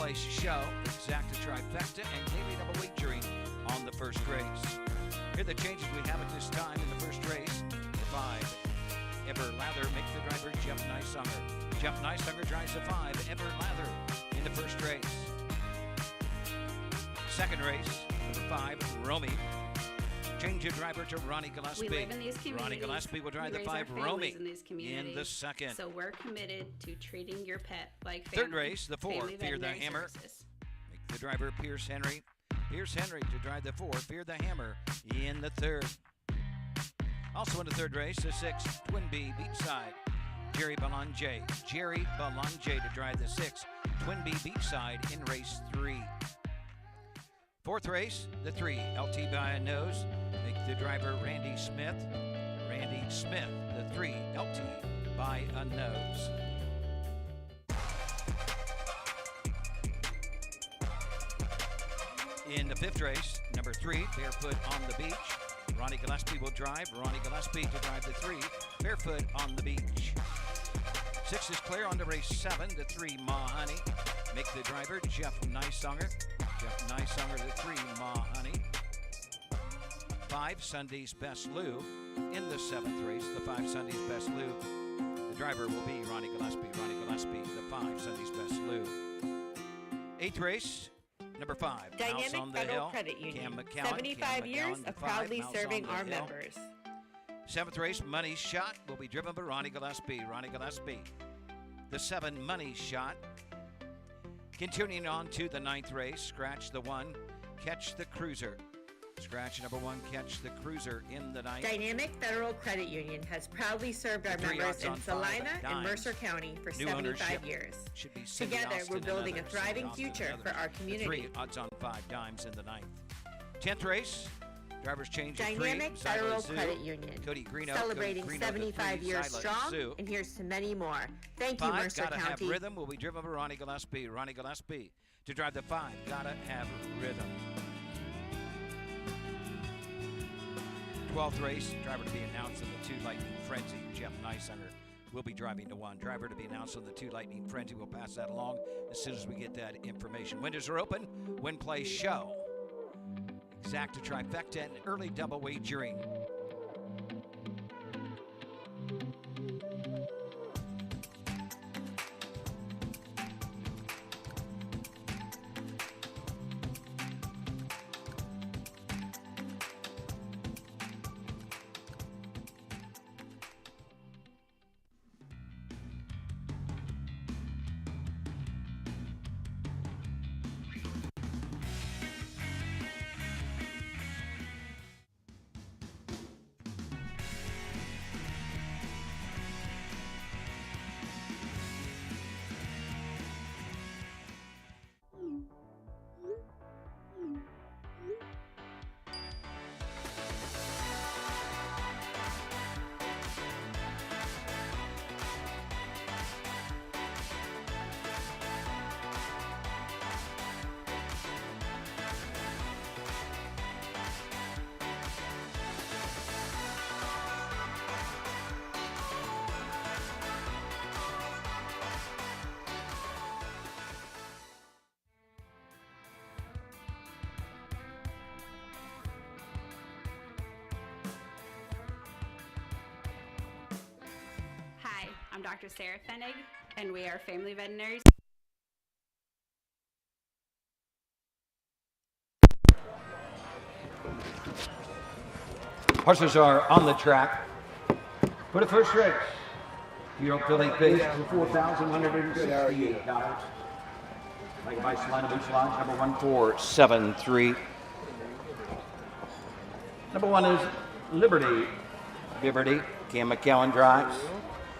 place show, exacta trifecta, and daily double wagering on the first race. Here are the changes we have at this time in the first race. The 5, Ever Lather, make the driver Jeff Nicehunger. Jeff Nicehunger drives the 5, Ever Lather, in the first race. Second race, number 5, Romy. Change your driver to Ronnie Gillespie. We live in these communities. Ronnie Gillespie will drive the 5, Romy, in the second. So we're committed to treating your pet like family. Third race, the 4, Fear the Hammer. Make the driver Pierce Henry. Pierce Henry to drive the 4, Fear the Hammer, in the third. Also in the third race, the 6, Twin B Beachside. Jerry Belanger. Jerry Belanger to drive the 6, Twin B Beachside, in race 3. Fourth race, the 3, LT by a Nose. Make the driver Randy Smith. Randy Smith, the 3, LT by a Nose. In the fifth race, number 3, Barefoot on the Beach. Ronnie Gillespie will drive. Ronnie Gillespie to drive the 3, Barefoot on the Beach. 6 is clear on to race 7, the 3, Ma Honey. Make the driver Jeff Nicehunger. Jeff Nicehunger, the 3, Ma Honey. 5, Sunday's Best Lou. In the 7th race, the 5, Sunday's Best Lou. The driver will be Ronnie Gillespie. Ronnie Gillespie, the 5, Sunday's Best Lou. 8th race, number 5, Dynamic Mouse on the Federal Hill. Credit Union. Cam McCowan, 75 Cam years McCowan, of 5, proudly Mouse serving on the our Hill. members. 7th race, Money Shot, will be driven by Ronnie Gillespie. Ronnie Gillespie, the 7, Money Shot. Continuing on to the 9th race, scratch the 1, Catch the Cruiser. Scratch number 1, Catch the Cruiser, in the 9th. Dynamic Federal Credit Union has proudly served our members in Celina and Mercer County for 75 years. Should be Cindy Together, Austin we're building a and others. thriving Cindy Austin future and for others. our The community. 3, odds on 5 dimes in the 9th. 10th race, drivers change at 3. Dynamic Federal Credit Union, Cody Greeno, celebrating Cody Greeno, 75 the 3, years Silent strong, Sue. and here's to many more. Thank you, 5, Mercer Gotta County. Have Rhythm, will be driven by Ronnie Gillespie. Ronnie Gillespie to drive the 5, Gotta Have Rhythm. 12th race, driver to be announced in the 2, Lightning Frenzy. Jeff Nicehunger will be driving the 1. Driver to be announced in the 2, Lightning Frenzy. We'll pass that along as soon as we get that information. Windows are open. Win, play, show. Exacta trifecta and early double wagering. Hi, I'm Dr. Sarah Fenig, and we are family veterinaries. Horses are on the track for the first race. Euro Philly base for $4,168. Like by Celina Beach Lodge, number 1473. Number 1 is Liberty. Liberty, Cam McCowan drives.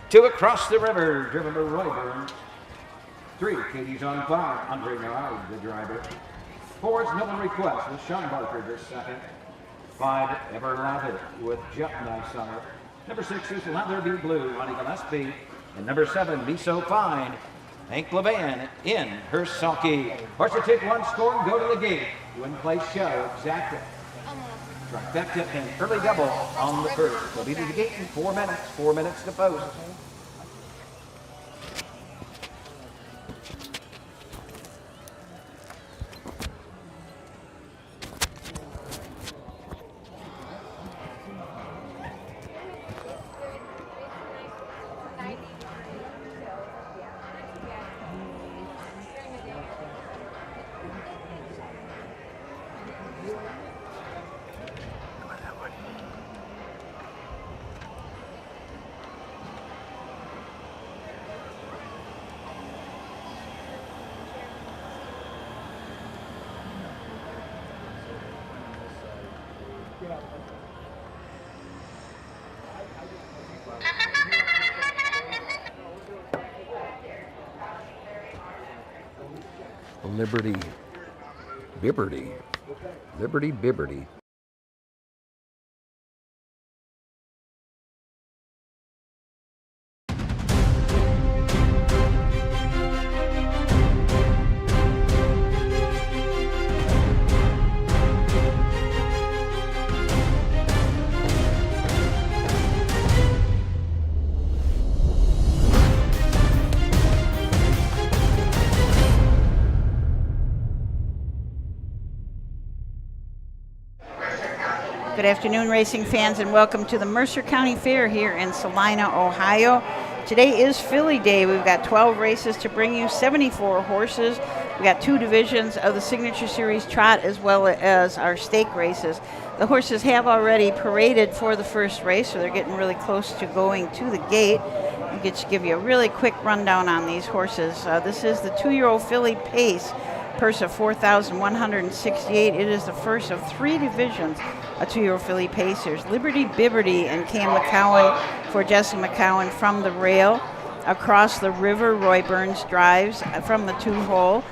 2, Across the River, driven by Roy Burns. 3, Katie's on fire, Andre Narard, the driver. 4 is No One Request with Sean Barker, the second. 5, Ever Lather with Jeff Nicehunger. Number 6 is Lather Be Blue, Ronnie Gillespie. And number 7, Be So Fine, Hank Levan in her sulky. Horse to take 1, score and go to the gate. Win, play, show, exacta. Trifecta and early double on the first. They'll be to the gate in 4 minutes. 4 minutes to post. Liberty Bibberty. Liberty Bibberty. Good afternoon, racing fans, and welcome to the Mercer County Fair here in Celina, Ohio. Today is Filly Day. We've got 12 races to bring you, 74 horses. We've got 2 divisions of the Signature Series Trot as well as our stake races. The horses have already paraded for the first race, so they're getting really close to going to the gate. I'll give you a really quick rundown on these horses. This is the 2-year-old filly Pace, purse of $4,168. It is the first of 3 divisions, a 2-year-old filly Pacers. Liberty Bibberty and Cam McCowan for Jesse McCowan from the rail. Across the river, Roy Burns drives from the 2-hole.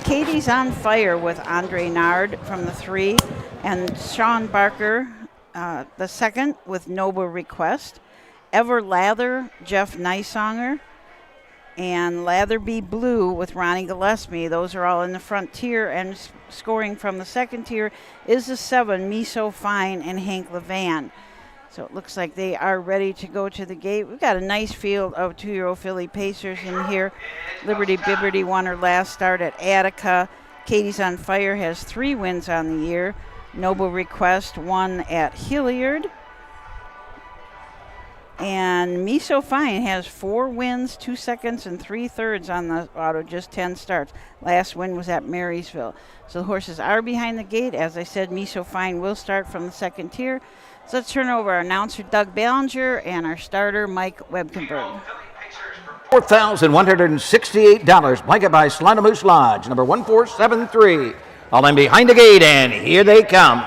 Katie's on Fire with Andre Nard from the 3. And Sean Barker, the 2nd, with Noble Request. Ever Lather, Jeff Nysonger. And Latherby Blue with Ronnie Gillespie. Those are all in the front tier, and scoring from the 2nd tier is the 7, Me So Fine and Hank Levan. So it looks like they are ready to go to the gate. We've got a nice field of 2-year-old filly Pacers in here. Liberty Bibberty won her last start at Attica. Katie's on Fire has 3 wins on the year. Noble Request won at Hilliard. And Me So Fine has 4 wins, 2 seconds, and 3 thirds on the auto, just 10 starts. Last win was at Marysville. So the horses are behind the gate. As I said, Me So Fine will start from the 2nd tier. So let's turn over our announcer, Doug Ballinger, and our starter, Mike Webkenberg. $4,168, blanket by Celina Moose Lodge, number 1473. All in behind the gate, and here they come.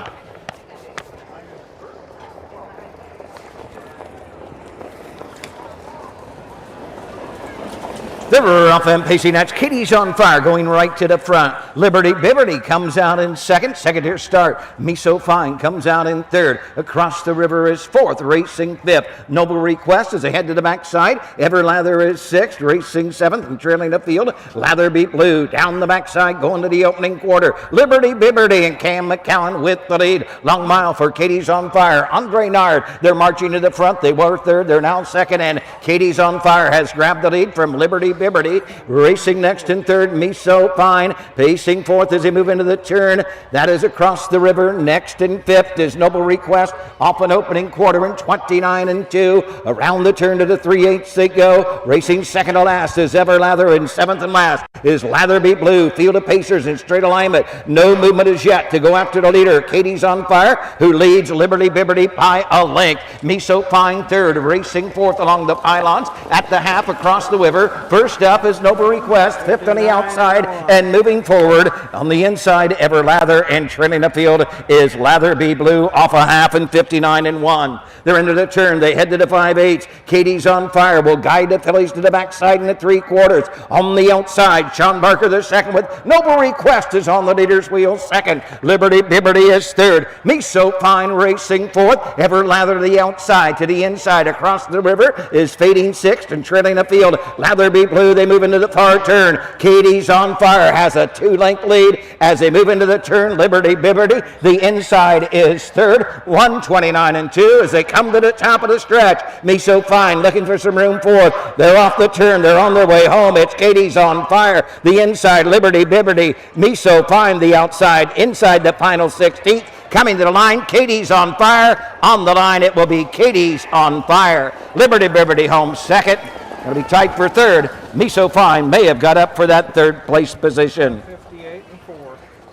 They're off and pacing. That's Katie's on Fire going right to the front. Liberty Bibberty comes out in 2nd. 2nd tier start. Me So Fine comes out in 3rd. Across the River is 4th. Racing 5th. Noble Request is ahead to the backside. Ever Lather is 6th. Racing 7th and trailing the field. Latherby Blue down the backside going to the opening quarter. Liberty Bibberty and Cam McCowan with the lead. Long mile for Katie's on Fire. Andre Nard, they're marching to the front. They were 3rd. They're now 2nd. And Katie's on Fire has grabbed the lead from Liberty Bibberty. Racing next in 3rd, Me So Fine. Pacing 4th as they move into the turn. That is Across the River. Next in 5th is Noble Request. Off an opening quarter in 29 and 2. Around the turn to the 3/8 they go. Racing 2nd to last is Ever Lather, and 7th and last is Latherby Blue. Field of Pacers in straight alignment. No movement as yet to go after the leader. Katie's on Fire, who leads Liberty Bibberty by a length. Me So Fine 3rd. Racing 4th along the pylons. At the half Across the River. First up is Noble Request, 5th on the outside, and moving forward on the inside, Ever Lather, and trailing the field is Latherby Blue off a half in 59 and 1. They're into the turn. They head to the 5/8. Katie's on Fire will guide the fillies to the backside in the 3/4. On the outside, Sean Barker the 2nd with Noble Request is on the leader's wheel 2nd. Liberty Bibberty is 3rd. Me So Fine racing 4th. Ever Lather to the outside, to the inside. Across the River is fading 6th and trailing the field. Latherby Blue, they move into the far turn. Katie's on Fire has a 2-length lead as they move into the turn. Liberty Bibberty, the inside is 3rd. 129 and 2 as they come to the top of the stretch. Me So Fine looking for some room 4th. They're off the turn. They're on their way home. It's Katie's on Fire. The inside, Liberty Bibberty. Me So Fine, the outside. Inside the final 16th. Coming to the line, Katie's on Fire. On the line, it will be Katie's on Fire. Liberty Bibberty home 2nd. Going to be tight for 3rd. Me So Fine may have got up for that 3rd place position. 58 and 4.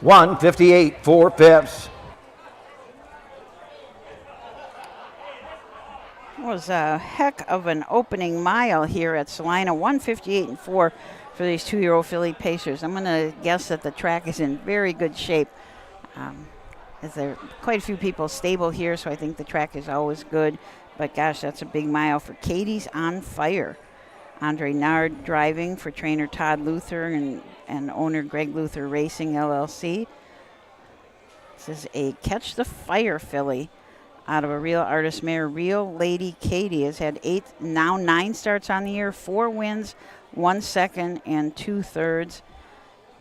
1:58, 4/5. It was a heck of an opening mile here at Celina. 1:58 and 4 for these 2-year-old filly Pacers. I'm going to guess that the track is in very good shape. as there are quite a few people stable here, so I think the track is always good. But gosh, that's a big mile for Katie's on Fire. Andre Nard driving for trainer Todd Luther and owner Greg Luther Racing LLC. This is a Catch the Fire filly out of a Real Artist mare. Real Lady Katie has had 9 starts on the year, 4 wins, 1 second, and 2 thirds.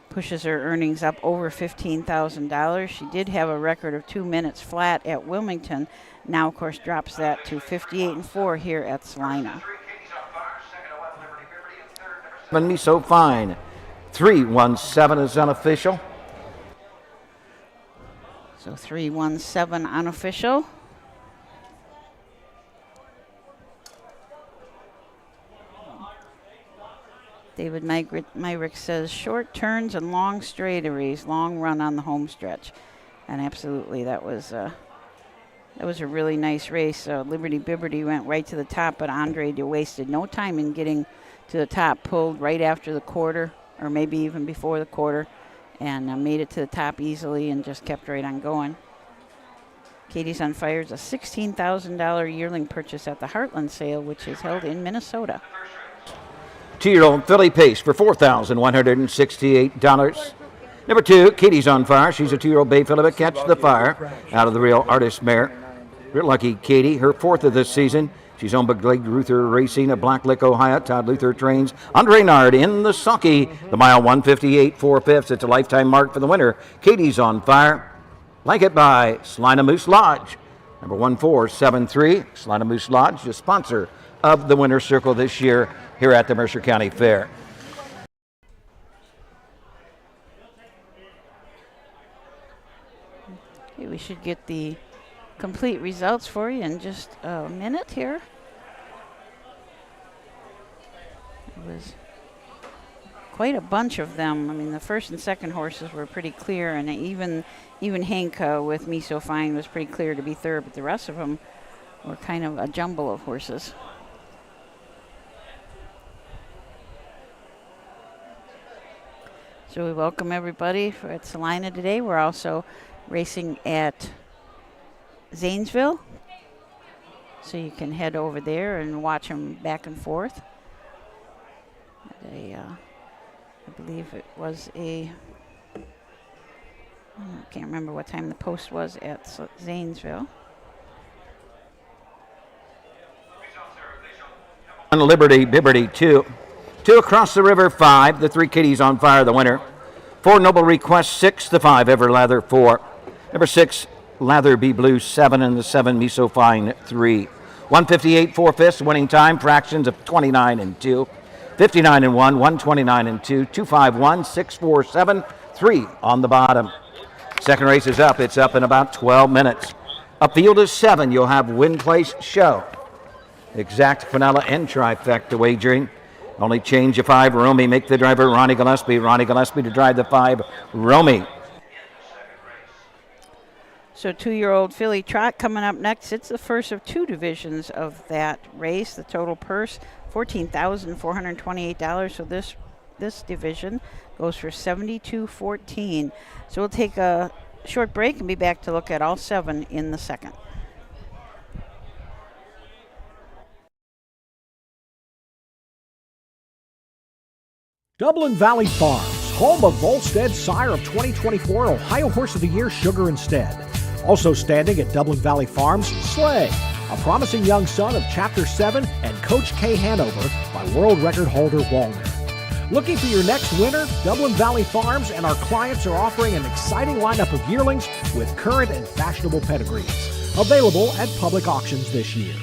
Pushes her earnings up over $15,000. She did have a record of 2 minutes flat at Wilmington. Now, of course, drops that to 58-4 here at Celina. Me so fine. 317 is unofficial. So 317 unofficial. David Myrick says short turns and long straightaways, long run on the home stretch. And absolutely, that was a really nice race. Liberty Bibberty went right to the top, but Andre wasted no time in getting to the top, pulled right after the quarter, or maybe even before the quarter, and made it to the top easily and just kept right on going. Katie's on Fire is a $16,000 yearling purchase at the Heartland sale, which is held in Minnesota. 2-year-old filly Pace for $4,168. Number 2, Katie's on Fire. She's a 2-year-old bay filly, but Catch the Fire out of the Real Artist mare. Real lucky Katie, her 4th of this season. She's owned by Greg Luther Racing at Black Ohio. Todd Luther trains Andre Nard in the sulky. The mile 158 4/5. It's a lifetime mark for the winner. Katie's on Fire. Like it by Celina Moose Lodge. Number 1473. Celina Moose Lodge, the sponsor of the Winner's Circle this year here at the Mercer County Fair. Okay, we should get the complete results for you in just a minute here. It was quite a bunch of them. I mean, the first and second horses were pretty clear, and even Hank with Me So Fine was pretty clear to be third, but the rest of them were kind of a jumble of horses. So we welcome everybody at Celina today. We're also racing at Zanesville, so you can head over there and watch them back and forth. I believe it was I can't remember what time the post was at Zanesville. On Liberty Bibberty 2 Across the River 5, the 3 Katie's on Fire, the winner. 4 Noble Request 6, the 5 Everlather 4. Number 6 Lather Be Blue 7, and the 7 Me So Fine 3. 158 4/5, winning time, fractions of 29 and 2. 59 and 1, 129 and 2, 251, 647, 3 on the bottom. Second race is up. It's up in about 12 minutes. Upfield is 7. You'll have Win Place Show. Exact Quinella and trifecta wagering. Only change of 5, Romy. Make the driver Ronnie Gillespie. Ronnie Gillespie to drive the 5, Romy. So 2-year-old filly trot coming up next. It's the first of 2 divisions of that race. The total purse, $14,428. So this division goes for $72.14. So we'll take a short break and be back to look at all 7 in the second. Dublin Valley Farms, home of Volstead Sire of 2024 Ohio Horse of the Year, Sugar Instead. Also standing at Dublin Valley Farms, Slay, a promising young son of Chapter 7 and Coach K Hanover by world record holder Walner. Looking for your next winner? Dublin Valley Farms and our clients are offering an exciting lineup of yearlings with current and fashionable pedigrees. Available at public auctions this year.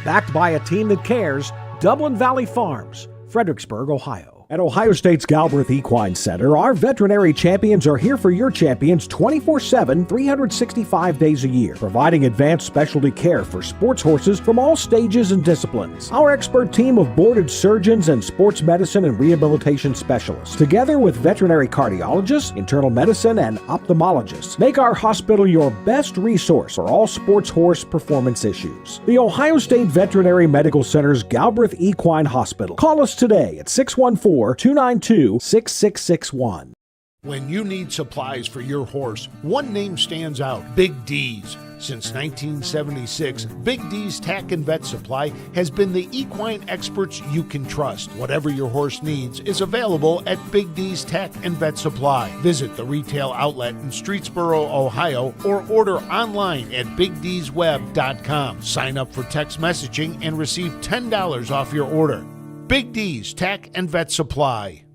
Backed by a team that cares, Dublin Valley Farms, Fredericksburg, Ohio. At Ohio State's Galbraith Equine Center, our veterinary champions are here for your champions 24/7, 365 days a year, providing advanced specialty care for sports horses from all stages and disciplines. Our expert team of boarded surgeons and sports medicine and rehabilitation specialists, together with veterinary cardiologists, internal medicine, and ophthalmologists, make our hospital your best resource for all sports horse performance issues. The Ohio State Veterinary Medical Center's Galbraith Equine Hospital. Call us today at 614-292-6661. When you need supplies for your horse, one name stands out, Big D's. Since 1976, Big D's Tack and Vet Supply has been the equine experts you can trust. Whatever your horse needs is available at Big D's Tack and Vet Supply. Visit the retail outlet in Streetsboro, Ohio, or order online at BigD'sWeb.com. Sign up for text messaging and receive $10 off your order. Big D's Tack and Vet Supply.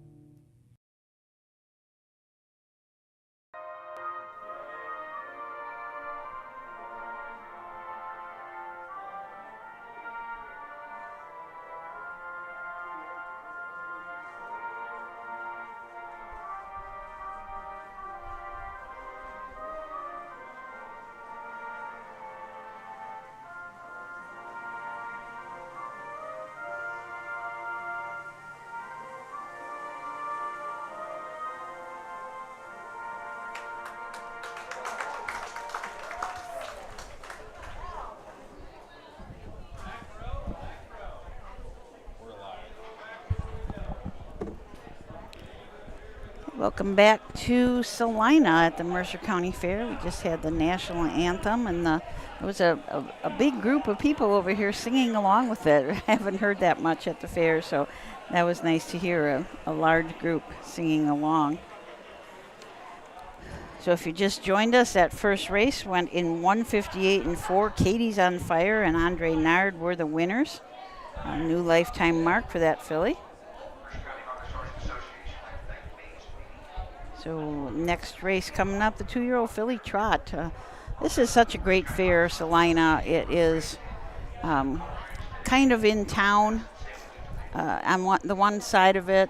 Welcome back to Celina at the Mercer County Fair. We just had the national anthem, and there was a big group of people over here singing along with it. I haven't heard that much at the fair, so that was nice to hear a large group singing along. So if you just joined us, that first race went in 1:58.4. Katie's on Fire and Andre Nard were the winners. A new lifetime mark for that filly. So next race coming up, the 2-year-old filly trot. This is such a great fair, Celina. It is kind of in town on the one side of it,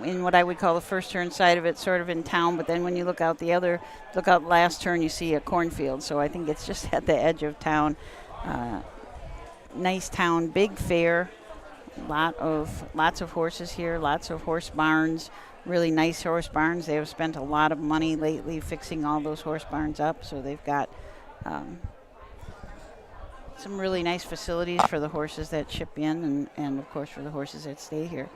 in what I would call the first turn side of it, sort of in town. But then when you look out the last turn, you see a cornfield. So I think it's just at the edge of town. Nice town, big fair. Lots of horses here, lots of horse barns. Really nice horse barns. They have spent a lot of money lately fixing all those horse barns up, so they've got some really nice facilities for the horses that ship in and of course for the horses that stay here.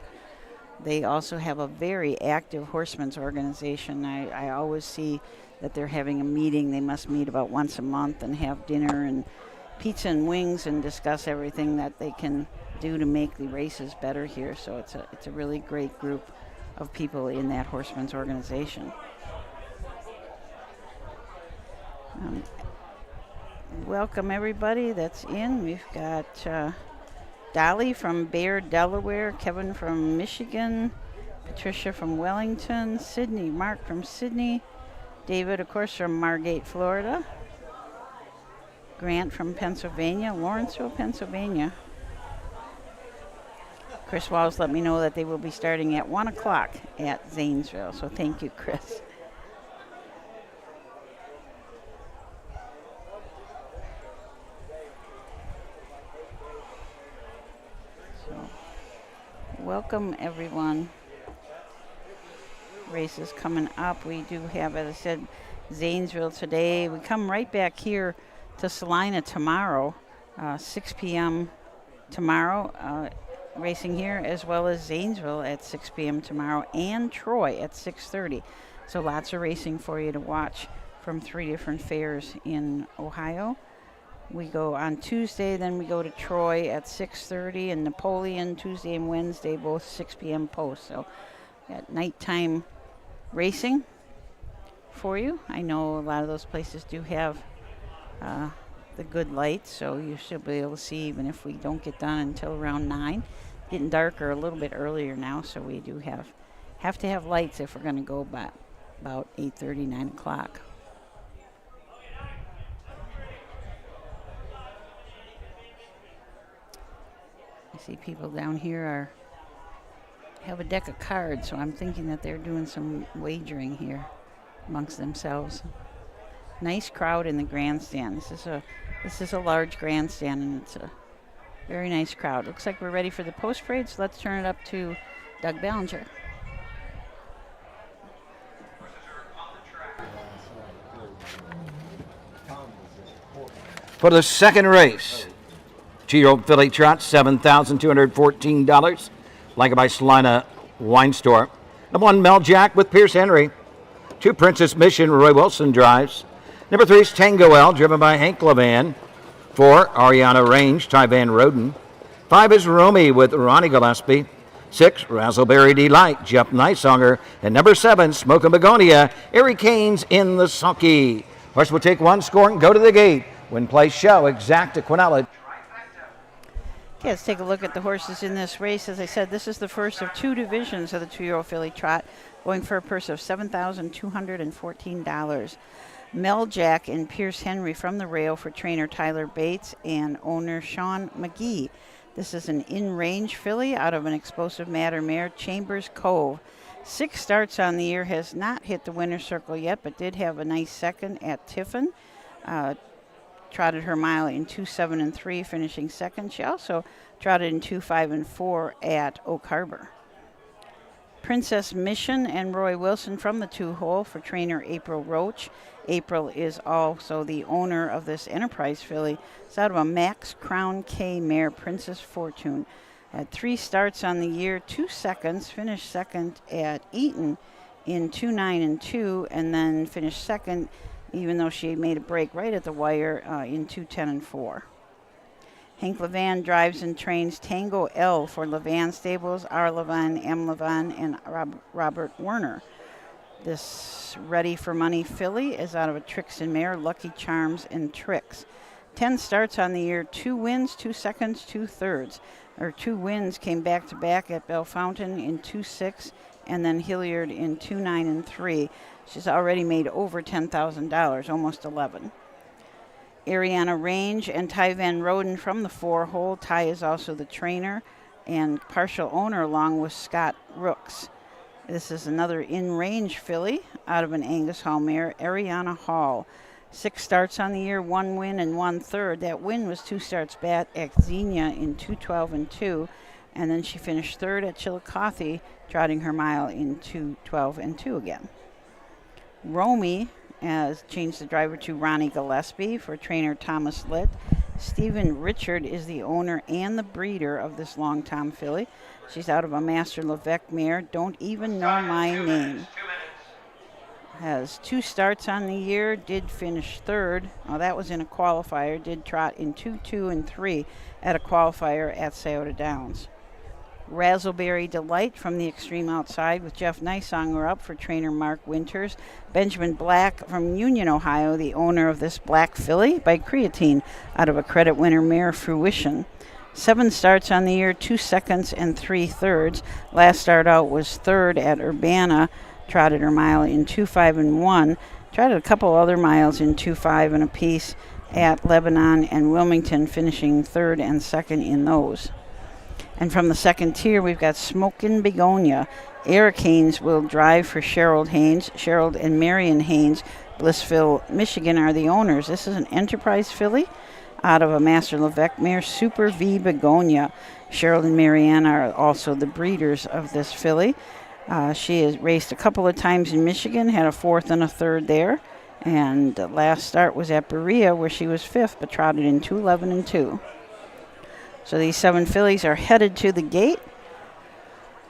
They also have a very active Horsemens organization. I always see that they're having a meeting. They must meet about once a month and have dinner and pizza and wings and discuss everything that they can do to make the races better here. So it's a really great group of people in that Horsemen's organization. Welcome everybody that's in. We've got Dolly from Bayard, Delaware, Kevin from Michigan, Patricia from Wellington, Sydney, Mark from Sydney, David, of course, from Margate, Florida, Grant from Pennsylvania, Lawrenceville, Pennsylvania. Chris Walls let me know that they will be starting at 1 o'clock at Zanesville, so thank you, Chris. So, welcome everyone. Races coming up. We do have, as I said, Zanesville today. We come right back here to Celina tomorrow, 6 p.m. tomorrow. Racing here, as well as Zanesville at 6 p.m. tomorrow, and Troy at 6:30. So lots of racing for you to watch from 3 different fairs in Ohio. We go on Tuesday, then we go to Troy at 6:30, and Napoleon Tuesday and Wednesday, both 6 p.m. post. So at nighttime racing for you. I know a lot of those places do have the good lights, so you should be able to see even if we don't get done until around 9. Getting darker a little bit earlier now, so we do have to have lights if we're going to go by about 8:30, 9 o'clock. I see people down here have a deck of cards, so I'm thinking that they're doing some wagering here amongst themselves. Nice crowd in the grandstand. This is a large grandstand, and it's a very nice crowd. Looks like we're ready for the post parade, so let's turn it up to Doug Ballinger. For the second race, 2-year-old filly trot, $7,214. Like it by Celina Wine Store. Number 1, Mel Jack with Pierce Henry. 2, Princess Mission, Roy Wilson drives. Number 3 is Tango L, driven by Hank Levan. 4, Ariana Range, Ty Van Roden. 5 is Romy with Ronnie Gillespie. 6, Razzleberry Delight, Jeff Nicesonger. And number 7, Smoke and Begonia, Eric Canes in the sulky. Horse will take one score and go to the gate. When place show, Exacta Quinella. Okay, let's take a look at the horses in this race. As I said, this is the first of 2 divisions of the 2-year-old filly trot, going for a purse of $7,214. Mel Jack and Pierce Henry from the rail for trainer Tyler Bates and owner Sean McGee. This is an in-range filly out of an explosive matter mare, Chambers Cove. 6 starts on the year, has not hit the winner's circle yet, but did have a nice second at Tiffin. Trotted her mile in 2:7 and 3, finishing second. She also trotted in 2:5 and 4 at Oak Harbor. Princess Mission and Roy Wilson from the 2-hole for trainer April Roach. April is also the owner of this Enterprise filly. It's out of a Max Crown K mare, Princess Fortune. Had 3 starts on the year, 2 seconds, finished second at Eaton in 2:9 and 2, and then finished second, even though she made a break right at the wire in 2:10 and 4. Hank Levan drives and trains Tango L for Levan Stables, R. Levan, M. Levan, and Robert Werner. This Ready for Money filly is out of a Tricks and Mare, Lucky Charms and Tricks. 10 starts on the year, 2 wins, 2 seconds, 2 thirds. Her 2 wins came back-to-back at Bell Fountain in 2:6 and then Hilliard in 2:9 and 3. She's already made over $10,000, almost 11. Ariana Range and Ty Van Roden from the 4-hole. Ty is also the trainer and partial owner along with Scott Rooks. This is another in-range filly out of an Angus Hall mare, Ariana Hall. 6 starts on the year, 1 win and 1 third. That win was 2 starts back at Xenia in 2:12 and 2, and then she finished third at Chillicothe, trotting her mile in 2:12 and 2 again. Romy has changed the driver to Ronnie Gillespie for trainer Thomas Litt. Stephen Richard is the owner and the breeder of this Long Tom filly. She's out of a Master Levesque mare, Don't Even Know My Name. Has 2 starts on the year, did finish third. Oh, that was in a qualifier, did trot in 2:2 and 3 at a qualifier at Scioto Downs. Razzleberry Delight from the extreme outside with Jeff Nicesonger up for trainer Mark Winters. Benjamin Black from Union, Ohio, the owner of this black filly by Creatine out of a credit winner mare, Fruition. 7 starts on the year, 2 seconds and 3 thirds. Last start out was third at Urbana, trotted her mile in 2:5 and 1. Trotted a couple other miles in 2:5 and a piece at Lebanon and Wilmington, finishing third and second in those. And from the second tier, we've got Smokin' Begonia. Eric Haynes will drive for Cheryl Haynes. Cheryl and Marion Haynes, Blissville, Michigan, are the owners. This is an Enterprise filly out of a Master Levesque mare, Super V Begonia. Cheryl and Marianne are also the breeders of this filly. She has raced a couple of times in Michigan, had a 4th and a 3rd there. And the last start was at Berea, where she was 5th, but trotted in 2:11 and 2. So these 7 fillies are headed to the gate.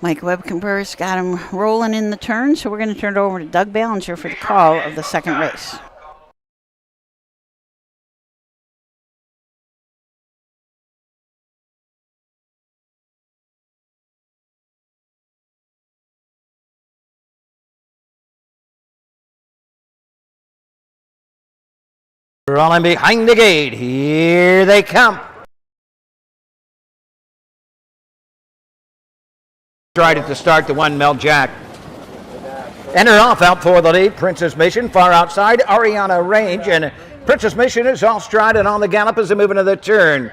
Mike Webkenberg's got them rolling in the turn, so we're going to turn it over to Doug Ballinger for the call of the second race. Rolling behind the gate, here they come. Tried it to start the 1 Mel Jack. Enter off out for the lead, Princess Mission, far outside, Ariana Range, and Princess Mission is off stride and on the gallop as they move into the turn.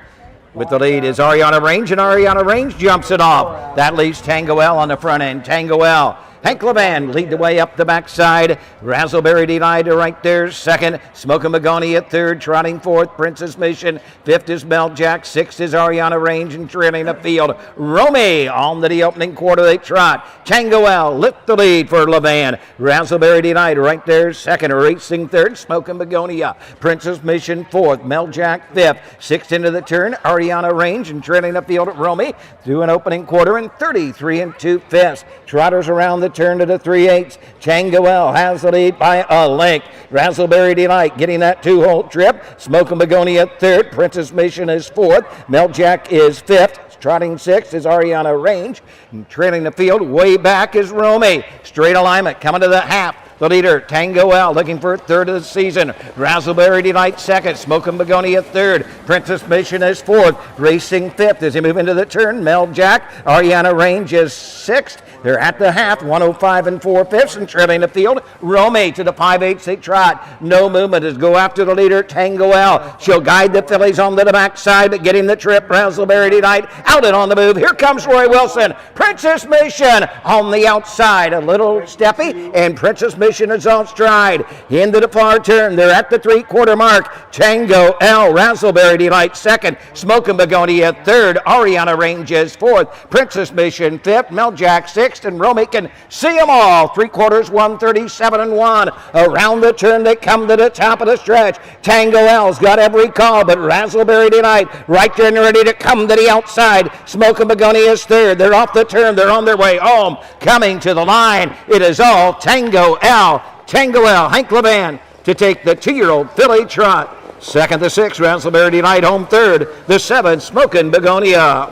With the lead is Ariana Range, and Ariana Range jumps it off. That leaves Tango L on the front end. Tango L. Hank Levan lead the way up the backside. Razzleberry Delight right there, second. Smoke and Begonia at third, trotting fourth. Princess Mission, 5th is Mel Jack, 6th is Ariana Range, and trailing the field. Romy on the opening quarter, they trot. Tango L lift the lead for Levan. Razzleberry Delight right there, second. Racing third, Smoke and Begonia. Princess Mission, 4th. Mel Jack, 5th. 6th into the turn, Ariana Range, and trailing the field at Romy through an opening quarter, and 33 and 2/5. Trotters around the turn to the 3/8. Changoel has the lead by a length. Razzleberry Delight getting that 2-hole trip. Smoke and Begonia third. Princess Mission is fourth. Meljack is fifth. Trotting sixth is Ariana Range. And trailing the field way back is Romy. Straight alignment coming to the half. The leader, Tango L, looking for third of the season. Razzleberry Delight second. Smoke and Begonia third. Princess Mission is fourth. Racing fifth as they move into the turn. Mel Jack, Ariana Range is sixth. They're at the half, 105 and 4/5, and trailing the field. Romy to the 5/8 trot. No movement as go after the leader, Tango L. She'll guide the fillies on the backside, but getting the trip, Razzleberry Delight out and on the move. Here comes Roy Wilson. Princess Mission on the outside. A little steppy, and Princess Mission is on stride. Into the far turn. They're at the 3/4 mark. Tango L. Razzleberry Delight second. Smoke and Begonia third. Ariana Range is fourth. Princess Mission fifth. Mel Jack sixth. And Romy can see them all. 3/4, 137 and 1. Around the turn, they come to the top of the stretch. Tango L's got every call, but Razzleberry Delight right there and ready to come to the outside. Smoke and Begonia is third. They're off the turn. They're on their way home. Coming to the line, it is all Tango L. Tango L. Hank Levan to take the 2-year-old filly trot. Second, the 6, Razzleberry Delight home third. The 7, Smoke and Begonia.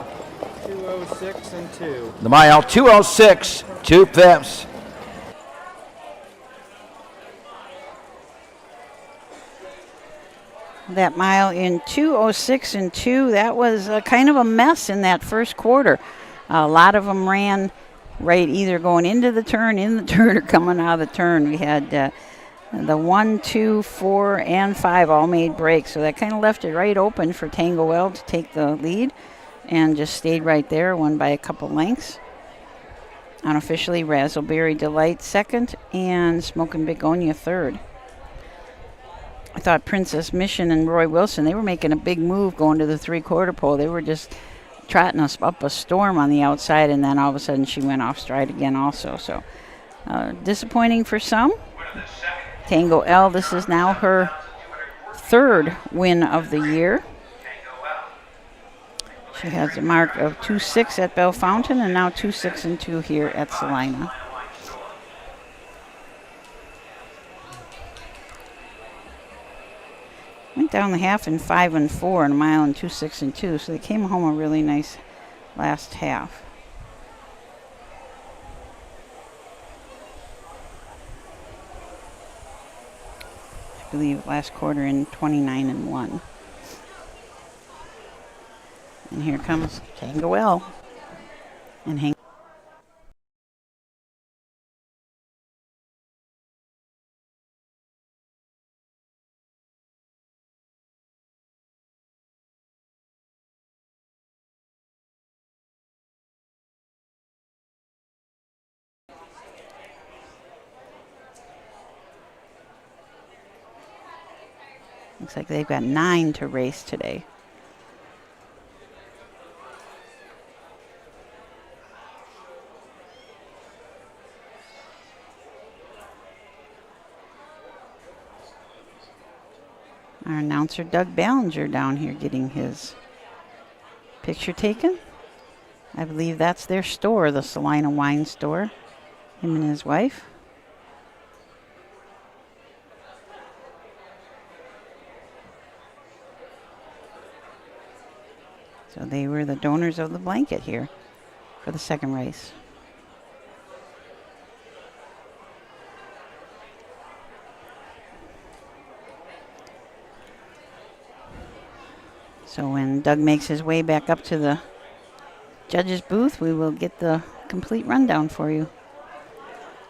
206 and 2. The mile 206, 2/5. That mile in 206 and 2, that was kind of a mess in that first quarter. A lot of them ran right either going into the turn, in the turn, or coming out of the turn. We had the 1, 2, 4, and 5 all made breaks, so that kind of left it right open for Tango L to take the lead, and just stayed right there, won by a couple lengths. Unofficially, Razzleberry Delight second, and Smoke and Begonia third. I thought Princess Mission and Roy Wilson, they were making a big move going to the 3/4 pole. They were just trotting us up a storm on the outside, and then all of a sudden she went off stride again also. So disappointing for some. Tango L, this is now her third win of the year. She has a mark of 2.6 at Bell Fountain, and now 2.6 and 2 here at Celina. Went down the half in 5 and 4 and a mile in 2.6 and 2, so they came home a really nice last half. I believe last quarter in 29 and 1. And here comes Tango L and Hank. Looks like they've got 9 to race today. Our announcer Doug Ballinger down here getting his picture taken. I believe that's their store, the Celina Wine Store, him and his wife. So they were the donors of the blanket here for the second race. So when Doug makes his way back up to the judges' booth, we will get the complete rundown for you.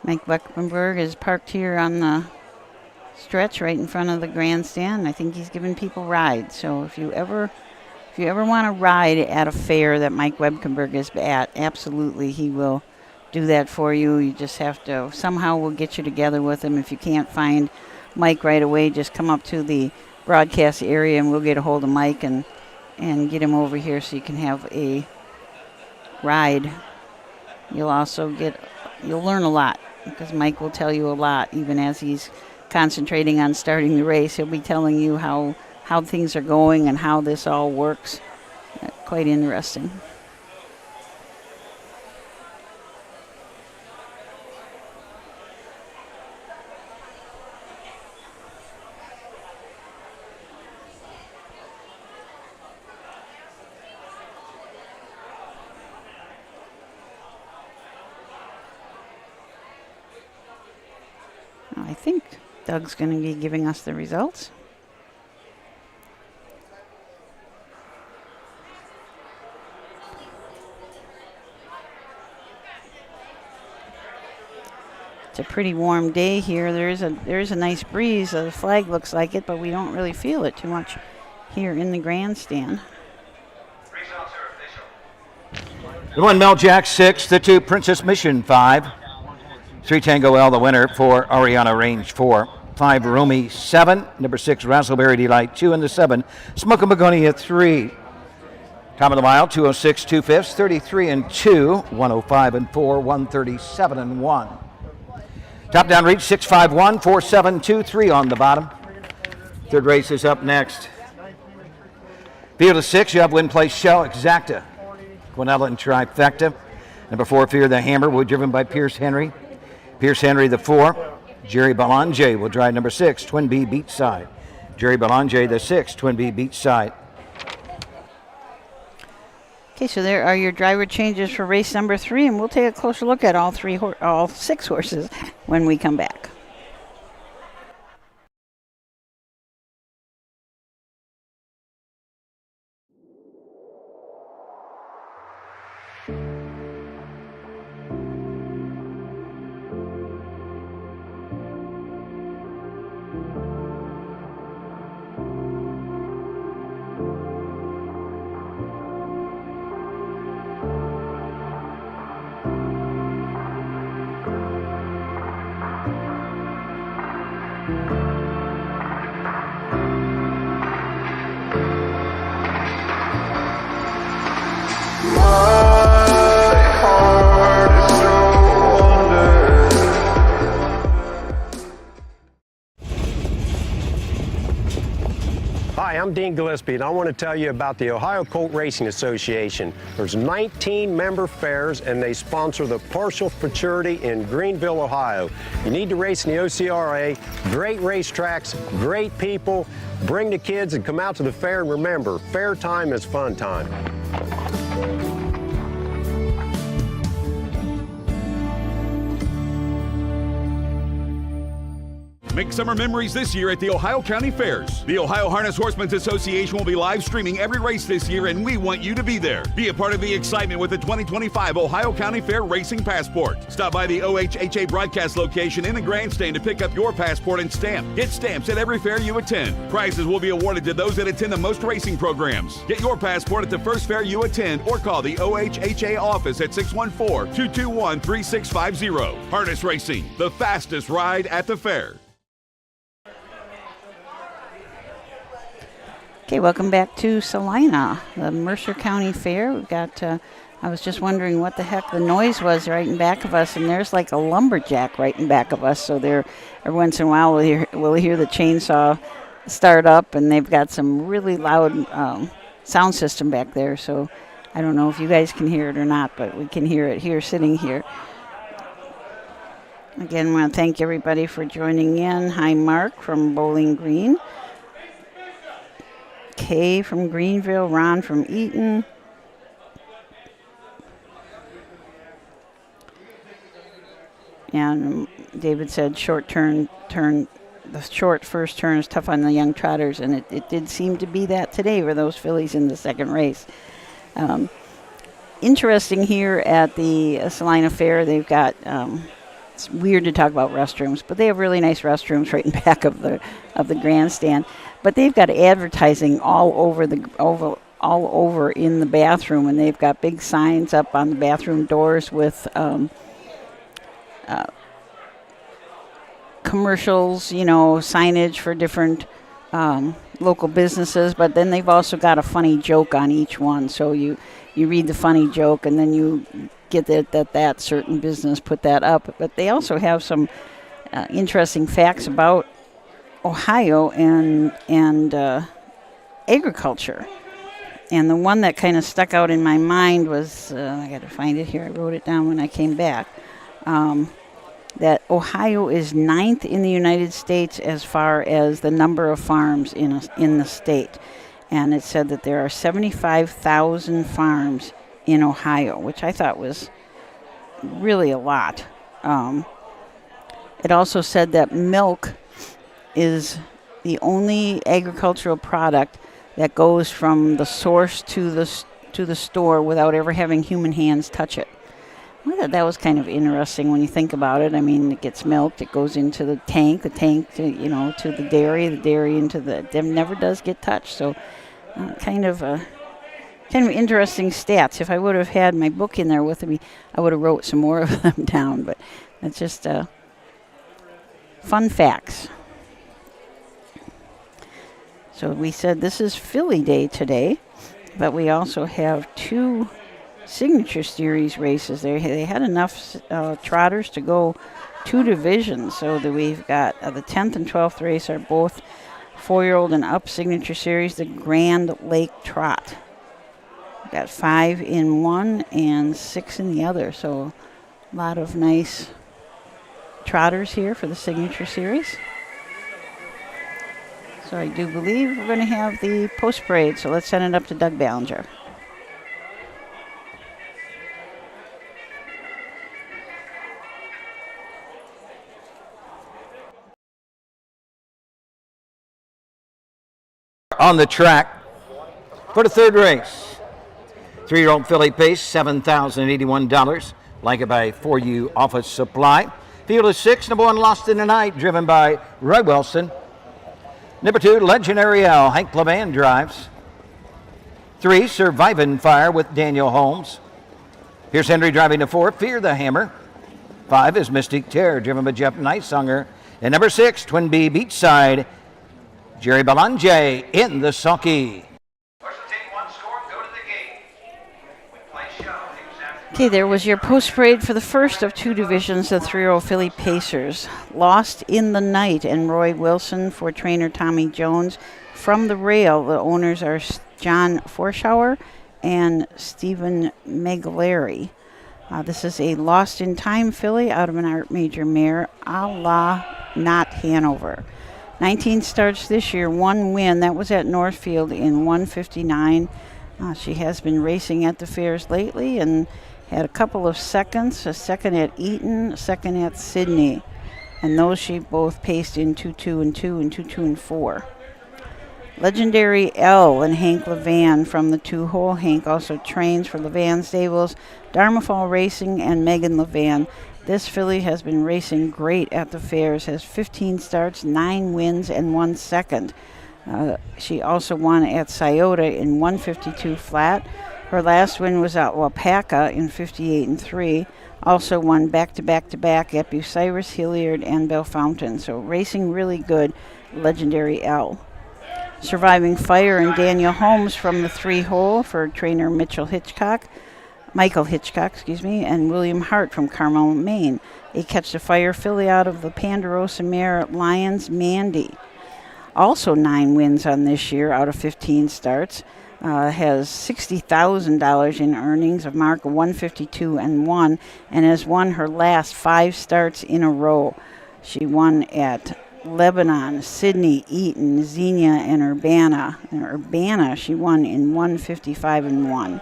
Mike Buckenberg is parked here on the stretch right in front of the grandstand. I think he's giving people rides. So if you ever want to ride at a fair that Mike Webkenberg is at, absolutely he will do that for you. You just have to, somehow we'll get you together with him. If you can't find Mike right away, just come up to the broadcast area and we'll get a hold of Mike and get him over here so you can have a ride. You'll learn a lot because Mike will tell you a lot, even as he's concentrating on starting the race. He'll be telling you how things are going and how this all works. Quite interesting. I think Doug's going to be giving us the results. It's a pretty warm day here. There is a nice breeze. The flag looks like it, but we don't really feel it too much here in the grandstand. The 1 Mel Jack 6, the 2 Princess Mission 5, 3 Tango L the winner, 4 Ariana Range 4, 5 Rumi 7, number 6 Razzleberry Delight 2, and the 7 Smoke and Begonia 3. Top of the mile, 206 2 fifths, 33 and 2, 105 and 4, 137 and 1. Top down reach 651 4723 on the bottom. Third race is up next. Field of 6, you have Win Place Shell Exacta, Quinella and Trifecta. Number 4 Fear the Hammer will be driven by Pierce Henry. Pierce Henry the 4. Jerry Belanger will drive number 6 Twin B Beachside. Jerry Belanger the 6 Twin B Beachside. Okay, so there are your driver changes for race number 3, and we'll take a closer look at all 6 horses when we come back. Hi, I'm Dean Gillespie, and I want to tell you about the Ohio Colt Racing Association. There's 19 member fairs, and they sponsor the Partial Futurity in Greenville, Ohio. You need to race in the OCRA. Great racetracks, great people. Bring the kids and come out to the fair, and remember, fair time is fun time. Make summer memories this year at the Ohio County Fairs. The Ohio Harness Horsemen's Association will be live streaming every race this year, and we want you to be there. Be a part of the excitement with the 2025 Ohio County Fair Racing Passport. Stop by the OHHA broadcast location in the grandstand to pick up your passport and stamp. Get stamps at every fair you attend. Prizes will be awarded to those that attend the most racing programs. Get your passport at the first fair you attend or call the OHHA office at 614-221-3650. Harness Racing, the fastest ride at the fair. Okay, welcome back to Celina, the Mercer County Fair. We've got, I was just wondering what the heck the noise was right in back of us, and there's like a lumberjack right in back of us. So there, every once in a while we'll hear the chainsaw start up, and they've got some really loud sound system back there. So I don't know if you guys can hear it or not, but we can hear it here, sitting here. Again, I want to thank everybody for joining in. Hi, Mark from Bowling Green. Kay from Greenville, Ron from Eaton. And David said the short first turn is tough on the young trotters, and it did seem to be that today for those fillies in the second race. Interesting here at the Celina Fair, they've got, it's weird to talk about restrooms, but they have really nice restrooms right in back of the grandstand. But they've got advertising all over in the bathroom, and they've got big signs up on the bathroom doors with commercials, signage for different local businesses. But then they've also got a funny joke on each one. So you read the funny joke, and then you get that certain business put that up. But they also have some interesting facts about Ohio and agriculture. And the one that kind of stuck out in my mind was, I got to find it here, I wrote it down when I came back, that Ohio is 9th in the United States as far as the number of farms in the state. And it said that there are 75,000 farms in Ohio, which I thought was really a lot. It also said that milk is the only agricultural product that goes from the source to the store without ever having human hands touch it. I thought that was kind of interesting when you think about it. I mean, it gets milked, it goes into the tank to, to the dairy into it never does get touched. So kind of interesting stats. If I would have had my book in there with me, I would have wrote some more of them down. But that's just fun facts. So we said this is Philly Day today, but we also have 2 Signature Series races. They had enough trotters to go 2 divisions, so that we've got the 10th and 12th race are both 4-year-old and up Signature Series, the Grand Lake Trot. We've got 5 in one and 6 in the other, so a lot of nice trotters here for the Signature Series. So I do believe we're going to have the post parade, so let's send it up to Doug Ballinger. On the track for the 3rd race. 3-year-old filly pace, $7,081. Blanket by 4U Office Supply. Field is 6. Number 1, Lost in the Night, driven by Roy Wilson. Number 2, Legendary L, Hank Levan drives. 3, Surviving Fire with Daniel Holmes. Pierce Henry driving to 4, Fear the Hammer. 5 is Mystic Terror, driven by Jeff Neisanger. And number 6, Twin B Beachside, Jerry Belanger in the sulky. Okay, there was your post parade for the first of 2 divisions, the 3-year-old Philly Pacers. Lost in the Night and Roy Wilson for trainer Tommy Jones. From the Rail, the owners are John Forshauer and Stephen Megalari. This is a Lost in Time filly out of an Art Major mare, a la Not Hanover. 19 starts this year, 1 win. That was at Northfield in 1:59. She has been racing at the fairs lately and had a couple of seconds, a second at Eaton, a second at Sydney. And those she both paced in 2-2 and 2 and 2-2 and 4. Legendary L and Hank Levan from the 2-hole. Hank also trains for Levan Stables, Darmafall Racing, and Megan Levan. This filly has been racing great at the fairs, has 15 starts, 9 wins, and 1 second. She also won at Scioto in 1:52 flat. Her last win was at Wapaka in 58 and 3. Also won back-to-back-to-back at Bucyrus, Hilliard, and Bellefontaine. So racing really good, Legendary L. Surviving Fire and Daniel Holmes from the 3-hole for trainer Michael Hitchcock, and William Hart from Carmel, Maine. They catch the Fire filly out of the Ponderosa mare Lions Mandy. Also 9 wins on this year out of 15 starts. Has $60,000 in earnings, of mark 152 and 1, and has won her last 5 starts in a row. She won at Lebanon, Sydney, Eaton, Xenia, and Urbana. In Urbana, she won in 1:55 and 1.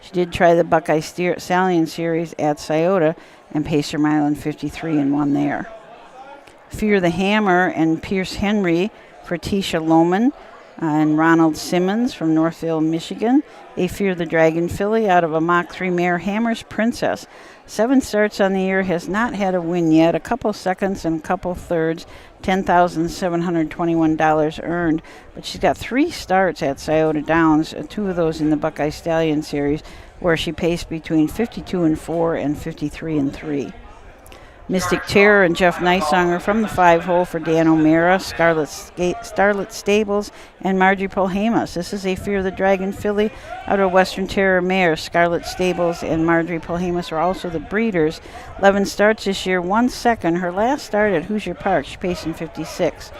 She did try the Buckeye Stallion Series at Scioto and paced her mile in 53 and 1 there. Fear the Hammer and Pierce Henry for Tisha Lohman and Ronald Simmons from Northville, Michigan. A Fear the Dragon filly out of a Mach 3 mare, Hammer's Princess. 7 starts on the year, has not had a win yet, a couple seconds and a couple thirds, $10,721 earned. But she's got 3 starts at Scioto Downs, 2 of those in the Buckeye Stallion Series, where she paced between 52 and 4 and 53 and 3. Mystic Terror and Jeff Neisanger from the 5-hole for Dan O'Mara, Starlet Stables, and Marjorie Polhamus. This is a Fear the Dragon filly out of Western Terror mare. Scarlet Stables and Marjorie Polhamus are also the breeders. 11 starts this year, 1 second. Her last start at Hoosier Park, she paced in 56.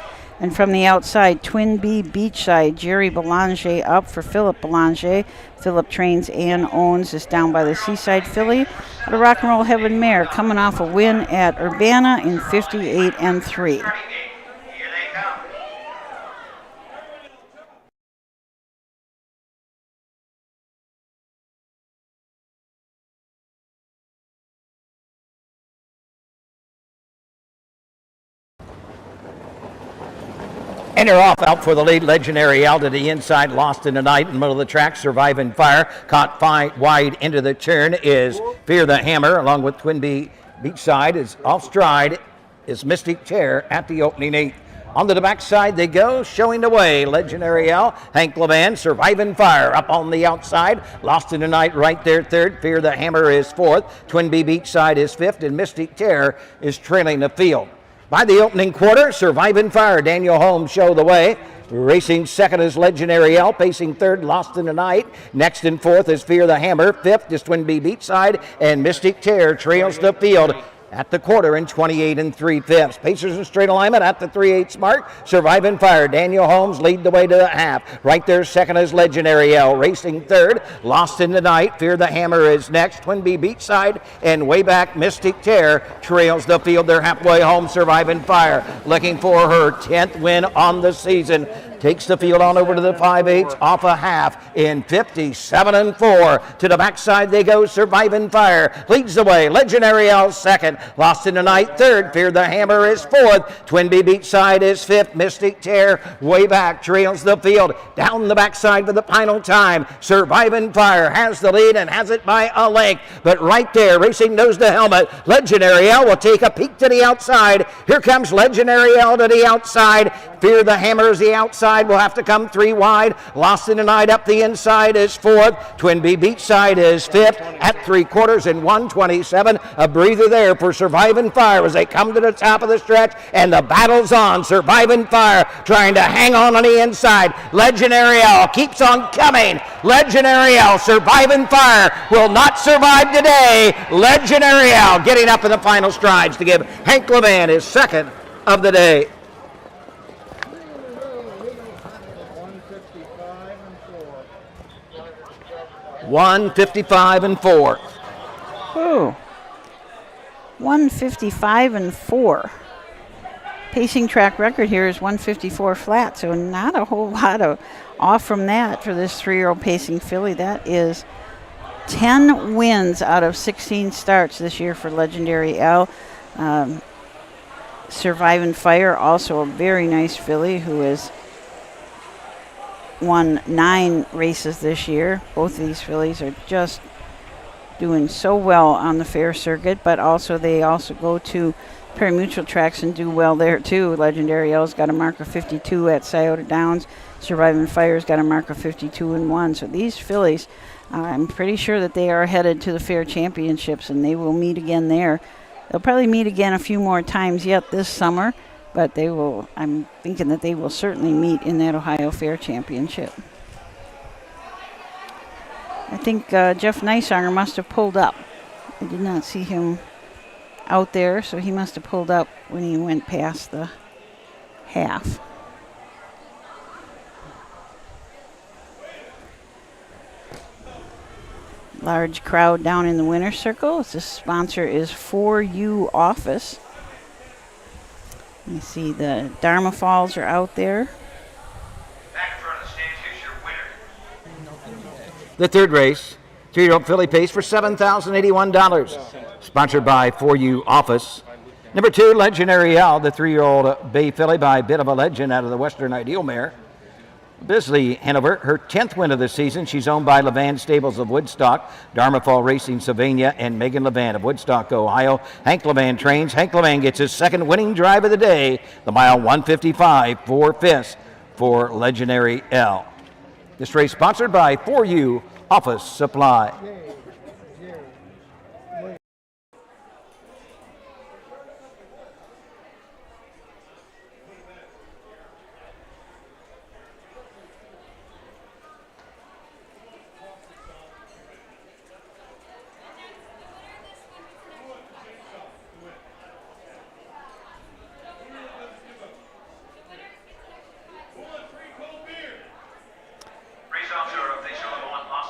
And from the outside, Twin B Beachside, Jerry Belanger up for Philip Belanger. Philip trains and owns this down by the Seaside filly. The Rock and Roll Heaven mare coming off a win at Urbana in 58 and 3. And they're off out for the lead. Legendary L to the inside, lost in the night in the middle of the track. Surviving Fire caught wide into the turn is Fear the Hammer, along with Twin Beachside is off stride is Mystic Chair at the opening 8. Onto the backside they go, showing the way. Legendary L, Hank Levan, Surviving Fire up on the outside. Lost in the night right there, 3rd. Fear the Hammer is 4th. Twin Beachside is 5th, and Mystic Chair is trailing the field. By the opening quarter, Surviving Fire, Daniel Holmes show the way. Racing 2nd is Legendary L, pacing 3rd, Lost in the Night. Next and 4th is Fear the Hammer. 5th is Twin Beachside, and Mystic Chair trails the field at the quarter in 28 3/5. Pacers in straight alignment at the 3/8 mark. Surviving Fire, Daniel Holmes lead the way to the half. Right there, 2nd is Legendary L, racing 3rd. Lost in the Night, Fear the Hammer is next. Twin Beachside, and way back, Mystic Chair trails the field. They're halfway home. Surviving Fire looking for her 10th win on the season. Takes the field on over to the 5/8, off a half in 57 4. To the backside they go. Surviving Fire leads the way. Legendary L 2nd. Lost in the Night 3rd. Fear the Hammer is 4th. Twin Beachside is 5th. Mystic Chair way back trails the field. Down the backside for the final time. Surviving Fire has the lead and has it by a length. But right there, racing nose to helmet, Legendary L will take a peek to the outside. Here comes Legendary L to the outside. Fear the Hammer is the outside. Will have to come 3 wide. Lost in the Night up the inside is 4th. Twin Beachside is 5th at 3/4 in 1:27. A breather there for Surviving Fire as they come to the top of the stretch, and the battle's on. Surviving Fire trying to hang on the inside. Legendary L keeps on coming. Legendary L, Surviving Fire will not survive today. Legendary L getting up in the final strides to give Hank Levan his 2nd of the day. 155 4. Ooh. 155 4. Pacing track record here is 154 flat, so not a whole lot of off from that for this 3-year-old pacing filly. That is 10 wins out of 16 starts this year for Legendary L. Surviving Fire, also a very nice filly who has won 9 races this year. Both of these fillies are just doing so well on the fair circuit, but also they also go to pari-mutuel tracks and do well there too. Legendary L's got a mark of 52 at Scioto Downs. Surviving Fire's got a mark of 52-1. So these fillies, I'm pretty sure that they are headed to the fair championships, and they will meet again there. They'll probably meet again a few more times yet this summer, but they will. I'm thinking that they will certainly meet in that Ohio Fair Championship. I think Jeff Neisanger must have pulled up. I did not see him out there, so he must have pulled up when he went past the half. Large crowd down in the winner's circle. The sponsor is For You Office. You see the Dharma Falls are out there. Back in front of the stands, here's your winner. The 3rd race, 3-year-old filly pace for $7,081. Sponsored by For You Office. Number 2, Legendary L, the 3-year-old bay filly by Bit of a Legend out of the Western Ideal mare. Bisley Hanover, her 10th win of the season. She's owned by Levan Stables of Woodstock, Dharma Fall Racing Sylvania, and Megan Levan of Woodstock, Ohio. Hank Levan trains. Hank Levan gets his 2nd winning drive of the day, the mile 155 4/5 for Legendary L. This race sponsored by For You Office Supply.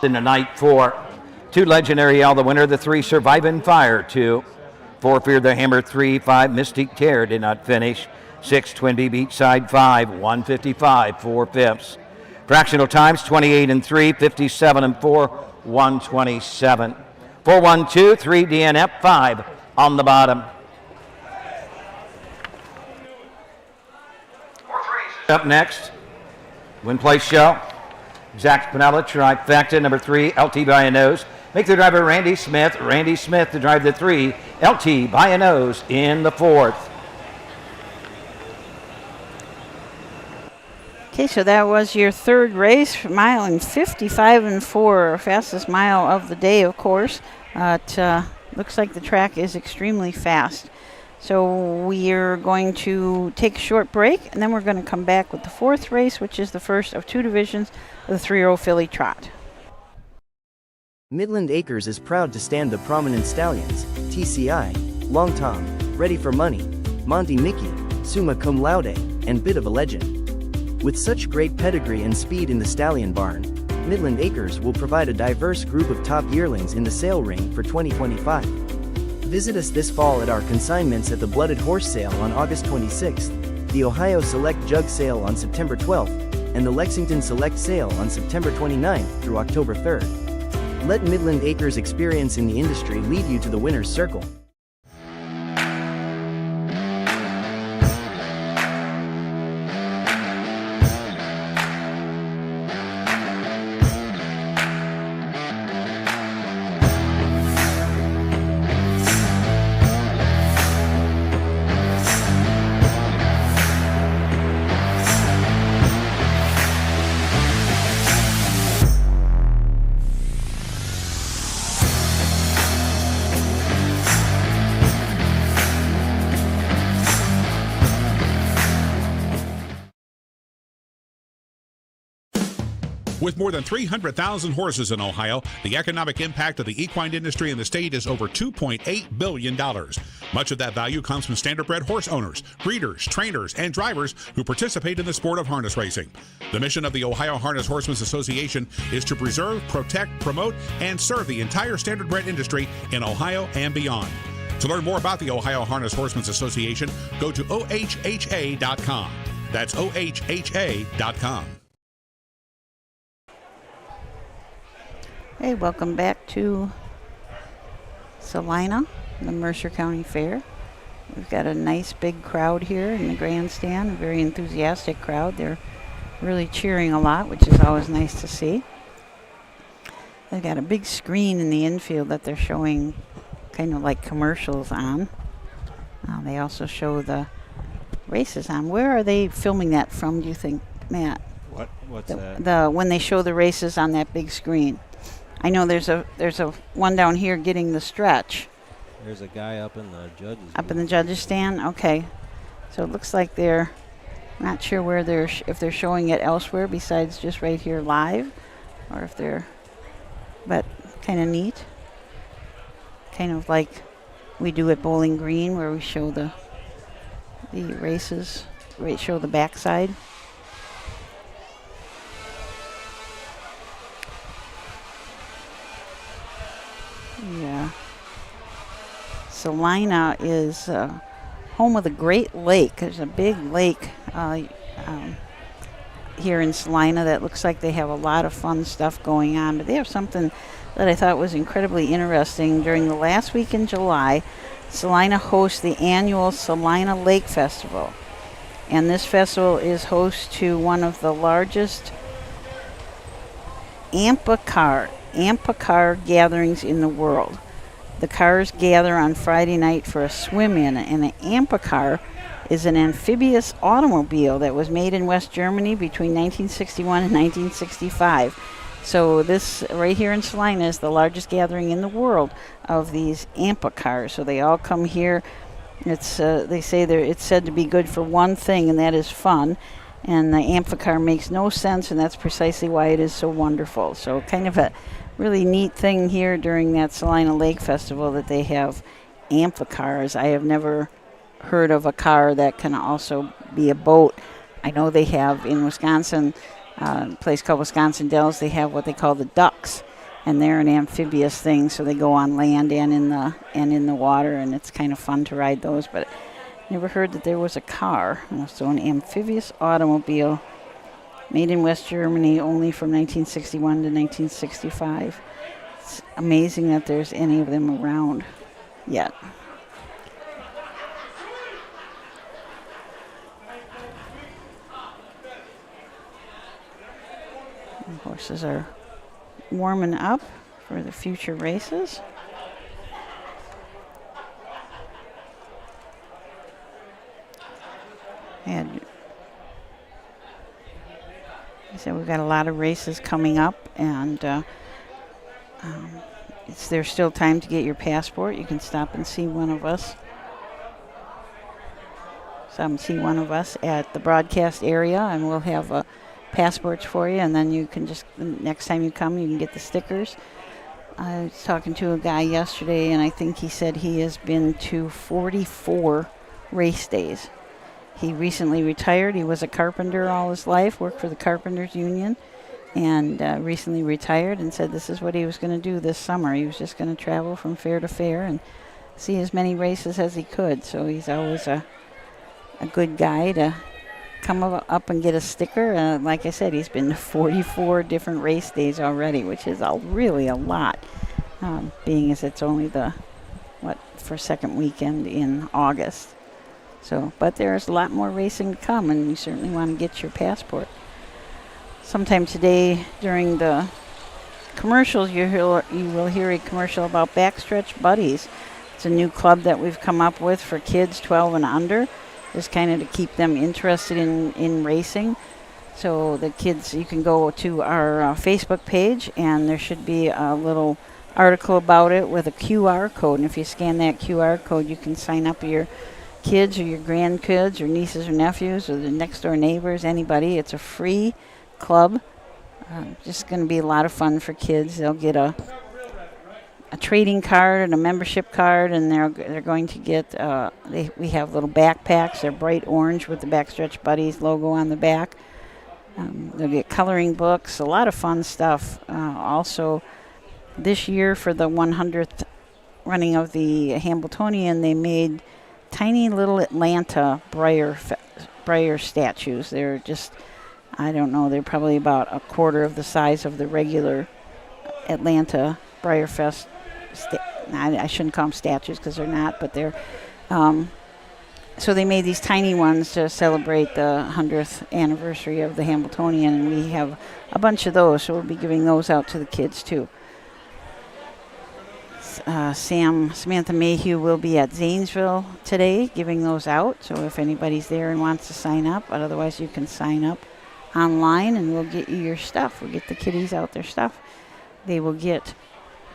In the night 4, 2 Legendary L, the winner, the 3 Surviving Fire, 2, 4 Fear the Hammer, 3, 5 Mystic Terror did not finish, 6 Twin Beachside, 5, 155 4/5. Fractional times 28 3, 57 4, 127. 4-1-2, 3 DNF, 5 on the bottom. 4th race Up next, win place show. Zach Pinella, trifecta, number 3, LT by a nose. Make the driver Randy Smith. Randy Smith to drive the 3, LT by a nose in the 4th. Okay, so that was your third race, mile in 55-4, fastest mile of the day, of course. It looks like the track is extremely fast. So we're going to take a short break, and then we're going to come back with the 4th race, which is the first of 2 divisions of the 3-year-old filly trot. Midland Acres is proud to stand the prominent stallions, TCI, Long Tom, Ready for Money, Monty Mickey, Summa Cum Laude, and Bit of a Legend. With such great pedigree and speed in the stallion barn, Midland Acres will provide a diverse group of top yearlings in the sale ring for 2025. Visit us this fall at our consignments at the Blooded Horse Sale on August 26th, the Ohio Select Jug Sale on September 12th, and the Lexington Select Sale on September 29th through October 3rd. Let Midland Acres' experience in the industry lead you to the winner's circle. With more than 300,000 horses in Ohio, the economic impact of the equine industry in the state is over $2.8 billion. Much of that value comes from standardbred horse owners, breeders, trainers, and drivers who participate in the sport of harness racing. The mission of the Ohio Harness Horsemen's Association is to preserve, protect, promote, and serve the entire standardbred industry in Ohio and beyond. To learn more about the Ohio Harness Horsemen's Association, go to ohha.com. That's ohha.com. Hey, welcome back to Celina, the Mercer County Fair. We've got a nice big crowd here in the grandstand, a very enthusiastic crowd. They're really cheering a lot, which is always nice to see. They've got a big screen in the infield that they're showing kind of like commercials on. They also show the races on. Where are they filming that from, do you think, Matt? What's that? When they show the races on that big screen. I know there's a one down here getting the stretch. There's a guy up in the judges. Up in the judges stand? Okay. So it looks like they're not sure where if they're showing it elsewhere besides just right here live, or if they're, but kind of neat. Kind of like we do at Bowling Green, where we show the races, show the backside. Yeah. Celina is home of the Great Lake. There's a big lake here in Celina that looks like they have a lot of fun stuff going on. But they have something that I thought was incredibly interesting. During the last week in July, Celina hosts the annual Celina Lake Festival. And this festival is host to one of the largest AMPA car gatherings in the world. The cars gather on Friday night for a swim-in, and an AMPA car is an amphibious automobile that was made in West Germany between 1961 and 1965. So this right here in Celina is the largest gathering in the world of these AMPA cars. So they all come here. It's they say it's said to be good for one thing, and that is fun. And the AMPA car makes no sense, and that's precisely why it is so wonderful. So kind of a really neat thing here during that Celina Lake Festival that they have AMPA cars. I have never heard of a car that can also be a boat. I know they have in Wisconsin, a place called Wisconsin Dells, they have what they call the ducks, and they're an amphibious thing, so they go on land and in the water, and it's kind of fun to ride those. But never heard that there was a car. So an amphibious automobile made in West Germany only from 1961 to 1965. It's amazing that there's any of them around yet. The horses are warming up for the future races. And I said we've got a lot of races coming up, and there's still time to get your passport. You can stop and see one of us. See one of us at the broadcast area, and we'll have passports for you, and then you can just, next time you come, you can get the stickers. I was talking to a guy yesterday, and I think he said he has been to 44 race days. He recently retired. He was a carpenter all his life, worked for the Carpenters Union, and recently retired, and said this is what he was going to do this summer. He was just going to travel from fair to fair and see as many races as he could. So he's always a good guy to come up and get a sticker. Like I said, he's been to 44 different race days already, which is really a lot, being as it's only the second weekend in August. So, but there's a lot more racing to come, and you certainly want to get your passport. Sometime today during the commercials, you will hear a commercial about Backstretch Buddies. It's a new club that we've come up with for kids 12 and under, just kind of to keep them interested in racing. So the kids, you can go to our Facebook page, and there should be a little article about it with a QR code. And if you scan that QR code, you can sign up your kids or your grandkids or nieces or nephews or the next door neighbors, anybody. It's a free club. Just going to be a lot of fun for kids. They'll get a trading card and a membership card, and they're going to get we have little backpacks. They're bright orange with the Backstretch Buddies logo on the back. They'll get coloring books, a lot of fun stuff. Also, this year for the 100th running of the Hambletonian, they made tiny little Atlanta Breyer statues. They're just, I don't know, they're probably about a quarter of the size of the regular Atlanta Breyer Fest. I shouldn't call them statues because they're not, but they're, so they made these tiny ones to celebrate the 100th anniversary of the Hambletonian, and we have a bunch of those, so we'll be giving those out to the kids too. Samantha Mayhew will be at Zanesville today giving those out, so if anybody's there and wants to sign up, but otherwise you can sign up online and we'll get you your stuff. We'll get the kiddies out their stuff. They will get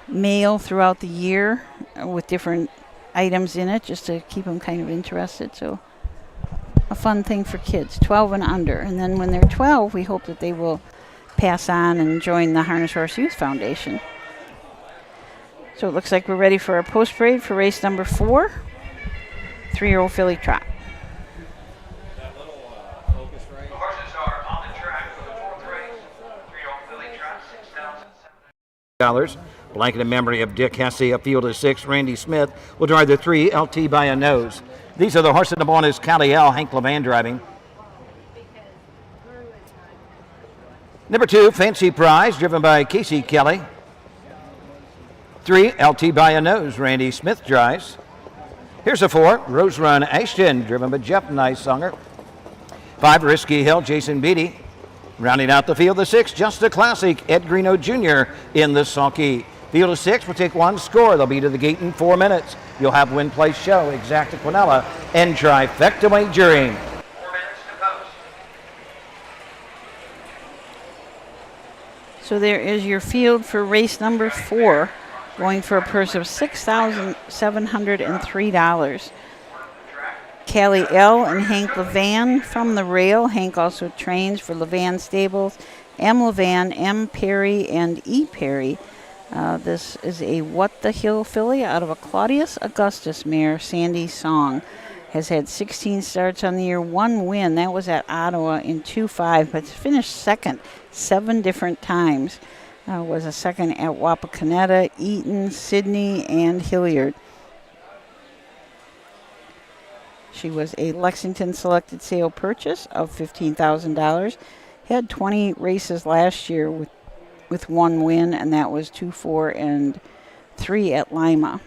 mail throughout the year with different items in it just to keep them kind of interested. So a fun thing for kids, 12 and under. And then when they're 12, we hope that they will pass on and join the Harness Horse Youth Foundation. So it looks like we're ready for our post parade for race number 4, 3-year-old filly trot. $6,000. Blanket in memory of Dick Hesse, a field of 6. Randy Smith will drive the 3, LT by a nose. These are the horses in the bonus. Callie L, Hank Levan driving. Number 2, Fancy Prize, driven by Casey Kelly. 3, LT by a nose, Randy Smith drives. Here's a 4, Rose Run Ashton, driven by Jeff Nicesonger. 5, Risky Hill, Jason Beatty. Rounding out the field of 6, Just a Classic, Ed Greeno Jr. in the sulky. Field of 6 will take one score. They'll be to the gate in 4 minutes. You'll have Win Place Show, Exacta Quinella, and Trifecta Wagering. 4 minutes to post. So there is your field for race number 4, going for a purse of $6,703. Callie L. and Hank Levan from the rail. Hank also trains for Levan Stables, M. Levan, M. Perry, and E. Perry. This is a What the Hill filly out of a Claudius Augustus mare, Sandy Song. Has had 16 starts on the year, 1 win. That was at Ottawa in 2-5, but finished second 7 different times. Was a second at Wapakoneta, Eaton, Sydney, and Hilliard. She was a Lexington selected sale purchase of $15,000. Had 20 races last year with 1 win, and that was 2, 4, and 3 at Lima.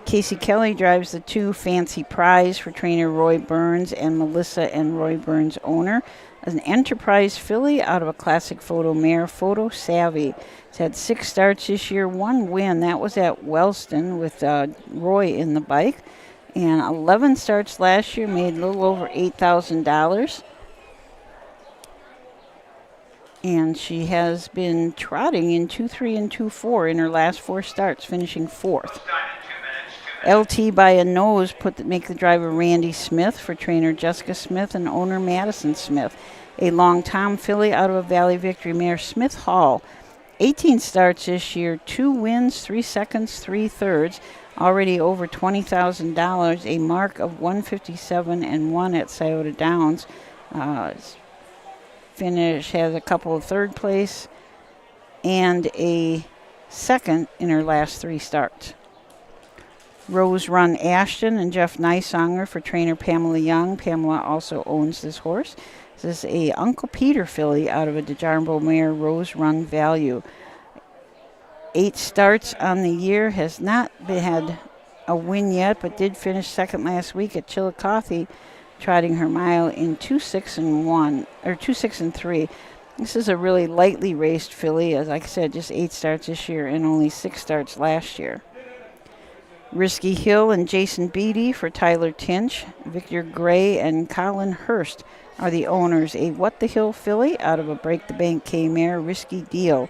Casey Kelly drives the 2, Fancy Prize, for trainer Roy Burns and Melissa and Roy Burns' owner. As an Enterprise filly out of a classic photo mare, Photo Savvy. It's had 6 starts this year, 1 win. That was at Wellston with Roy in the bike. And 11 starts last year, made a little over $8,000. And she has been trotting in 2-3 and 2-4 in her last 4 starts, finishing 4th. LT by a nose make the driver Randy Smith for trainer Jessica Smith and owner Madison Smith. A long Tom filly out of a Valley Victory mare, Smith Hall. 18 starts this year, 2 wins, 3 seconds, 3 thirds. Already over $20,000, a mark of 157 and 1 at Scioto Downs. Finish has a couple of third place and a second in her last 3 starts. Rose Run Ashton and Jeff Nysonger for trainer Pamela Young. Pamela also owns this horse. This is a Uncle Peter filly out of a DeJarbo mare, Rose Run Value. 8 starts on the year, has not had a win yet, but did finish second last week at Chillicothe, trotting her mile in 2-6 and 3. This is a really lightly raced filly, as like I said, just 8 starts this year and only 6 starts last year. Risky Hill and Jason Beatty for Tyler Tinch. Victor Gray and Colin Hurst are the owners. A What the Hill filly out of a Break the Bank K-mare, Risky Deal.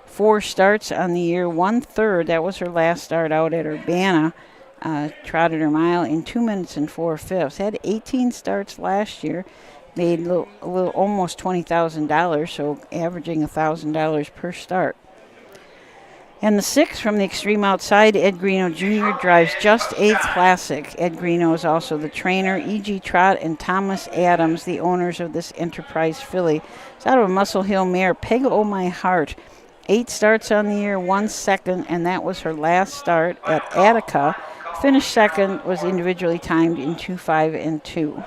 4 starts on the year, 1/3. That was her last start out at Urbana. Trotted her mile in 2 minutes and 4/5. Had 18 starts last year. Made a little almost $20,000, so averaging $1,000 per start. And the 6 from the extreme outside, Ed Greeno Jr. drives Just a Classic. Ed Greeno is also the trainer. E.G. Trott and Thomas Adams, the owners of this Enterprise filly. It's out of a Muscle Hill mare, Peg O' My Heart. 8 starts on the year, 1 second, and that was her last start at Attica. Finished second, was individually timed in 2-5 and 2.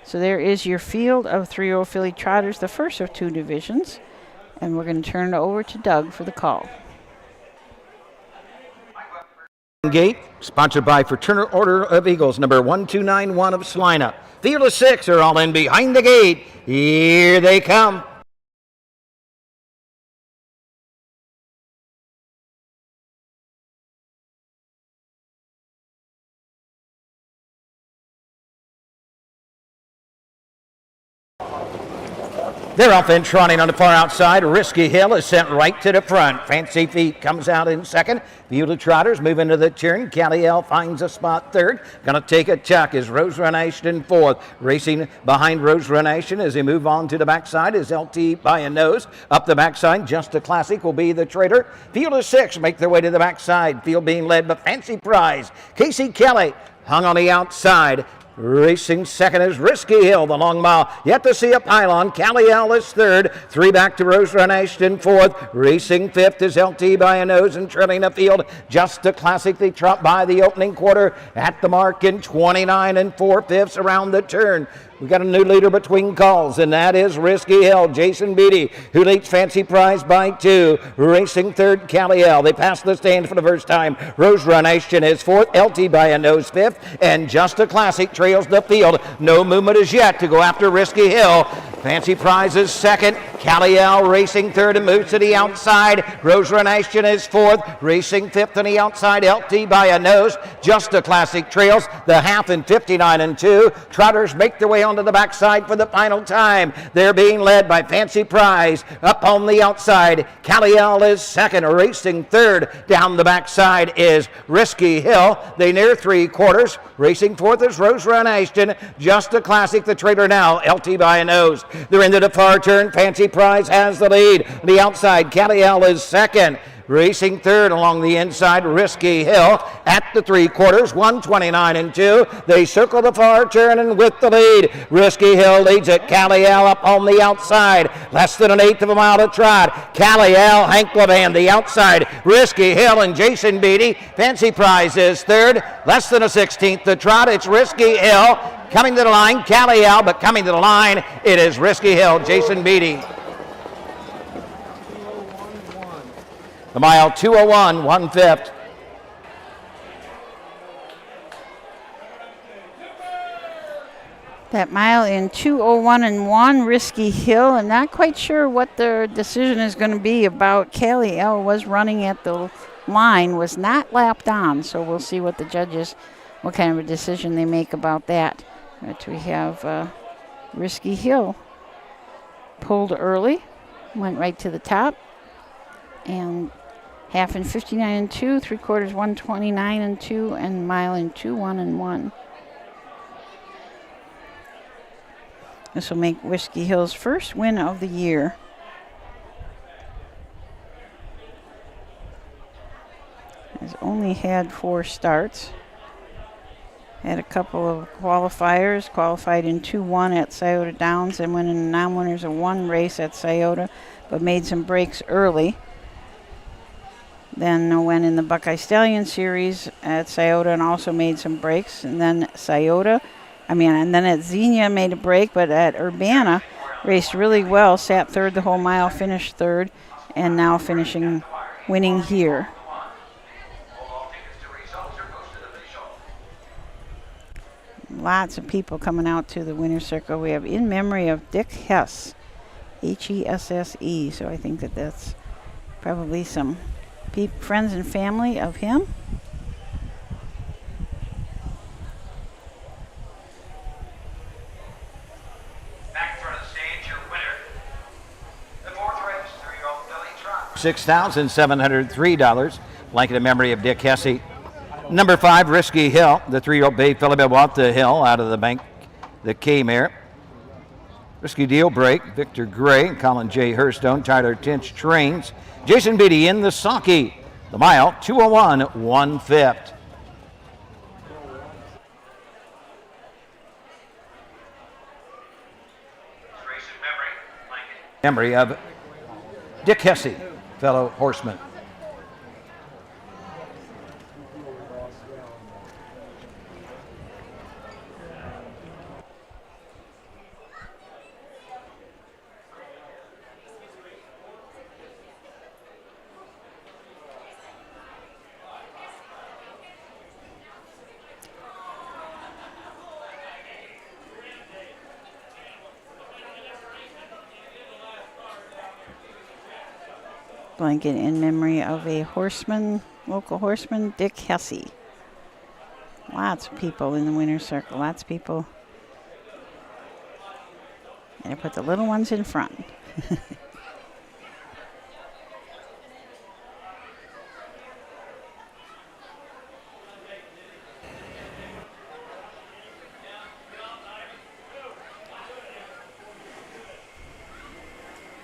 So there is your field of 3-year-old filly trotters, the first of 2 divisions. And we're going to turn it over to Doug for the call. Gate, sponsored by Fraternal Order of Eagles, number 1291 of Celina. Field of 6 are all in behind the gate. Here they come. They're off and trotting on the far outside. Risky Hill is sent right to the front. Fancy Feet comes out in second. Field of Trotters move into the turn. Callie finds a spot third. Gonna take a tuck is Rose Run Ashton fourth. Racing behind Rose Run Ashton as they move on to the backside is LT by a nose. Up the backside, Just a Classic will be the trader. Field of 6 make their way to the backside. Field being led by Fancy Prize. Casey Kelly hung on the outside. Racing second is Risky Hill, the long mile. Yet to see a pylon. Callie is third. 3 back to Rose Run Ashton fourth. Racing fifth is LT by a nose and trailing the field. Just a Classic. They trot by the opening quarter at the mark in 29 and 4/5 around the turn. We got a new leader between calls, and that is Risky Hill. Jason Beatty, who leads Fancy Prize by 2. Racing third, Callie. They pass the stand for the first time. Rose Run Ashton is fourth. LT by a nose fifth, and Just a Classic trails the field. No movement as yet to go after Risky Hill. Fancy Prize is second. Callie racing third and moves to the outside. Rose Run Ashton is fourth. Racing fifth on the outside. LT by a nose. Just a Classic trails the half in 59 and 2. Trotters make their way onto the backside for the final time. They're being led by Fancy Prize. Up on the outside, Callie is second. Racing third. Down the backside is Risky Hill. They near 3/4. Racing fourth is Rose Run Ashton. Just a Classic, the trader now. LT by a nose. They're into the far turn. Fancy Prize has the lead. The outside, Callie is second. Racing third along the inside, Risky Hill at the 3/4, 129 and 2. They circle the far turn and with the lead, Risky Hill leads it. Callie up on the outside, less than 1/8 of a mile to trot. Callie, Hank Levan, the outside, Risky Hill and Jason Beatty. Fancy Prize is third, less than a 1/16 to trot. It's Risky Hill coming to the line, Callie, but coming to the line, it is Risky Hill, Jason Beatty. The mile 2:01, 1/5. That mile in 2:01.1, Risky Hill. I'm not quite sure what their decision is going to be about. Callie L was running at the line, was not lapped on, so we'll see what the judges, what kind of a decision they make about that. But we have Risky Hill pulled early, went right to the top, and half in 59.2, 3/4 129.2, and mile in 2:01.1. This will make Whiskey Hill's first win of the year. Has only had 4 starts. Had a couple of qualifiers, qualified in 2-1 at Scioto Downs and went in the non-winners of 1 race at Scioto, but made some breaks early. Then went in the Buckeye Stallion Series at Scioto and also made some breaks. And then and then at Xenia made a break, but at Urbana raced really well, sat 3rd the whole mile, finished 3rd, and now winning here. Lots of people coming out to the winner's circle. We have in memory of Dick Hess, Hesse, so I think that's probably some friends and family of him. $6,703, blanket in memory of Dick Hesse. Number 5, Risky Hill, the 3-year-old bay Philip bought the hill out of the bank, the K mare. Risky Deal break, Victor Gray, Colin J. Hurstone, Tyler Tinch trains. Jason Beatty in the Saki, the mile, 2:01 1/5. Memory of Dick Hesse, fellow horseman. Blanket in memory of a horseman, local horseman, Dick Hesse. Lots of people in the winner's circle, lots of people. And I put the little ones in front.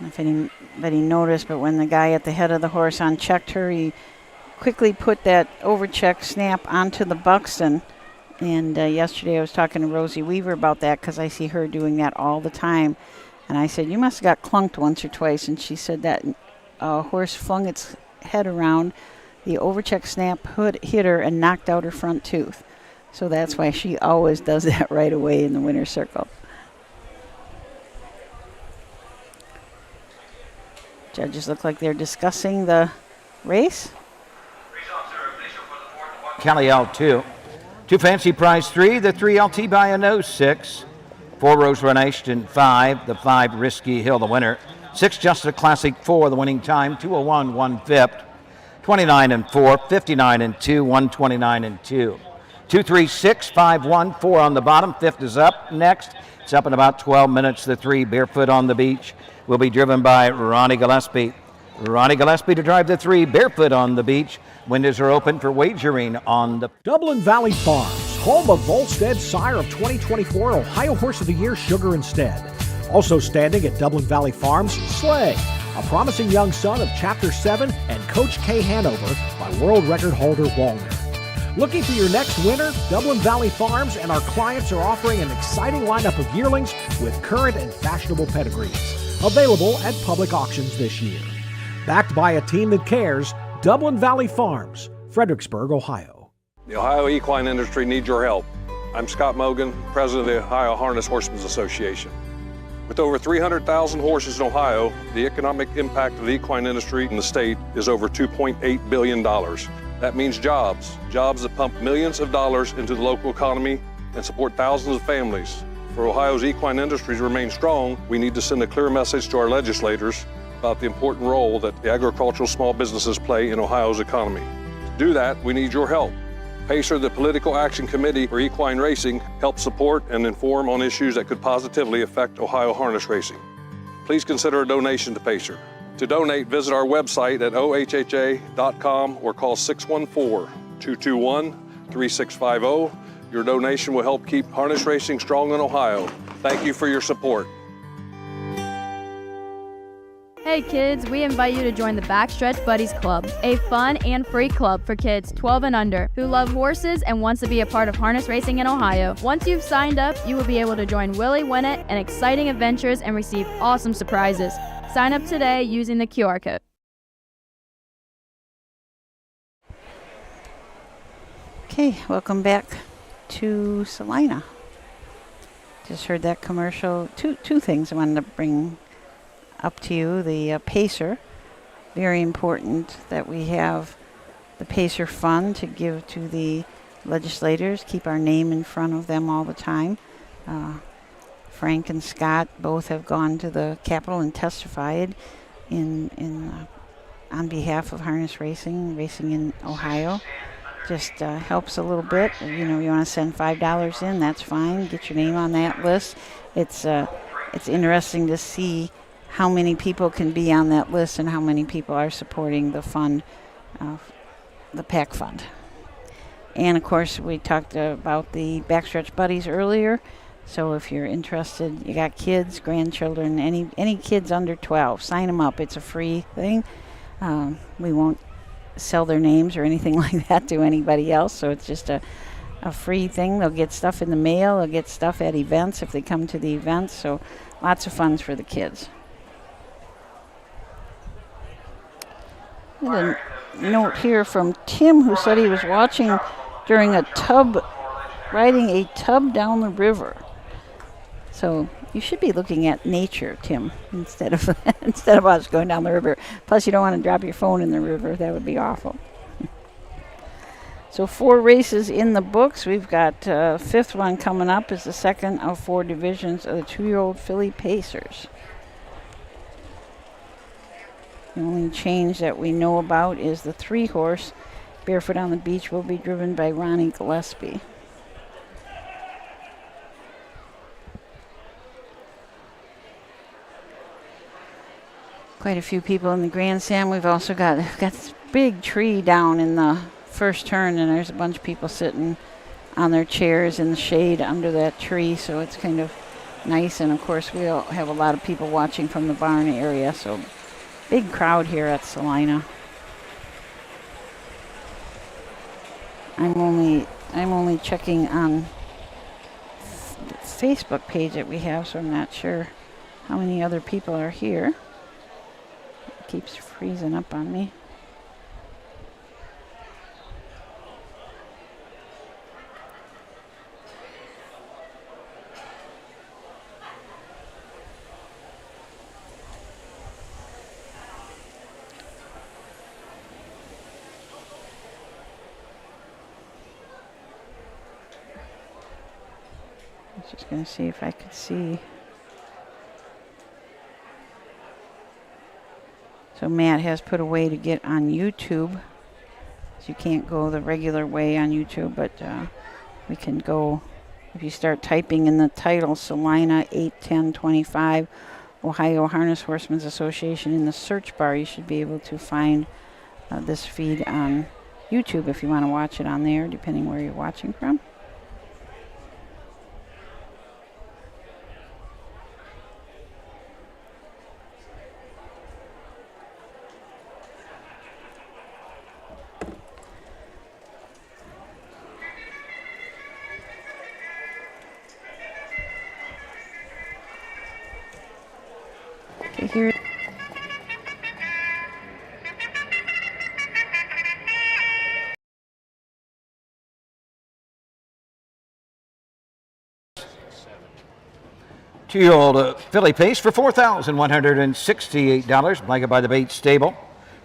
If anybody noticed, but when the guy at the head of the horse unchecked her, he quickly put that overcheck snap onto the Buxton. And yesterday I was talking to Rosie Weaver about that because I see her doing that all the time. And I said, you must have got clunked once or twice. And she said that horse flung its head around, the overcheck snap hit her and knocked out her front tooth. So that's why she always does that right away in the winner's circle. Judges look like they're discussing the race. Kelly L2. 2 Fancy Prize 3, the 3 LT by a nose 6. 4 Rose Run Ashton 5, the 5 Risky Hill the winner. 6 Just a Classic 4, the winning time 2:01 1/5. 29-4, 59-2, 129-2. 2, 3, 6, 5, 1, 4 on the bottom. 5th is up next. It's up in about 12 minutes. The 3 Barefoot on the Beach will be driven by Ronnie Gillespie. Ronnie Gillespie to drive the 3 Barefoot on the Beach. Windows are open for wagering on the Dublin Valley Farms, home of Volstead Sire of 2024 Ohio Horse of the Year Sugar Instead. Also standing at Dublin Valley Farms, Slay, a promising young son of Chapter 7 and Coach K Hanover by world record holder Walner. Looking for your next winner? Dublin Valley Farms and our clients are offering an exciting lineup of yearlings with current and fashionable pedigrees. Available at public auctions this year. Backed by a team that cares, Dublin Valley Farms, Fredericksburg, Ohio. The Ohio equine industry needs your help. I'm Scott Mogan, president of the Ohio Harness Horsemen's Association. With over 300,000 horses in Ohio, the economic impact of the equine industry in the state is over $2.8 billion. That means jobs that pump millions of dollars into the local economy and support thousands of families. For Ohio's equine industry to remain strong, we need to send a clear message to our legislators about the important role that the agricultural small businesses play in Ohio's economy. To do that, we need your help. PACER, the Political Action Committee for Equine Racing, helps support and inform on issues that could positively affect Ohio harness racing. Please consider a donation to PACER. To donate, visit our website at ohha.com or call 614-221-3650. Your donation will help keep harness racing strong in Ohio. Thank you for your support. Hey kids, we invite you to join the Backstretch Buddies Club, a fun and free club for kids 12 and under who love horses and wants to be a part of harness racing in Ohio. Once you've signed up, you will be able to join Willie Winnett and exciting adventures and receive awesome surprises. Sign up today using the QR code. Okay, welcome back to Celina. Just heard that commercial. Two things I wanted to bring up to you. The PACER, very important that we have the PACER fund to give to the legislators, keep our name in front of them all the time. Frank and Scott both have gone to the Capitol and testified on behalf of harness racing in Ohio. Just helps a little bit. You know, you want to send $5 in, that's fine. Get your name on that list. It's interesting to see how many people can be on that list and how many people are supporting the fund, the PAC fund. And of course, we talked about the Backstretch Buddies earlier. So if you're interested, you got kids, grandchildren, any kids under 12, sign them up. It's a free thing. We won't sell their names or anything like that to anybody else. So it's just a free thing. They'll get stuff in the mail. They'll get stuff at events if they come to the events. So lots of funds for the kids. A note here from Tim, who said he was watching during riding a tub down the river. So you should be looking at nature, Tim, instead of us going down the river. Plus, you don't want to drop your phone in the river. That would be awful. So 4 races in the books. We've got fifth one coming up is the second of 4 divisions of the 2-year-old filly Pacers. The only change that we know about is the 3-horse Barefoot on the Beach will be driven by Ronnie Gillespie. Quite a few people in the grandstand. We've also got this big tree down in the first turn, and there's a bunch of people sitting on their chairs in the shade under that tree, so it's kind of nice. And of course, we'll have a lot of people watching from the barn area, so big crowd here at Celina. I'm only checking on the Facebook page that we have, so I'm not sure how many other people are here. It keeps freezing up on me. Just going to see if I could see. So Matt has put a way to get on YouTube. So you can't go the regular way on YouTube, but we can go, if you start typing in the title, Celina 81025, Ohio Harness Horsemen's Association in the search bar, you should be able to find this feed on YouTube if you want to watch it on there, depending where you're watching from. Here. Two-year-old filly pace for $4,168. Blanket by the Bates stable.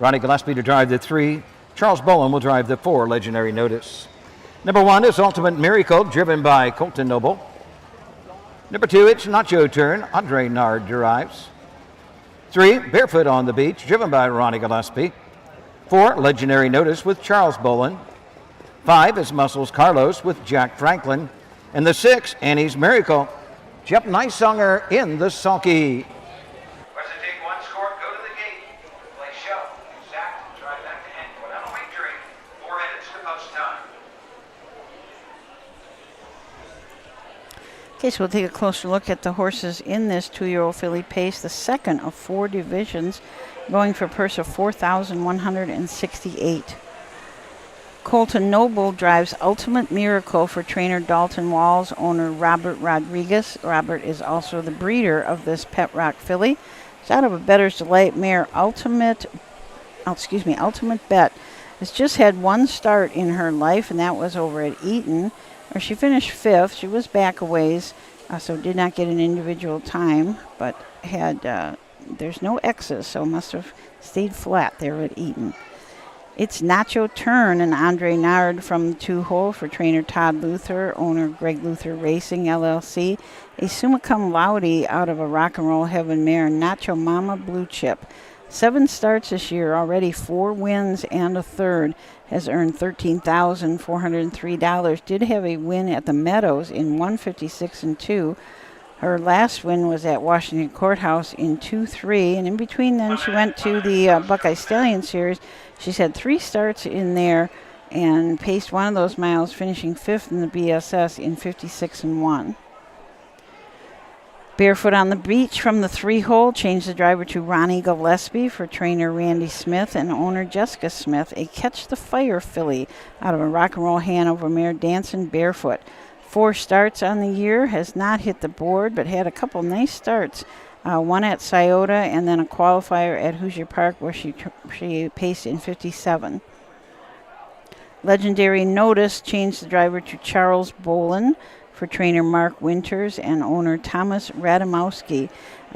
Ronnie Gillespie to drive the 3. Charles Bowen will drive the 4. Legendary Notice. Number 1 is Ultimate Miracle, driven by Colton Noble. Number 2, it's Nacho Turn. Andre Nard derives. 3, Barefoot on the Beach, driven by Ronnie Gillespie. 4, Legendary Notice with Charles Bolin. 5 is Muscles Carlos with Jack Franklin. And the 6, Annie's Miracle, Jeff Nicesonger in the sulky. Where's it take 1 score? Go to the gate. Play show. Exact. Try back to end. Put on a wagering. 4 minutes to post time. Okay, so we'll take a closer look at the horses in this 2-year-old filly pace, the second of 4 divisions, going for a purse of $4,168. Colton Noble drives Ultimate Miracle for trainer Dalton Walls, owner Robert Rodriguez. Robert is also the breeder of this Pet Rock filly. It's out of a Better's Delight mare, Ultimate Bet. Has just had 1 start in her life, and that was over at Eaton, where she finished 5th. She was back a ways, so did not get an individual time, but had there's no X's, so must have stayed flat there at Eaton. It's Nacho Turn and Andre Nard from the 2-hole for trainer Todd Luther, owner Greg Luther Racing, LLC. A summa cum laude out of a Rock and Roll Heaven mare, Nacho Mama Blue Chip. 7 starts this year, already 4 wins and a third. Has earned $13,403. Did have a win at the Meadows in 156-2. Her last win was at Washington Courthouse in 2-3, and in between then she went to the Buckeye Stallion Series. She's had 3 starts in there and paced one of those miles, finishing 5th in the BSS in 56-1. Barefoot on the Beach from the 3-hole, changed the driver to Ronnie Gillespie for trainer Randy Smith and owner Jessica Smith, a Catch the Fire filly out of a Rock and Roll Hanover mare, Dancing Barefoot. 4 starts on the year, has not hit the board, but had a couple nice starts. One at Scioto and then a qualifier at Hoosier Park where she paced in 57. Legendary Notice changed the driver to Charles Bolin for trainer Mark Winters and owner Thomas Radamowski.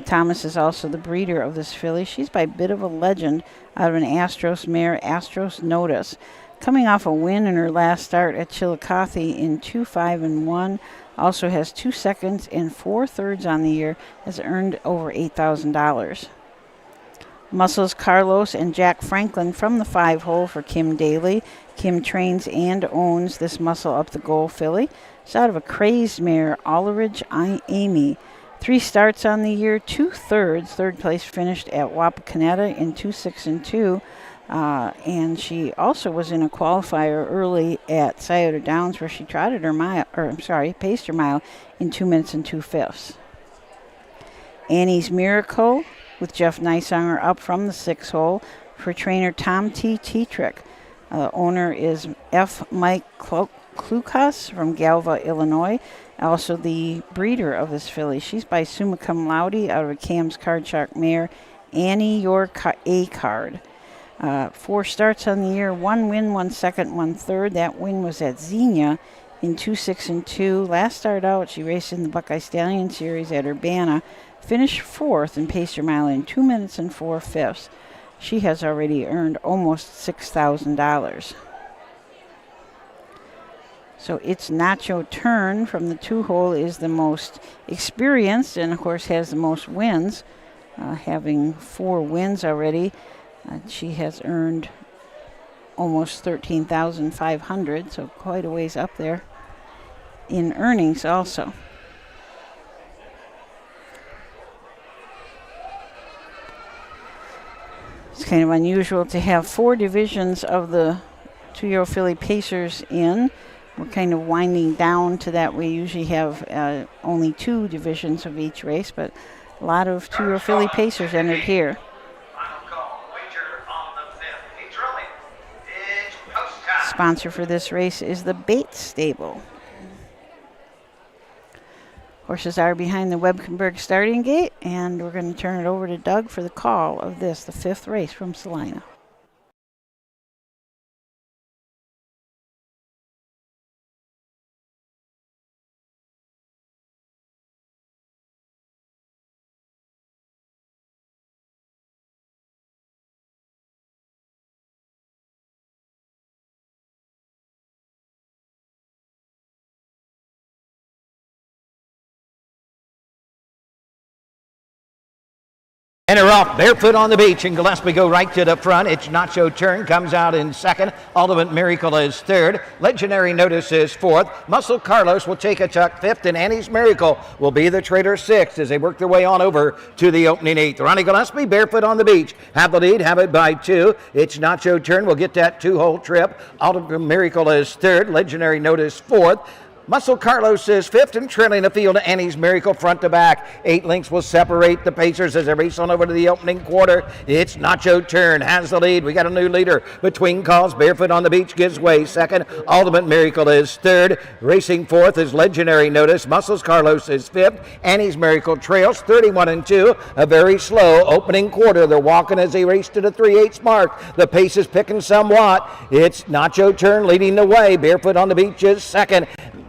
Thomas is also the breeder of this filly. She's by Bit of a Legend out of an Astros mare, Astros Notice. Coming off a win in her last start at Chillicothe in 2-5-1. Also has 2 seconds and 4 thirds on the year. Has earned over $8,000. Muscles Carlos and Jack Franklin from the 5-hole for Kim Daly. Kim trains and owns this Muscle Up the Goal filly. It's out of a Crazed mare, Oleridge Amy. 3 starts on the year, 2 thirds. 3rd place finished at Wapakoneta in 2-6-2. And she also was in a qualifier early at Scioto Downs where she trotted her paced her mile in 2 minutes and 2/5. Annie's Miracle with Jeff Nicesonger up from the 6-hole for trainer Tom T. Tetrick. Owner is F. Mike Klukas from Galva, Illinois. Also the breeder of this filly. She's by Summa Cum Laude out of a Cam's Card Shark mare, Annie Your A Card. 4 starts on the year, 1 win, 1 second, 1 third. That win was at Xenia in 2-6-2. Last start out, she raced in the Buckeye Stallion Series at Urbana, finished 4th and paced her mile in 2 minutes and 4/5. She has already earned almost $6,000. So It's Nacho Turn from the 2-hole is the most experienced and, of course, has the most wins, having 4 wins already. She has earned almost $13,500, so quite a ways up there in earnings also. It's kind of unusual to have 4 divisions of the 2-year-old filly pacers in. We're kind of winding down to that. We usually have only 2 divisions of each race, but a lot of 2-year-old filly pacers entered here. Sponsor for this race is the Bates Stable. Horses are behind the Webkenberg starting gate, and we're going to turn it over to Doug for the call of this, the 5th race from Celina. And her off barefoot on the beach, and Gillespie go right to the front. It's Nacho Turn comes out in second. Ultimate Miracle is third. Legendary Notice is fourth. Muscle Carlos will take a tuck fifth, and Annie's Miracle will be the traitor sixth as they work their way on over to the opening eighth. Ronnie Gillespie barefoot on the beach. Have the lead, have it by 2. It's Nacho Turn will get that 2-hole trip. Ultimate Miracle is third. Legendary Notice fourth. Muscle Carlos is fifth and trailing the field to Annie's Miracle front to back. 8 lengths will separate the Pacers as they race on over to the opening quarter. It's Nacho Turn has the lead. We got a new leader between calls. Barefoot on the beach gives way second. Ultimate Miracle is third. Racing fourth is Legendary Notice. Muscles Carlos is fifth. Annie's Miracle trails 31-2. A very slow opening quarter. They're walking as they race to the 3/8 mark. The pace is picking somewhat. It's Nacho Turn leading the way. Barefoot on the beach is second.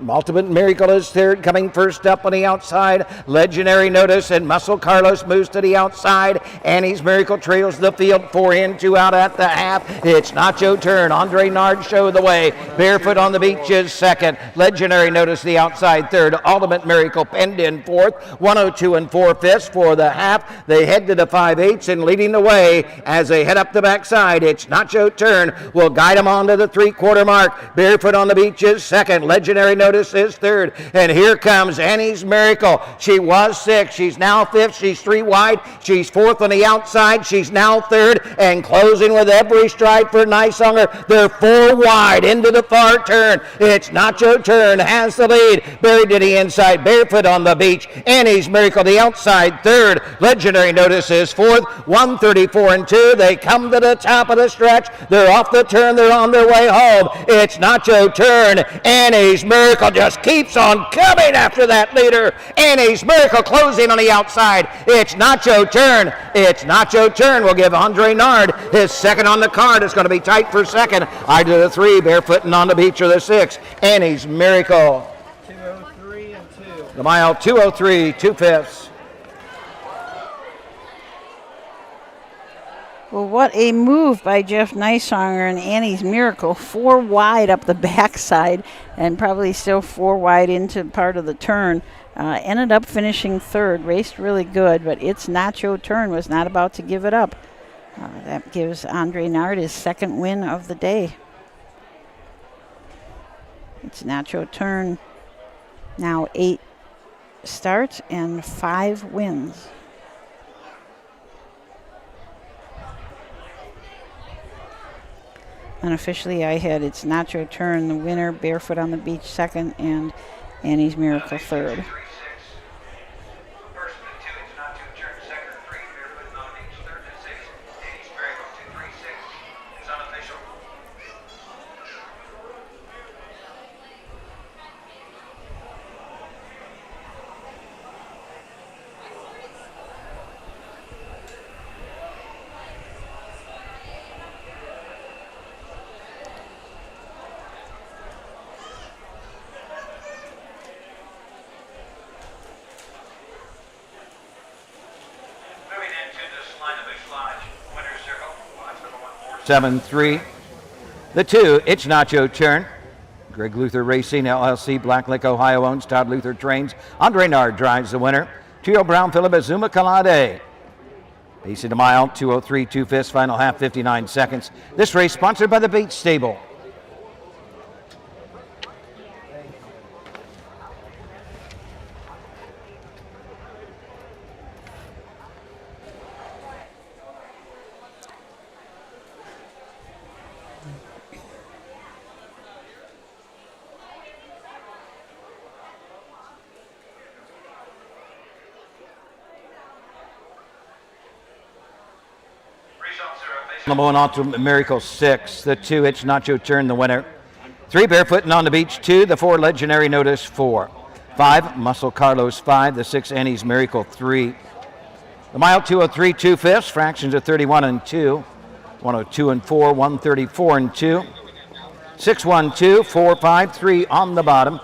Ultimate Miracle is third, coming first up on the outside. Legendary Notice and Muscle Carlos moves to the outside. Annie's Miracle trails the field, 4 in, 2 out at the half. It's Nacho Turn. Andre Nard show the way. Barefoot on the beach is second. Legendary Notice the outside third. Ultimate Miracle penned in fourth. 102 4/5 for the half. They head to the 5/8 and leading the way as they head up the backside. It's Nacho Turn will guide them on to the 3/4 mark. Barefoot on the beach is second. Legendary Notice is third, and here comes Annie's Miracle. She was 6th, she's now 5th, she's 3 wide, she's 4th on the outside, she's now 3rd, and closing with every stride for Nicehunger. They're 4 wide into the far turn. It's Nacho Turn has the lead, buried to the inside, Barefoot on the beach. Annie's Miracle the outside 3rd. Legendary Notice is 4th. 134-2. They come to the top of the stretch. They're off the turn. They're on their way home. It's Nacho Turn. Annie's Miracle just keeps on coming after that leader. Annie's Miracle closing on the outside. It's Nacho Turn. It's Nacho Turn will give Andre Nard his second on the card. It's going to be tight for second. Either the 3, barefooting on the beach, or the 6. Annie's Miracle. 203 and 2. The mile 203, 2/5. Well, what a move by Jeff Nicehunger and Annie's Miracle. 4 wide up the backside and probably still 4 wide into part of the turn. Ended up finishing 3rd. Raced really good, but It's Nacho Turn was not about to give it up. That gives Andre Nard his 2nd win of the day. It's Nacho Turn. Now 8 starts and 5 wins. Unofficially, I had It's Nacho Turn, the winner, Barefoot on the Beach 2nd, and Annie's Miracle 3rd. Moving into the Celina Lodge, winner's circle, watch number 147-3. The 2, It's Nacho Turn. Greg Luther Racing, LLC, Black Lake, Ohio owns. Todd Luther trains. Andre Nard drives the winner. Tio Brown, Philip Azuma Kalade. Pace at a mile, 203, 2/5, final half, 59 seconds. This race sponsored by the Bates Stable. Going on to Miracle 6. The 2, It's Nacho Turn, the winner. 3, Barefooting on the Beach 2. The 4, Legendary Notice 4. 5, Muscle Carlos 5. The 6, Annie's Miracle 3. The mile 203, 2/5. Fractions of 31-2. 102 4. 134 2. 6-1-2. 4-5-3 on the bottom.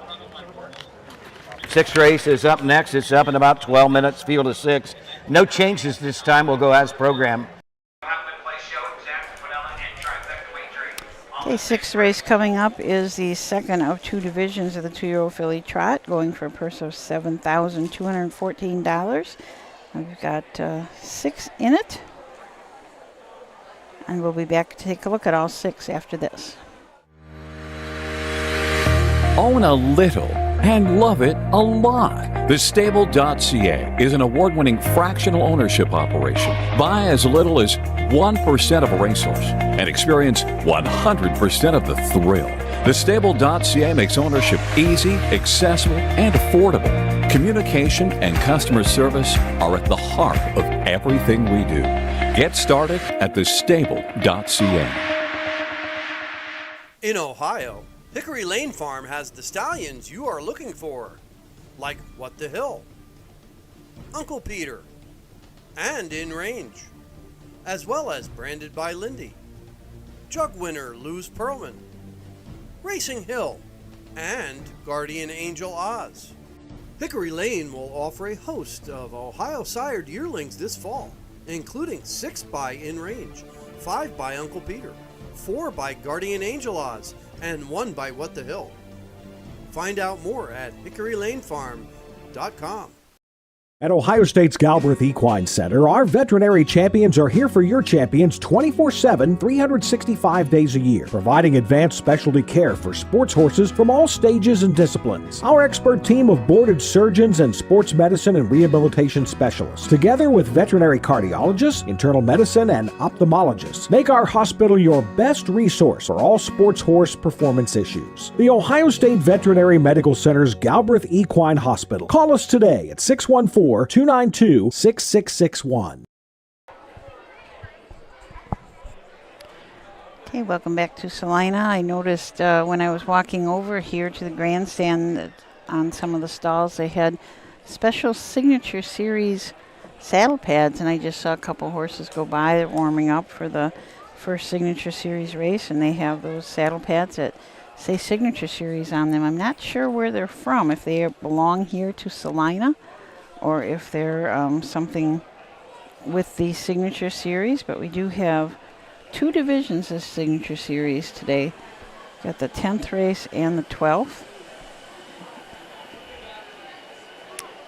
6th race is up next. It's up in about 12 minutes. Field of 6. No changes this time. We'll go as programmed. Okay, 6th race coming up is the 2nd of 2 divisions of the 2-year-old filly trot, going for a purse of $7,214. We've got 6 in it. And we'll be back to take a look at all 6 after this. Own a little and love it a lot. TheStable.ca is an award-winning fractional ownership operation. Buy as little as 1% of a racehorse and experience 100% of the thrill. TheStable.ca makes ownership easy, accessible, and affordable. Communication and customer service are at the heart of everything we do. Get started at TheStable.ca. In Ohio, Hickory Lane Farm has the stallions you are looking for, like What the Hill, Uncle Peter, and In Range, as well as Branded by Lindy, Jug Winner Luz Pearlman, Racing Hill, and Guardian Angel Oz. Hickory Lane will offer a host of Ohio sired yearlings this fall, including 6 by In Range, 5 by Uncle Peter, 4 by Guardian Angel Oz, and 1 by What the Hill. Find out more at hickorylanefarm.com. At Ohio State's Galbraith Equine Center, our veterinary champions are here for your champions 24/7, 365 days a year, providing advanced specialty care for sports horses from all stages and disciplines. Our expert team of boarded surgeons and sports medicine and rehabilitation specialists, together with veterinary cardiologists, internal medicine, and ophthalmologists, make our hospital your best resource for all sports horse performance issues. The Ohio State Veterinary Medical Center's Galbraith Equine Hospital. Call us today at 614-292-6661. Okay, welcome back to Celina. I noticed when I was walking over here to the grandstand that on some of the stalls they had special Signature Series saddle pads, and I just saw a couple horses go by. They're warming up for the first Signature Series race, and they have those saddle pads that say Signature Series on them. I'm not sure where they're from, if they belong here to Celina or if they're something with the Signature Series, but we do have 2 divisions of Signature Series today. Got the 10th race and the 12th.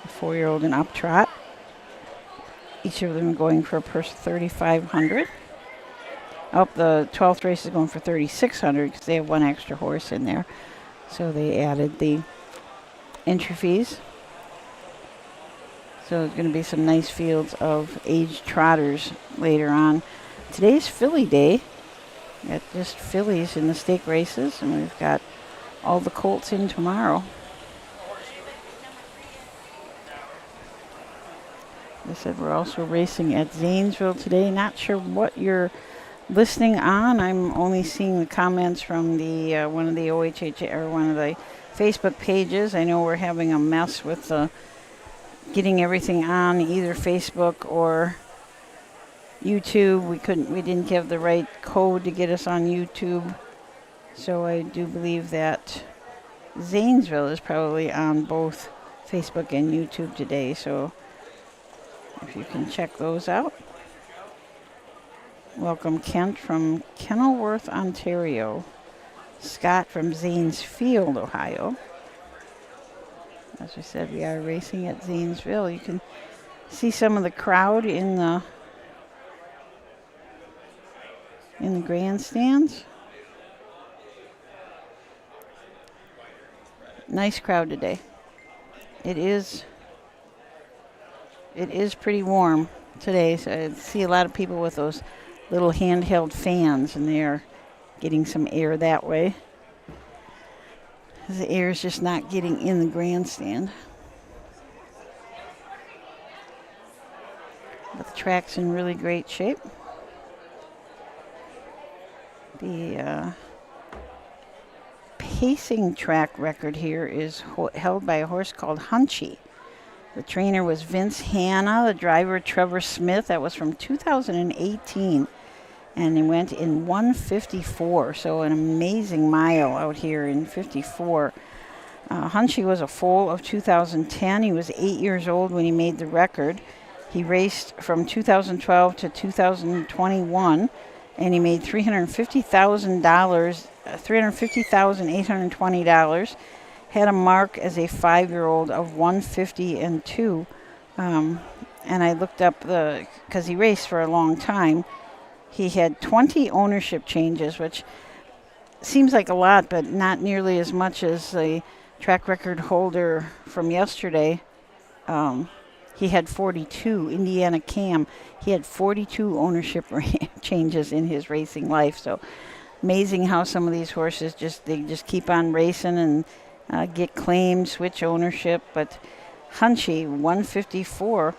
The 4-year-old and up trot. Each of them going for a purse of $3,500. The 12th race is going for $3,600 because they have 1 extra horse in there. So they added the entry fees. So there's going to be some nice fields of aged trotters later on. Today's filly day. Got just fillies in the stake races, and we've got all the colts in tomorrow. They said we're also racing at Zanesville today. Not sure what you're listening on. I'm only seeing the comments from the one of the OHH or one of the Facebook pages. I know we're having a mess with getting everything on either Facebook or YouTube. We didn't have the right code to get us on YouTube. So I do believe that Zanesville is probably on both Facebook and YouTube today. So if you can check those out. Welcome Kent from Kenilworth, Ontario. Scott from Zanesfield, Ohio. As we said, we are racing at Zanesville. You can see some of the crowd in the grandstands. Nice crowd today. It is pretty warm today, so I see a lot of people with those little handheld fans, and they are getting some air that way. The air is just not getting in the grandstand. But the track's in really great shape. The pacing track record here is held by a horse called Hunchy. The trainer was Vince Hanna, the driver Trevor Smith. That was from 2018. And he went in 1:54, so an amazing mile out here in 54. Hunchy was a foal of 2010. He was 8 years old when he made the record. He raced from 2012 to 2021, and he made $350,820. Had a mark as a 5-year-old of 150 and 2. and I looked up because he raced for a long time. He had 20 ownership changes, which seems like a lot, but not nearly as much as the track record holder from yesterday. He had 42, Indiana Cam. He had 42 ownership changes in his racing life. So amazing how some of these horses just keep on racing and get claimed, switch ownership. But Hunchy, 154.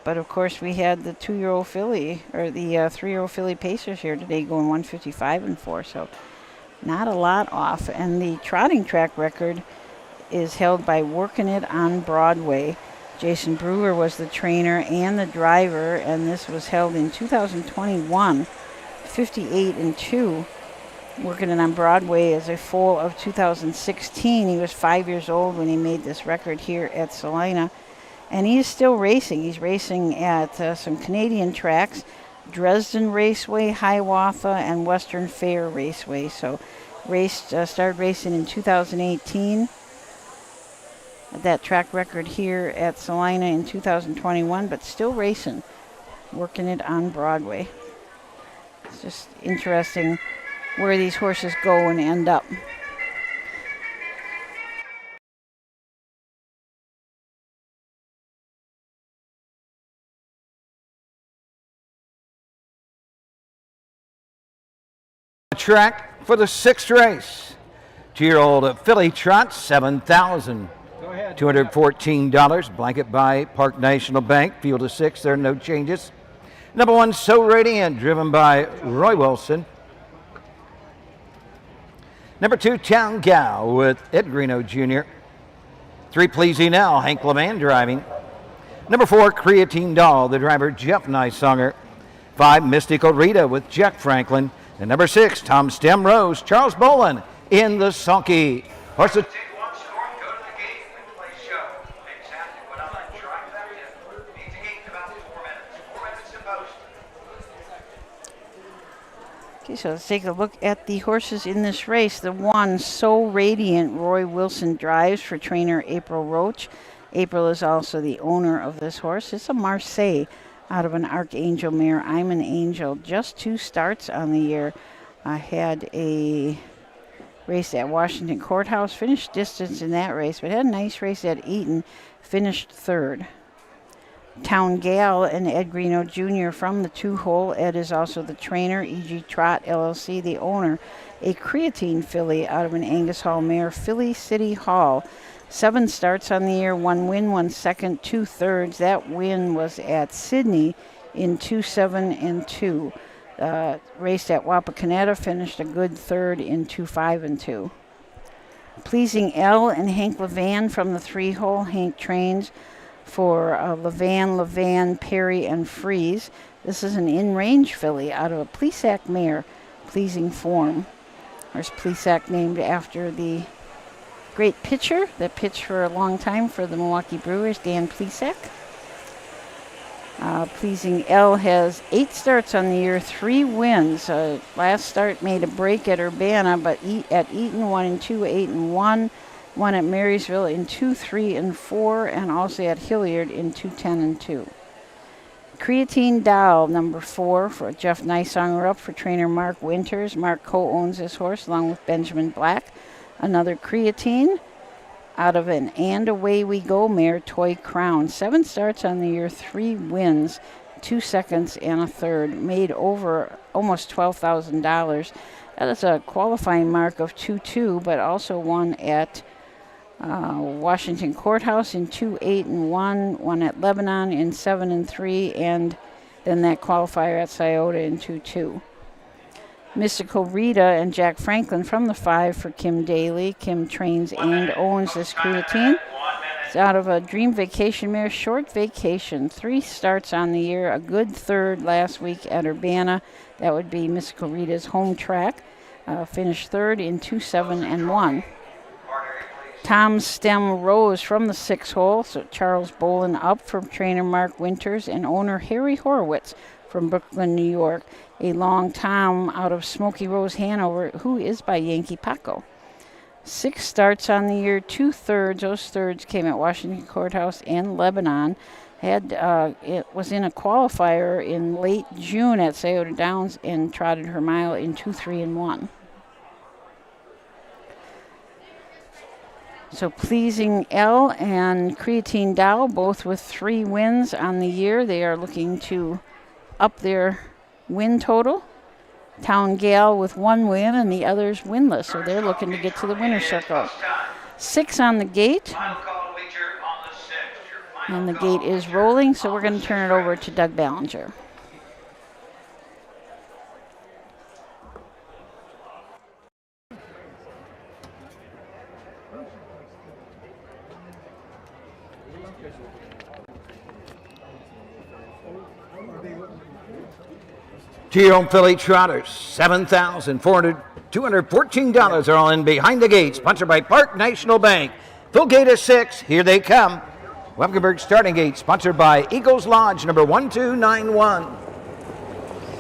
But of course we had the 2-year-old filly, or the 3-year-old filly Pacers here today going 155 and 4. So not a lot off. And the trotting track record is held by Working It on Broadway. Jason Brewer was the trainer and the driver, and this was held in 2021, 58 and 2. Working It on Broadway is a foal of 2016. He was 5 years old when he made this record here at Celina, and he is still racing. He's racing at some Canadian tracks, Dresden Raceway, Hiawatha, and Western Fair Raceway. So started racing in 2018. That track record here at Celina in 2021, but still racing, Working It on Broadway. It's just interesting where these horses go and end up. Track for the 6th race. 2-year-old filly trot, $7,214. Blanket by Park National Bank. Field of 6, there are no changes. Number 1, So Radiant, driven by Roy Wilson. Number 2, Town Gal with Ed Greeno Jr. 3, Pleasing L, Hank Levan driving. Number 4, Creatine Doll, the driver Jeff Nysonger. 5, Mystical Rita with Jack Franklin. And number 6, Tom Stem Rose, Charles Bolin in the sulky. Horses. Okay, so let's take a look at the horses in this race. The 1, So Radiant, Roy Wilson drives for trainer April Roach. April is also the owner of this horse. It's a Marseille out of an Archangel mare. I'm an Angel. Just 2 starts on the year. I had a race at Washington Courthouse, finished distance in that race, but had a nice race at Eaton, finished 3rd. Town Gal and Ed Greeno Jr. from the 2-hole. Ed is also the trainer. E.G. Trot LLC, the owner. A creatine filly out of an Angus Hall mare, Philly City Hall. 7 starts on the year, 1 win, 1 second, 2 thirds. That win was at Sydney in 2-7 and 2. Raced at Wapakoneta, finished a good 3rd in 2-5 and 2. Pleasing L and Hank Levan from the 3-hole. Hank trains for Levan, Perry, and Freeze. This is an in-range filly out of a Plesac mare, Pleasing Form. There's Plesac named after the great pitcher that pitched for a long time for the Milwaukee Brewers, Dan Plesac. Pleasing L has 8 starts on the year, 3 wins. Last start made a break at Urbana, but at Eaton 1 and 2, 8 and 1. 1 at Marysville in 2, 3 and 4, and also at Hilliard in 2, 10 and 2. Creatine Doll, number 4, for Jeff Nysonger up for trainer Mark Winters. Mark co-owns this horse along with Benjamin Black. Another Creatine out of an And Away We Go mare, Toy Crown. 7 starts on the year, 3 wins, 2 seconds and a third. Made over almost $12,000. That is a qualifying mark of 2-2, but also won at Washington Courthouse in 2, 8 and 1. Won at Lebanon in 7 and 3, and then that qualifier at Scioto in 2-2. Mystical Rita and Jack Franklin from the 5 for Kim Daly. Kim trains and owns this creatine. It's out of a Dream Vacation mare, Short Vacation. 3 starts on the year, a good 3rd last week at Urbana. That would be Mystical Rita's home track. Finished 3rd in 2, 7 and 1. Tom Stem Rose from the 6-hole. So Charles Bolin up for trainer Mark Winters and owner Harry Horowitz from Brooklyn, New York. A long Tom out of Smoky Rose, Hanover, who is by Yankee Paco. 6 starts on the year, 2 thirds. Those thirds came at Washington Courthouse and Lebanon. It was in a qualifier in late June at Scioto Downs and trotted her mile in 2-3-1. So Pleasing L and Creatine Dow, both with 3 wins on the year. They are looking to up their win total. Town Gal with 1 win and the others winless, so they're looking to get to the winner's circle. 6 on the gate. And the gate is rolling, so we're going to turn it over to Doug Ballinger. Two-year-old filly trotters, $7,214 are all in behind the gate, sponsored by Park National Bank. Full gate is 6. Here they come. Webkenburg starting gate, sponsored by Eagles Lodge, number 1291.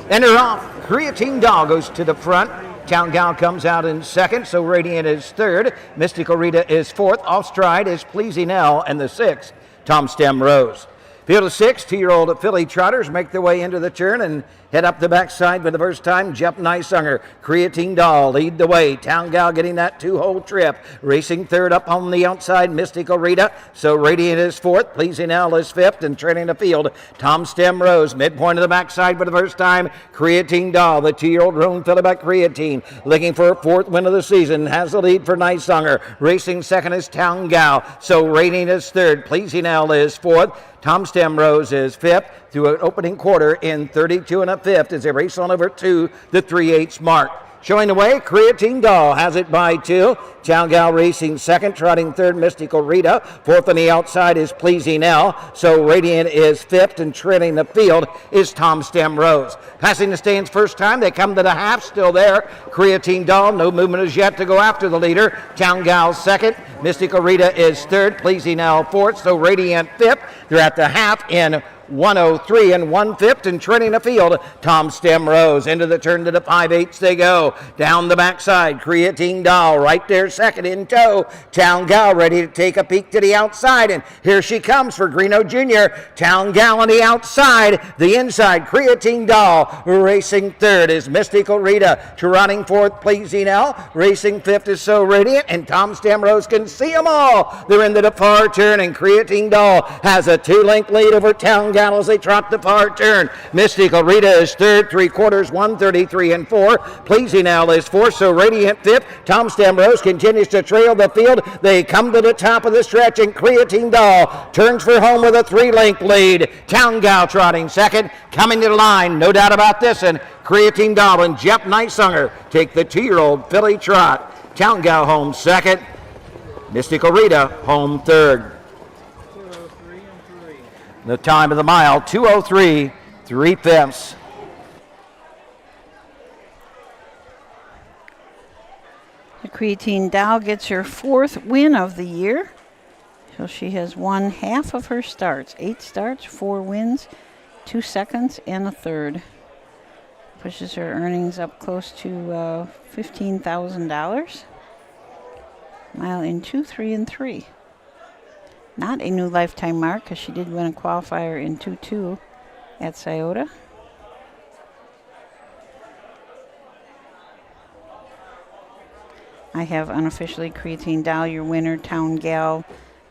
Enter off. Creatine Doll goes to the front. Town Gal comes out in second, so Radiant is third. Mystical Rita is fourth. Off stride is Pleasing L, and the 6th, Tom Stem Rose. Field of 6, 2-year-old filly trotters make their way into the turn and head up the backside for the first time. Jeff Nysunger, Creatine Doll lead the way. Town Gal getting that 2-hole trip. Racing third up on the outside, Mystical Rita. So Radiant is fourth, Pleasing L is fifth, and trailing the field, Tom Stem Rose. Midpoint of the backside for the first time, Creatine Doll, the 2-year-old roan filly by Creatine, looking for a 4th win of the season, has the lead for Nysunger. Racing second is Town Gal. So Radiant is third, Pleasing L is fourth. Tom Stem Rose is fifth through an opening quarter in 32 1/5 as they race on over to the 3/8 mark. Showing the way, Creatine Doll has it by 2. Town Gal racing second, trotting third, Mystical Rita. Fourth on the outside is Pleasing L. So Radiant is fifth, and trailing the field is Tom Stem Rose. Passing the stands first time, they come to the half, still there. Creatine Doll, no movement as yet to go after the leader. Town Gal second, Mystical Rita is third, Pleasing L fourth, so Radiant fifth. They're at the half in 103 1/5, and trailing the field, Tom Stem Rose. Into the turn to the 5/8 they go. Down the backside, Creatine Doll right there second in tow. Town Gal ready to take a peek to the outside, and here she comes for Greeno Jr. Town Gal on the outside, the inside, Creatine Doll racing third is Mystical Rita. Trotting fourth, Pleasing L. Racing fifth is So Radiant, and Tom Stem Rose can see them all. They're into the far turn, and Creatine Doll has a 2-length lead over Town Gal as they trot the far turn. Mystical Rita is third, 3/4, 133 4. Pleasing L is fourth, so Radiant fifth. Tom Stem Rose continues to trail the field. They come to the top of the stretch, and Creatine Doll turns for home with a 3-length lead. Town Gal trotting second, coming to the line, no doubt about this, and Creatine Doll and Jeff Nysunger take the 2-year-old filly trot. Town Gal home second, Mystical Rita home third. The time of the mile, 2:03 3/5. The Creatine Dow gets her 4th win of the year. So she has won half of her starts. 8 starts, 4 wins, 2 seconds, and a third. Pushes her earnings up close to $15,000. Mile in 2-3 3. Not a new lifetime mark, because she did win a qualifier in 2-2 at Scioto. I have unofficially Creatine Doll, your winner, Town Gal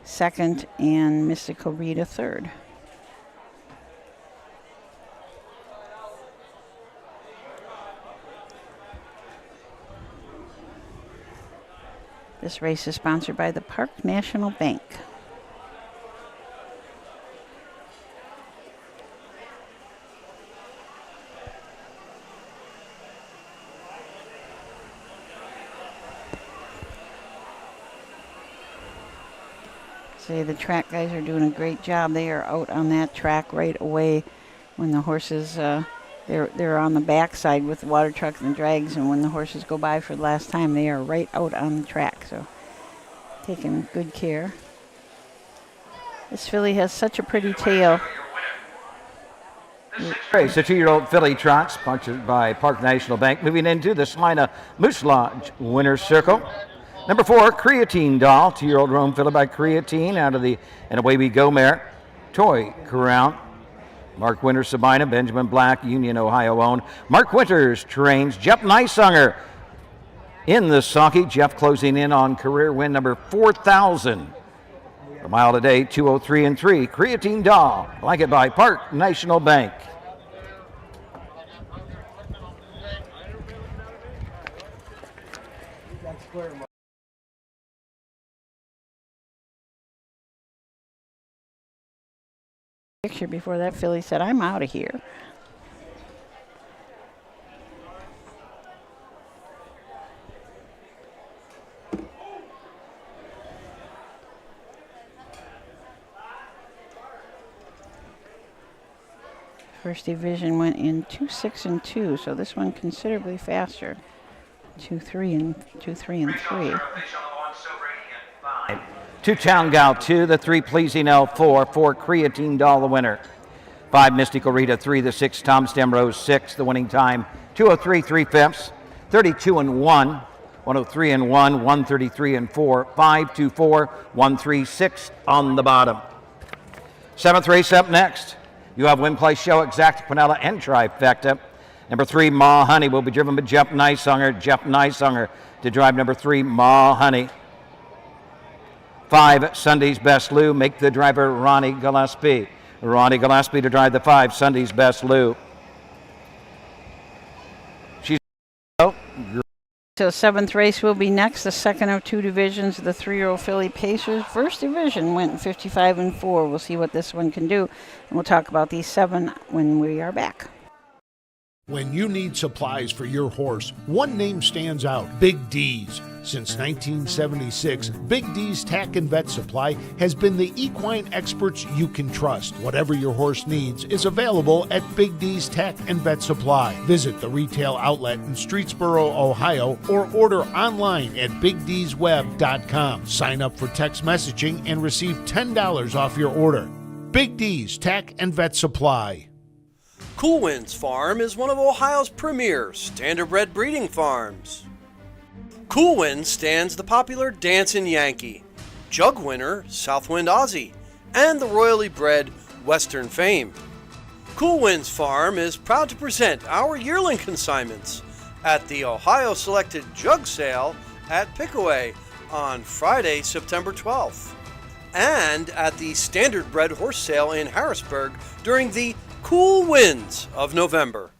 second, and Mystical Rita third. This race is sponsored by the Park National Bank. The track guys are doing a great job. They are out on that track right away when the horses, they're on the backside with the water trucks and drags, and when the horses go by for the last time, they are right out on the track, so taking good care. This filly has such a pretty tail. Race, a 2-year-old filly trot, sponsored by Park National Bank, moving into the Celina Moose Lodge winner's circle. Number 4, Creatine Doll, 2-year-old roan filly by Creatine, out of the And Away We Go mare. Toy Corral. Mark Winters, Sabina, Benjamin Black, Union, Ohio owned. Mark Winters trains Jeff Neisanger in the Socky. Jeff closing in on career win number 4,000. A mile today, 2:03 and 3. Creatine Dog, like it by Park National Bank. Picture before that filly said, "I'm out of here." First division went in 2-6 and 2, so this one considerably faster. 2-3 and 3. Two-Town Gal 2, the 3 Pleasing L4, 4 Creatine Doll the winner. 5 Mystical Rita 3, the 6 Tom Stemrose 6, the winning time 2:03 3/5, 32 and 1, 103 and 1, 133 and 4, 524, 136 on the bottom. 7th race up next. You have Win Play Show, Exacta Quinella, and Trifecta. Number 3, Ma Honey, will be driven by Jeff Neisanger. Jeff Neisanger to drive number 3, Ma Honey. 5, Sunday's Best Lou, make the driver Ronnie Gillespie. Ronnie Gillespie to drive the 5, Sunday's Best Lou. So 7th race will be next, the second of 2 divisions, the 3-year-old filly Pacers. First division went 55 and 4. We'll see what this one can do. And we'll talk about these 7 when we are back. When you need supplies for your horse, one name stands out, Big D's. Since 1976, Big D's Tack and Vet Supply has been the equine experts you can trust. Whatever your horse needs is available at Big D's Tack and Vet Supply. Visit the retail outlet in Streetsboro, Ohio, or order online at BigD'sWeb.com. Sign up for text messaging and receive $10 off your order. Big D's Tack and Vet Supply. Cool Winds Farm is one of Ohio's premier standardbred breeding farms. Cool Winds stands the popular Dancin' Yankee, Jug winner Southwind Aussie, and the royally bred Western Fame. Cool Winds Farm is proud to present our yearling consignments at the Ohio Selected Jug Sale at Pickaway on Friday, September 12th, and at the Standardbred Horse Sale in Harrisburg during the Cool Winds of November.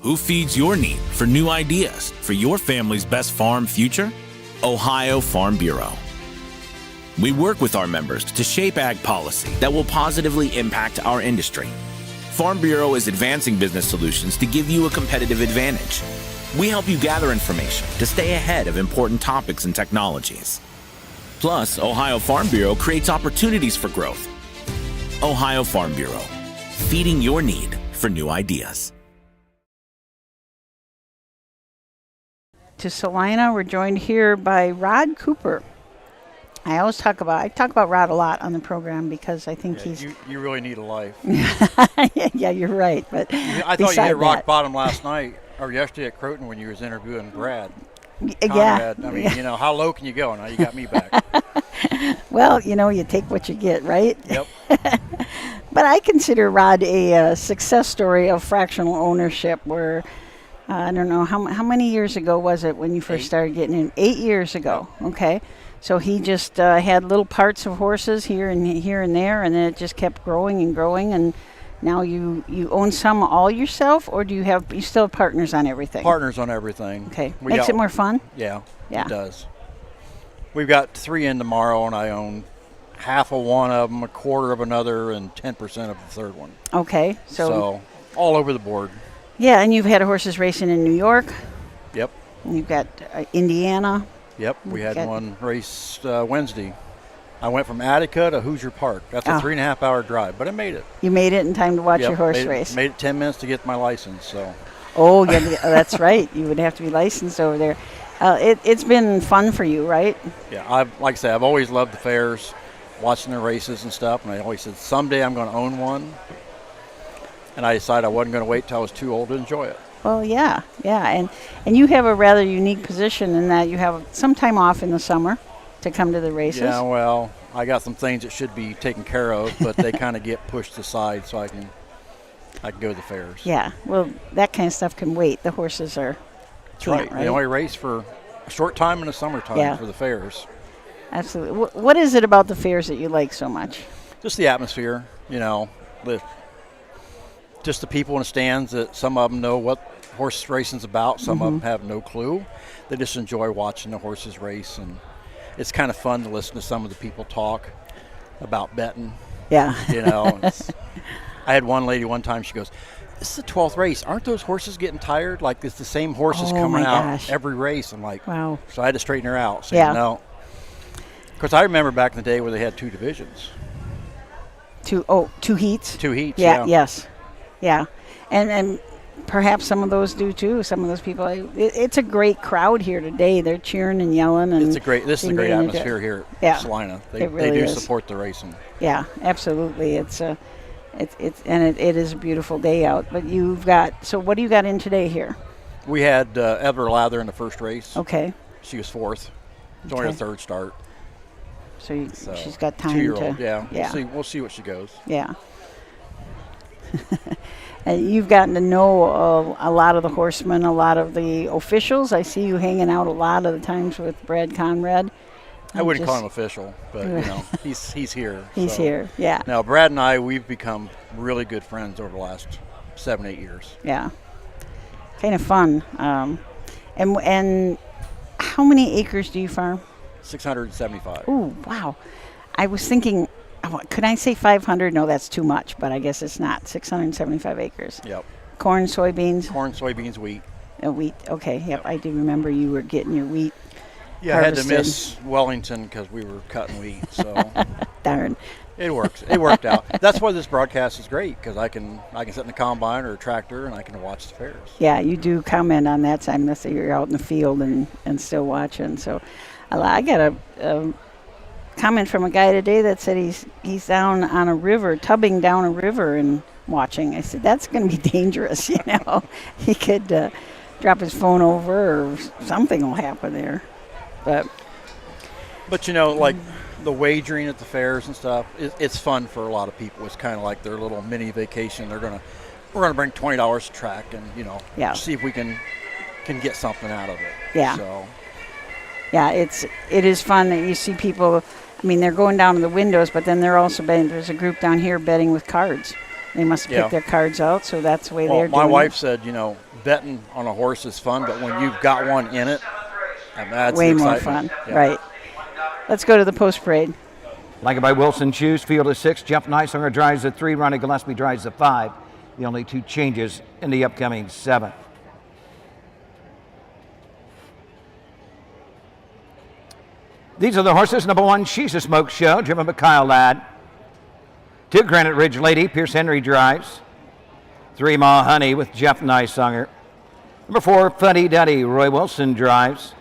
Who feeds your need for new ideas for your family's best farm future? Ohio Farm Bureau. We work with our members to shape ag policy that will positively impact our industry. Farm Bureau is advancing business solutions to give you a competitive advantage. We help you gather information to stay ahead of important topics and technologies. Plus, Ohio Farm Bureau creates opportunities for growth. Ohio Farm Bureau, feeding your need for new ideas. To Celina, we're joined here by Rod Cooper. I talk about Rod a lot on the program because I think he's... You really need a life. Yeah, you're right. But I thought you hit rock bottom last night or yesterday at Croton when you was interviewing Brad. Yeah. Conrad. I mean, you know, how low can you go? Now you got me back. Well, you know, you take what you get, right? Yep. But I consider Rod a success story of fractional ownership where, I don't know, how many years ago was it when you first started getting in? 8 years ago, okay. So he just had little parts of horses here and there, and then it just kept growing and growing, and now you own some all yourself, or do you still have partners on everything? Partners on everything. Okay. Makes it more fun? Yeah, yeah, it does. We've got 3 in tomorrow, and I own half of one of them, a quarter of another, and 10% of the third one. Okay. So all over the board. Yeah, and you've had horses racing in New York. Yep. And you've got Indiana. Yep, we had one race Wednesday. I went from Attica to Hoosier Park. That's a 3.5-hour drive, but I made it. You made it in time to watch your horse race. Made it 10 minutes to get my license. So. Oh, yeah, that's right. You would have to be licensed over there. It's been fun for you, right? Yeah, like I said, I've always loved the fairs, watching the races and stuff, and I always said someday I'm going to own one. And I decided I wasn't going to wait till I was too old to enjoy it. Well, yeah, and you have a rather unique position in that you have some time off in the summer. to come to the races? Yeah, well, I got some things that should be taken care of, but they kind of get pushed aside so I can go to the fairs. Yeah, well, that kind of stuff can wait. The horses are. That's right. They only race for a short time in the summertime for the fairs. Absolutely. What is it about the fairs that you like so much? Just the atmosphere, just the people in the stands, that some of them know what horse racing's about, some of them have no clue. They just enjoy watching the horses race, and it's kind of fun to listen to some of the people talk about betting. Yeah. I had one lady one time, she goes, "This is the 12th race. Aren't those horses getting tired? Like, it's the same horses coming out every race." I'm like, wow. So I had to straighten her out. Saying, no. Of course, I remember back in the day where they had 2 divisions. 2 heats? 2 heats, yeah. Yes. Yeah. And perhaps some of those do too. Some of those people. It's a great crowd here today. They're cheering and yelling. And this is a great atmosphere here at Celina. They do support the racing. Yeah, absolutely. It is a beautiful day out. But you've got, so what do you got in today here? We had Ever Lather in the first race. Okay. She was 4th. It's only her 3rd start. So she's got time 2-year-old, to. Yeah. We'll see what she goes. Yeah. You've gotten to know a lot of the horsemen, a lot of the officials. I see you hanging out a lot of the times with Brad Conrad. I wouldn't call him official, but he's here. He's here, yeah. Now Brad and I, we've become really good friends over the last 7-8 years. Yeah, kind of fun. And how many acres do you farm? 675. Oh, wow! I was thinking, could I say 500? No, that's too much. But I guess it's not. 675 acres. Yep. Corn, soybeans. Corn, soybeans, wheat. Wheat. Okay. Yep. I do remember you were getting your wheat. Yeah, harvested. I had to miss Wellington because we were cutting wheat. So darn. It works. It worked out. That's why this broadcast is great, because I can sit in the combine or a tractor and I can watch the fairs. Yeah, you do comment on that time that you're out in the field and still watching. So I got a comment from a guy today that said he's down on a river, tubbing down a river and watching. I said, that's going to be dangerous, He could drop his phone over or something will happen there. But like the wagering at the fairs and stuff, it's fun for a lot of people. It's kind of like their little mini vacation. We're gonna bring $20 to track and see if we can get something out of it. Yeah. So. Yeah, it is fun that you see people. I mean, they're going down to the windows, but then they're also betting. There's a group down here betting with cards. They must have picked their cards out, so that's the way they're doing it. My wife said, betting on a horse is fun, but when you've got one in it, that's way more fun. Yeah. Right. Let's go to the post parade. Like it by Wilson Shoes, field of 6. Jeff Neisinger drives the 3. Ronnie Gillespie drives the 5. The only 2 changes in the upcoming 7. These are the horses. Number 1, She's a Smoke Show, driven by Kyle Ladd. 2, Granite Ridge Lady, Pierce Henry drives. 3, Ma Honey with Jeff Neisinger. Number 4, Fuddy Duddy, Roy Wilson drives.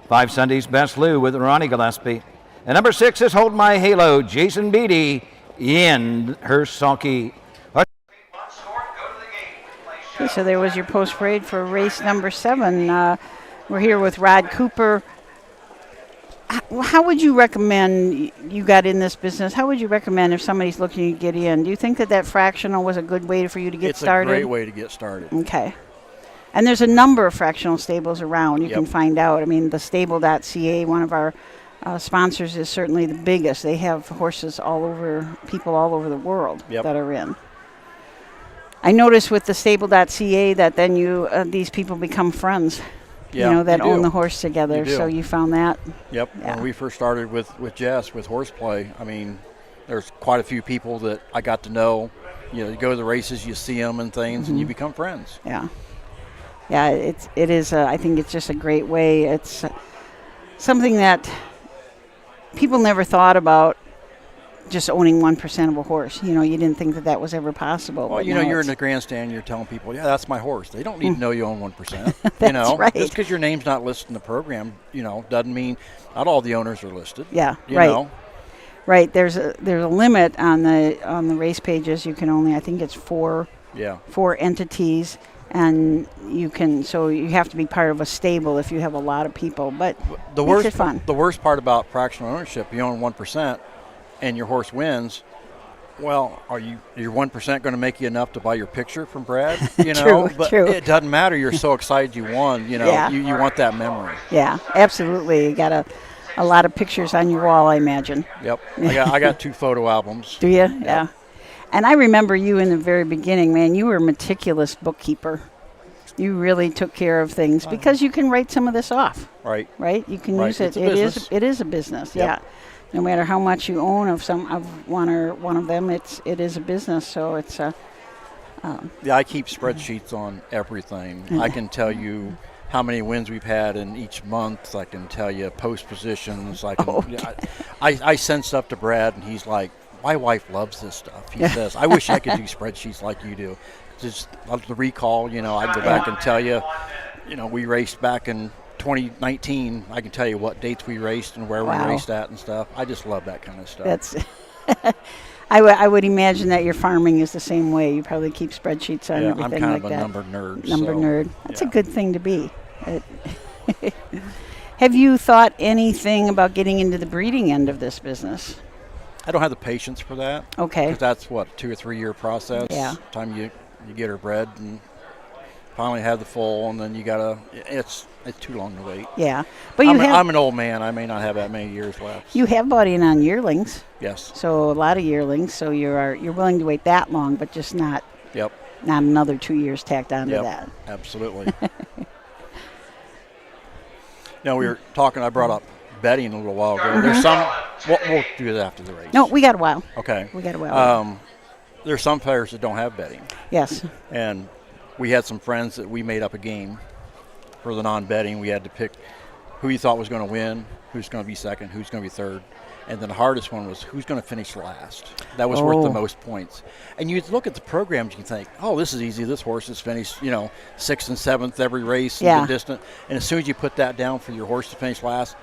5, Sunday's Best Lou with Ronnie Gillespie. And number 6 is Hold My Halo, Jason Beatty in her sulky. Okay, so there was your post parade for race number 7. We're here with Rod Cooper. How would you recommend, you got in this business, how would you recommend if somebody's looking to get in? Do you think that fractional was a good way for you to get started? It's a great way to get started. Okay. And there's a number of fractional stables around. You can find out. I mean, the stable.ca, one of our sponsors, is certainly the biggest. They have horses people all over the world that are in. I noticed with the stable.ca that then these people become friends. That own the horse together. So you found that? Yep. Yeah. When we first started with Jess, with horseplay, I mean, there's quite a few people that I got to know. You go to the races, you see them and things, and you become friends. Yeah. Yeah, it is. I think it's just a great way. It's something that people never thought about, just owning 1% of a horse. You didn't think that was ever possible. Well, you're in the grandstand, you're telling people, yeah, that's my horse. They don't need to know you own 1%. That's right. Just because your name's not listed in the program, doesn't mean not all the owners are listed. Yeah, right. Right. There's a limit on the race pages. You can only, I think it's 4 entities. And you have to be part of a stable if you have a lot of people, but makes it fun. The worst part about fractional ownership, you own 1% and your horse wins. Well, are your 1% going to make you enough to buy your picture from Brad? You know, but it doesn't matter. You're so excited you won. You know, yeah. you want that memory. Yeah, absolutely. You got a lot of pictures on your wall, I imagine. Yep, I got 2 photo albums. Do you? Yep. Yeah. And I remember you in the very beginning, man. You were a meticulous bookkeeper. You really took care of things because you can write some of this off. Right. Right. You can use it. It is a business. Yep. Yeah. No matter how much you own of one of them, it is a business. So it's a. Yeah, I keep spreadsheets on everything. I can tell you how many wins we've had in each month. I can tell you post positions. I send stuff to Brad, and he's like, "My wife loves this stuff." He says, "I wish I could do spreadsheets like you do." Just the recall, you know, I can go back and tell you, you know, we raced back in 2019. I can tell you what dates we raced and where we raced at and stuff. I just love that kind of stuff. That's. I would imagine that your farming is the same way. You probably keep spreadsheets on everything like that. I'm kind of a number nerd. Nerd. That's a good thing to be. Have you thought anything about getting into the breeding end of this business? I don't have the patience for that. Okay. Because that's what, 2 or 3 year process. Yeah. Time you get her bred and finally have the foal, and then you gotta. It's too long to wait. Yeah, but I'm an old man. I may not have that many years left. You have bought in on yearlings. Yes. So a lot of yearlings. So you're willing to wait that long, but just not. Yep. Not another 2 years tacked onto that. Absolutely. Now we were talking. I brought up betting a little while ago. Mm-hmm. There's some. We'll do that after the race. No, we got a while. Okay. We got a while. There's some players that don't have betting. Yes. And we had some friends that we made up a game for the non-betting. We had to pick who you thought was going to win, who's going to be second, who's going to be third. And then the hardest one was who's going to finish last. That was worth the most points. And you look at the programs, you think, oh, this is easy. This horse has finished, 6th and 7th every race and distant. And as soon as you put that down for your horse to finish last,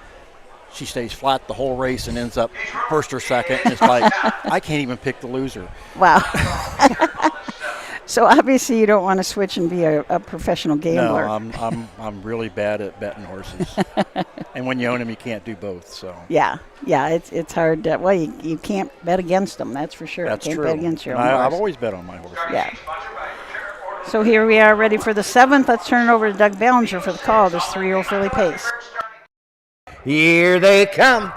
she stays flat the whole race and ends up first or second. And it's like, I can't even pick the loser. Wow. So obviously you don't want to switch and be a professional gambler. No, I'm really bad at betting horses. And when you own them, you can't do both. So yeah, it's hard. You can't bet against them. That's for sure. That's you can't true. bet against your own horse. I've always bet on my horses. Yeah. So here we are, ready for the 7th. Let's turn it over to Doug Ballinger for the call. This 3-year-old filly pace. Here they come.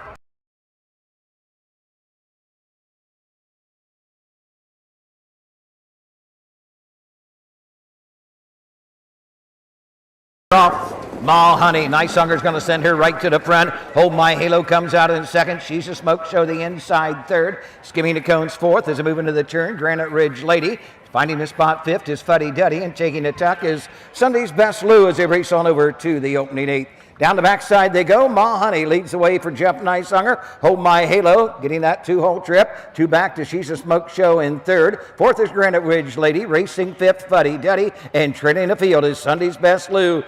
Ma Honey, Nice Hunger's going to send her right to the front. Hold My Halo comes out in second. She's a Smoke Show the inside third. Skimming the cones fourth as they move into the turn. Granite Ridge Lady finding the spot fifth is Fuddy Duddy, and taking the tuck is Sunday's Best Lou as they race on over to the opening 8. Down the backside they go. Ma Honey leads the way for Jeff Nice Hunger. Hold My Halo, getting that 2-hole trip. 2 back to She's a Smoke Show in third. Fourth is Granite Ridge Lady. Racing fifth, Fuddy Duddy. And trailing the field is Sunday's Best Lou.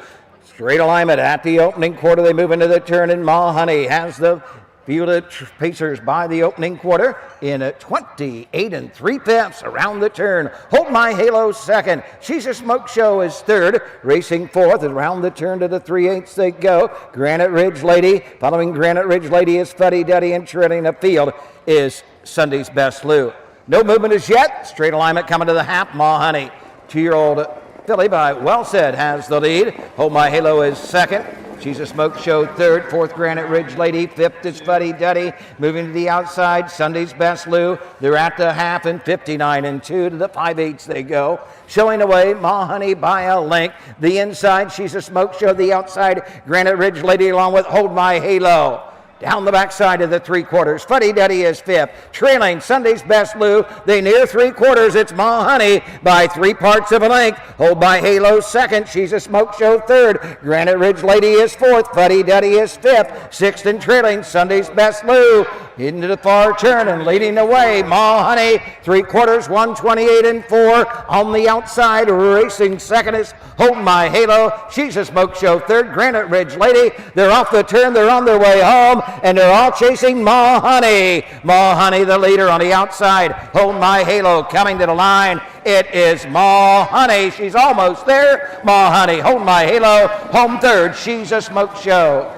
Straight alignment at the opening quarter. They move into the turn, and Ma Honey has the field of pacers by the opening quarter in 28 3/5 around the turn. Hold My Halo second. She's a Smoke Show is third. Racing fourth around the turn to the 3/8 they go. Granite Ridge Lady. Following Granite Ridge Lady is Fuddy Duddy, and trailing the field is Sunday's Best Lou. No movement as yet. Straight alignment coming to the half. Ma Honey, 2-year-old filly by Well Said has the lead. Hold My Halo is second. She's a Smoke Show third. Fourth, Granite Ridge Lady. Fifth is Fuddy Duddy. Moving to the outside, Sunday's Best Lou. They're at the half in 59 2 to the 5/8 they go. Showing away, Ma Honey by a length. The inside, She's a Smoke Show. The outside, Granite Ridge Lady along with Hold My Halo. Down the backside of the 3/4, Fuddy Duddy is fifth. Trailing Sunday's Best Lou. They near 3/4. It's Ma Honey by 3 parts of a length. Hold My Halo second. She's a Smoke Show third. Granite Ridge Lady is fourth. Fuddy Duddy is fifth. Sixth and trailing Sunday's Best Lou. Into the far turn and leading away, Ma Honey, 3/4, 128-4 on the outside. Racing second is Hold My Halo. She's a smoke show third. Granite Ridge Lady. They're off the turn. They're on their way home, and they're all chasing Ma Honey. Ma Honey, the leader on the outside. Hold My Halo coming to the line. It is Ma Honey. She's almost there. Ma Honey, Hold My Halo, home third. She's a smoke show.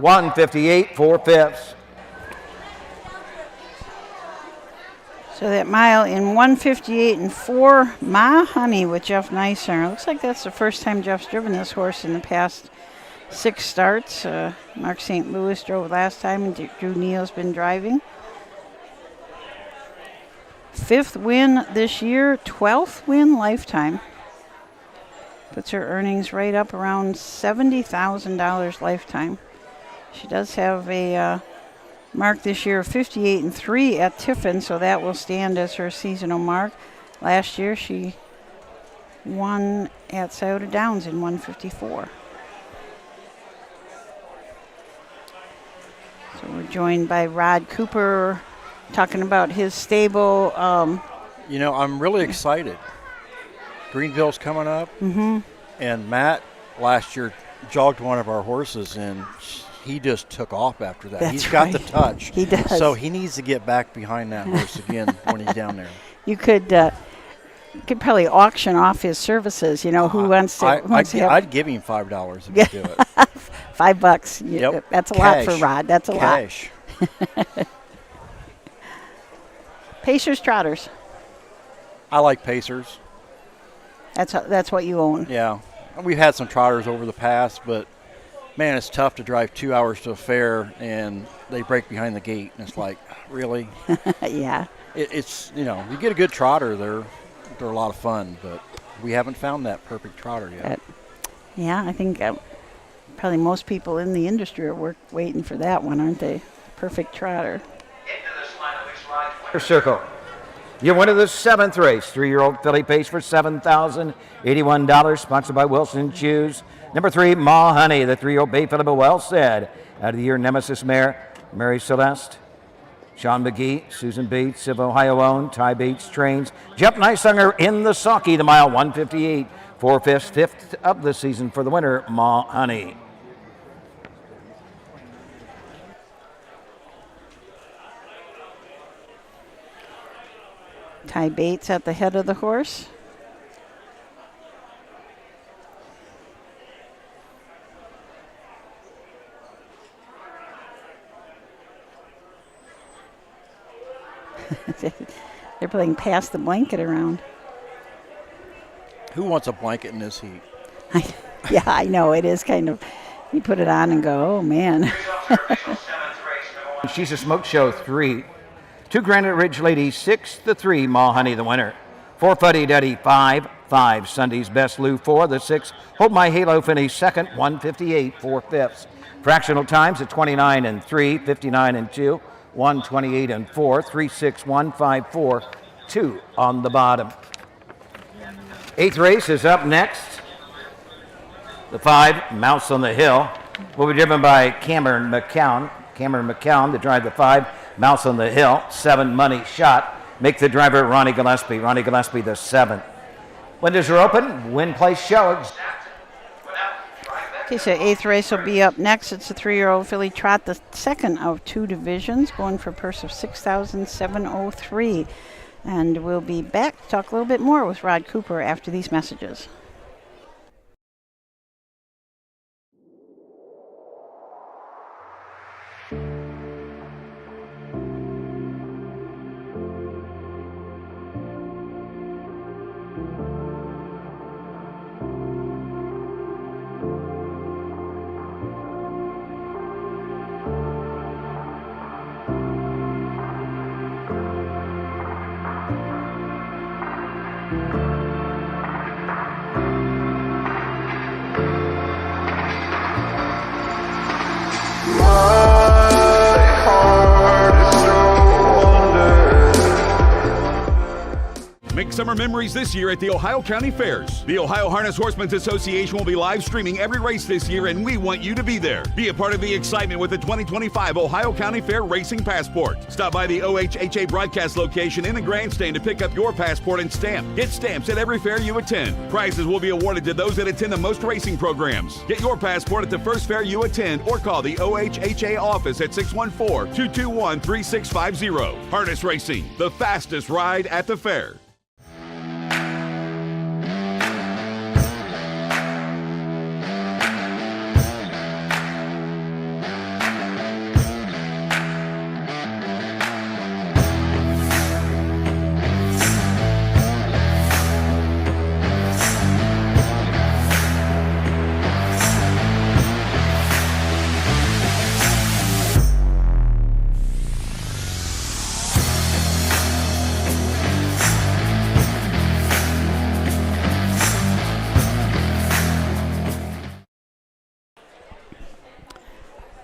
158, 4/5. So that mile in 158-4, Ma Honey with Jeff Neisser. Looks like that's the first time Jeff's driven this horse in the past 6 starts. Mark St. Louis drove last time, and Drew Neal's been driving. 5th win this year, 12th win lifetime. Puts her earnings right up around $70,000 lifetime. She does have a mark this year of 58-3 at Tiffin, so that will stand as her seasonal mark. Last year she won at Scioto Downs in 154. So we're joined by Rod Cooper talking about his stable. You know, I'm really excited. Greenville's coming up, and Matt last year jogged one of our horses, and he just took off after that. He's got the touch. He does. So he needs to get back behind that horse again when he's down there. You could probably auction off his services. You know, who wants to? I'd give him $5 if he'd do it. $5. Yep. That's a Cash. lot for Rod. That's a Cash. lot. Pacers, Trotters. I like Pacers. That's what you own. Yeah. We've had some Trotters over the past, but man, it's tough to drive 2 hours to a fair and they break behind the gate. And it's like, really? Yeah. It's, you know, you get a good trotter, they're a lot of fun, but we haven't found that perfect trotter yet. Yeah, I think probably most people in the industry are waiting for that one, aren't they? Perfect trotter. Circle. Your winner of the 7th race, 3-year-old filly Pace for $7,081, sponsored by Wilson Shoes. Number 3, Ma Honey, the 3-year-old bay filly, but well said. Out of the year, Nemesis mare, Mary Celeste. Sean McGee, Susan Bates of Ohio owned, Ty Bates trains. Jeff Neisunger in the Sauky, the mile 158, 4/5, 5th of the season for the winner, Ma Honey. Ty Bates at the head of the horse. They're playing pass the blanket around. Who wants a blanket in this heat? Yeah, I know. It is kind of, you put it on and go, oh, man. She's a smoke show 3. 2 Granite Ridge Ladies, 6, the 3, Ma Honey, the winner. 4 Fuddy Duddy, 5, Sunday's Best Lou, 4, the 6, Hold My Halo finished second, 158, 4/5. Fractional times at 29-3, 59-2, 128-4, 36154, 2 on the bottom. 8th race is up next. The 5, Mouse on the Hill, will be driven by Cameron McCown. Cameron McCown to drive the 5, Mouse on the Hill. 7 Money Shot. Make the driver Ronnie Gillespie. Ronnie Gillespie the 7th. Windows are open. Win, place, show. Okay, so 8th race will be up next. It's a 3-year-old filly trot, the 2nd of 2 divisions, going for a purse of $6,703. And we'll be back to talk a little bit more with Rod Cooper after these messages. Make summer memories this year at the Ohio County Fairs. The Ohio Harness Horsemen's Association will be live streaming every race this year, and we want you to be there. Be a part of the excitement with the 2025 Ohio County Fair Racing Passport. Stop by the OHHA broadcast location in the grandstand to pick up your passport and stamp. Get stamps at every fair you attend. Prizes will be awarded to those that attend the most racing programs. Get your passport at the first fair you attend or call the OHHA office at 614-221-3650. Harness Racing, the fastest ride at the fair.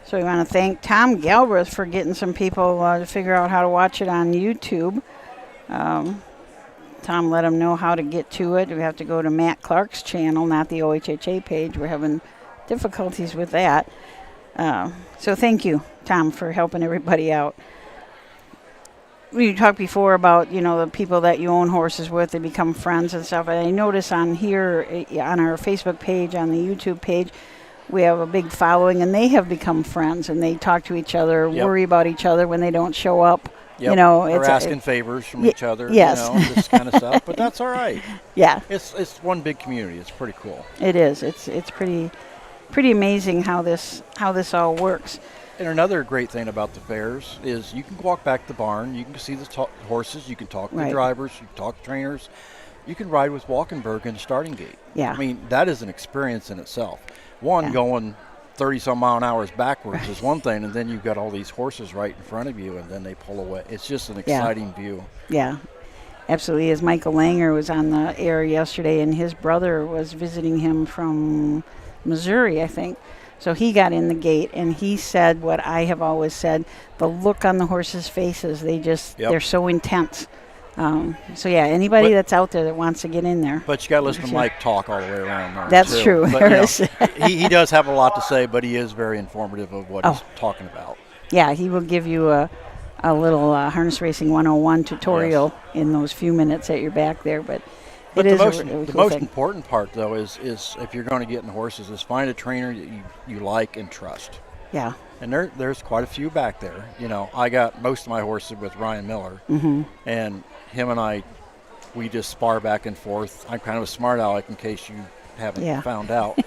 So we want to thank Tom Galbraith for getting some people to figure out how to watch it on YouTube. Tom let them know how to get to it. We have to go to Matt Clark's channel, not the OHHA page. We're having difficulties with that. So thank you, Tom, for helping everybody out. We talked before about, the people that you own horses with, they become friends and stuff. And I notice on here, on our Facebook page, on the YouTube page, we have a big following, and they have become friends, and they talk to each other, worry about each other when they don't show up. Yep. Or asking favors from each other. Yes. This kind of stuff. But that's all right. Yeah. It's one big community. It's pretty cool. It is. It's pretty amazing how this all works. And another great thing about the fairs is you can walk back the barn, you can see the horses, you can talk to the drivers, you can talk to trainers, you can ride with Walkenberg in the starting gate. Yeah. I mean, that is an experience in itself. Going 30-some mile an hour backwards is one thing, and then you've got all these horses right in front of you, and then they pull away. It's just an exciting view. Yeah, absolutely. As Michael Langer was on the air yesterday, and his brother was visiting him from Missouri, I think. So he got in the gate, and he said what I have always said, the look on the horses' faces, they're so intense. Anybody that's out there that wants to get in there. But you got to listen to Mike talk all the way around there. That's true. But, he does have a lot to say, but he is very informative of what he's talking about. Yeah, he will give you a little Harness Racing 101 tutorial in those few minutes that you're back there. But it is the most important part, though, is if you're going to get in horses, is find a trainer that you like and trust. Yeah. And there's quite a few back there. I got most of my horses with Ryan Miller, and him and I, we just spar back and forth. I'm kind of a smart aleck, in case you haven't found out.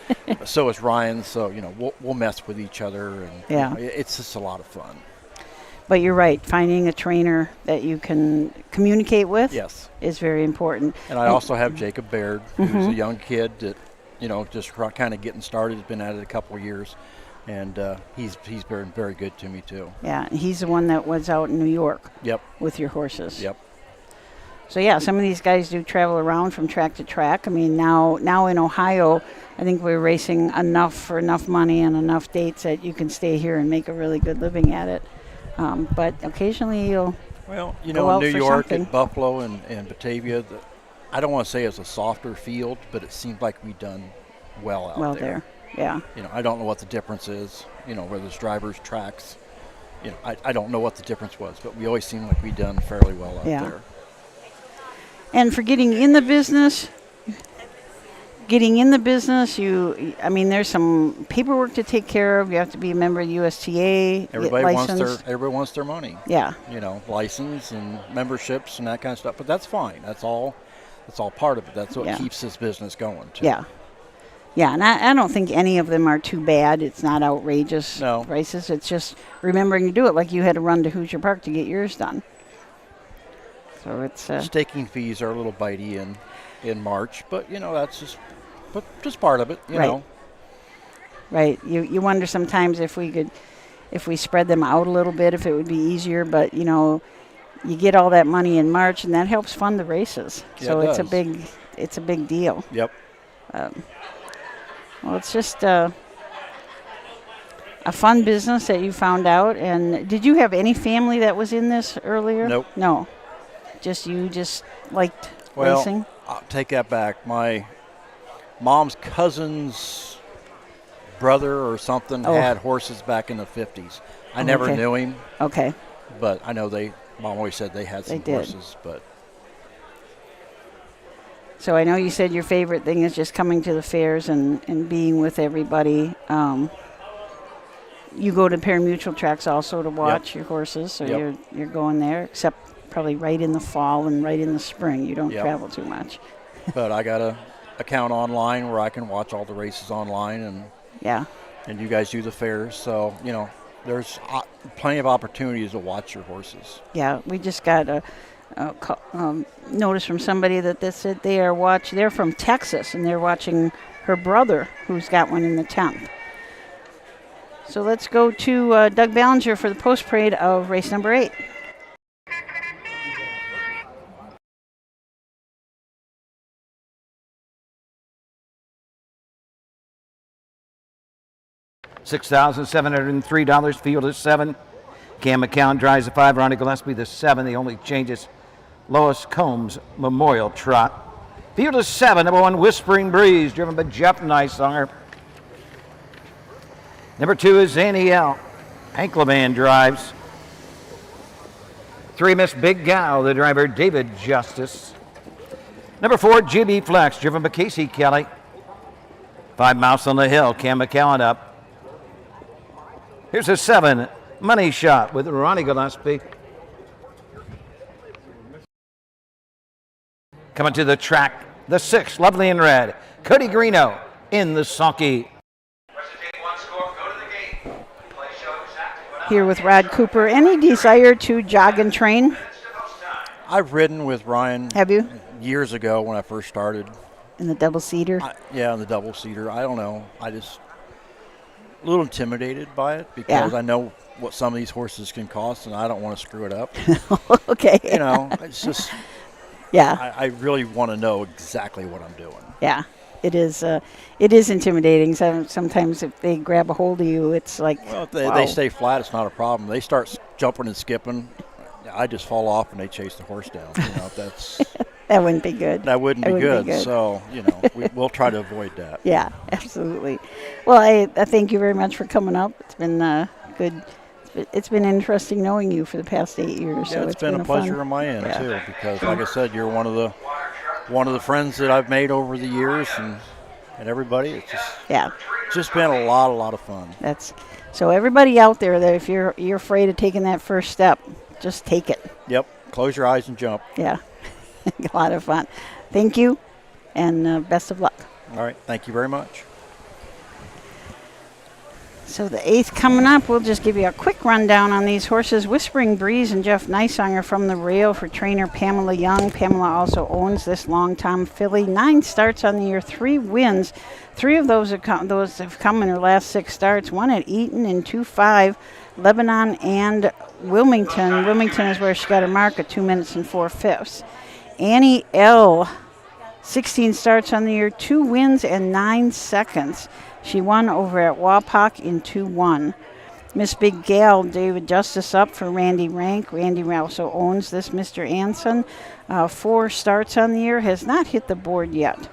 So is Ryan. So we'll mess with each other, and it's just a lot of fun. But you're right. Finding a trainer that you can communicate with is very important. And I also have Jacob Baird, who's a young kid that just kind of getting started. Has been at it a couple of years. And he's been very good to me, too. Yeah, he's the one that was out in New York with your horses. Yep. So, some of these guys do travel around from track to track. I mean, now in Ohio, I think we're racing for enough money and enough dates that you can stay here and make a really good living at it. But occasionally you'll go out in New for York something. and Buffalo and Batavia, I don't want to say it's a softer field, but it seemed like we've done well out there. Yeah. I don't know what the difference is, whether it's drivers, tracks. I don't know what the difference was, but we always seem like we've done fairly well out there. And for getting in the business, there's some paperwork to take care of. You have to be a member of the USTA. Everybody wants their money. Yeah. License and memberships and that kind of stuff. But that's fine. That's all part of it. That's what keeps this business going, too. Yeah. Yeah, and I don't think any of them are too bad. It's not outrageous prices. It's just remembering to do it, like you had to run to Hoosier Park to get yours done. So it's staking fees are a little bitey in March, but that's just part of it, you know. Right. You wonder sometimes if we spread them out a little bit, if it would be easier, but you get all that money in March, and that helps fund the races. Yeah, so it it's a big deal. Yep. Well, it's just a fun business that you found out. And did you have any family that was in this earlier? Nope. No. You liked racing? I'll take that back. My mom's cousin's brother or something had horses back in the 50s. I never knew him. Okay. But I know Mom always said they had some horses. But so I know you said your favorite thing is just coming to the fairs and being with everybody. You go to pari-mutuel tracks also to watch your horses, so you're going there, except probably right in the fall and right in the spring. You don't travel too much. But I got an account online where I can watch all the races online, and you guys do the fairs, so there's plenty of opportunities to watch your horses. Yeah, we just got a notice from somebody that they said they're from Texas and they're watching her brother who's got one in the 10th. So let's go to Doug Ballinger for the post parade of race number 8. $6,703. Field is 7. Cam McCown drives the 5. Ronnie Gillespie the 7. The only changes Lois Combs Memorial Trot. Field is 7. Number 1 Whispering Breeze, driven by Jeff Nysonger. Number 2 is Zaniel. Ankleman drives. 3 Miss Big Gal, the driver David Justice. Number 4 GB Flex, driven by Casey Kelly. 5 Mouse on the Hill, Cam McCowan up. Here's a 7 Money Shot with Ronnie Gillespie. Coming to the track, the 6 Lovely in Red, Cody Greeno in the Sonky. Here with Rod Cooper. Any desire to jog and train? I've ridden with Ryan. Have you? Years ago when I first started. In the double-seater? In the double-seater. I don't know. I just a little intimidated by it because I know what some of these horses can cost, and I don't want to screw it up. Okay. It's just I really want to know exactly what I'm doing. Yeah. It is intimidating. Sometimes if they grab a hold of you, it's like, well, if they stay flat, it's not a problem. They start jumping and skipping, I just fall off and they chase the horse down. That's that wouldn't be good. That wouldn't be good. So we'll try to avoid that. Yeah, absolutely. Well, I thank you very much for coming up. It's been good. It's been interesting knowing you for the past 8 years. Yeah, so it's been a pleasure on my end too, because like I said, you're one of the friends that I've made over the years, and everybody. It's just been a lot of fun. So everybody out there, that if you're afraid of taking that first step, just take it. Yep. Close your eyes and jump. Yeah. A lot of fun. Thank you, and best of luck. All right. Thank you very much. So the 8th coming up, we'll just give you a quick rundown on these horses. Whispering Breeze and Jeff Nysonger from the rail for trainer Pamela Young. Pamela also owns this Long Tom filly. 9 starts on the year, 3 wins. 3 of those have come in her last 6 starts. 1 at Eaton and 2-5, Lebanon and Wilmington. Wilmington is where she got her mark at 2 minutes and 4/5. Annie L., 16 starts on the year, 2 wins and 9 seconds. She won over at Wapak in 2-1. Miss Big Gal, David Justice up for Randy Rank. Randy also owns this Mr. Anson. 4 starts on the year, has not hit the board yet.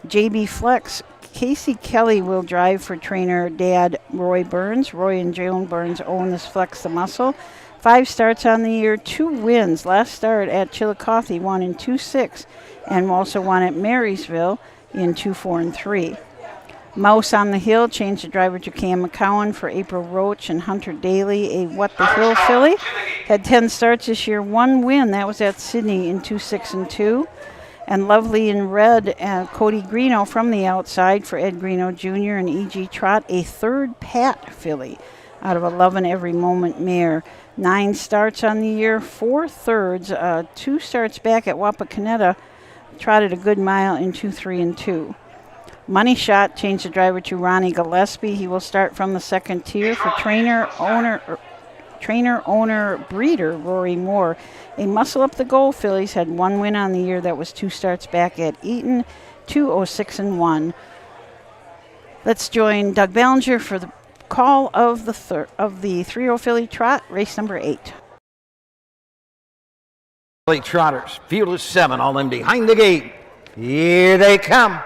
JB Flex, Casey Kelly will drive for trainer Dad Roy Burns. Roy and Joan Burns own this Flex the Muscle. 5 starts on the year, 2 wins. Last start at Chillicothe, won in 2-6, and also won at Marysville in 2-4 and 3. Mouse on the Hill changed the driver to Cam McCowan for April Roach and Hunter Daly, a What the Hill filly. Had 10 starts this year, 1 win. That was at Sydney in 2-6 and 2. And Lovely in Red, Cody Greeno from the outside for Ed Greeno Jr. and E.G. Trot, a 3rd Pat filly out of a Lovin' Every Moment mare. 9 starts on the year, 4 thirds, 2 starts back at Wapakoneta, trotted a good mile in 2-3 and 2. Money Shot changed the driver to Ronnie Gillespie. He will start from the 2nd tier for trainer, owner, breeder Rory Moore. A Muscle Up the Goal fillies had 1 win on the year. That was 2 starts back at Eaton, 2-06 and 1. Let's join Doug Ballinger for the call of the 3-year-old filly trot, race number 8. Philly Trotters, field of 7, all in behind the gate. Here they come.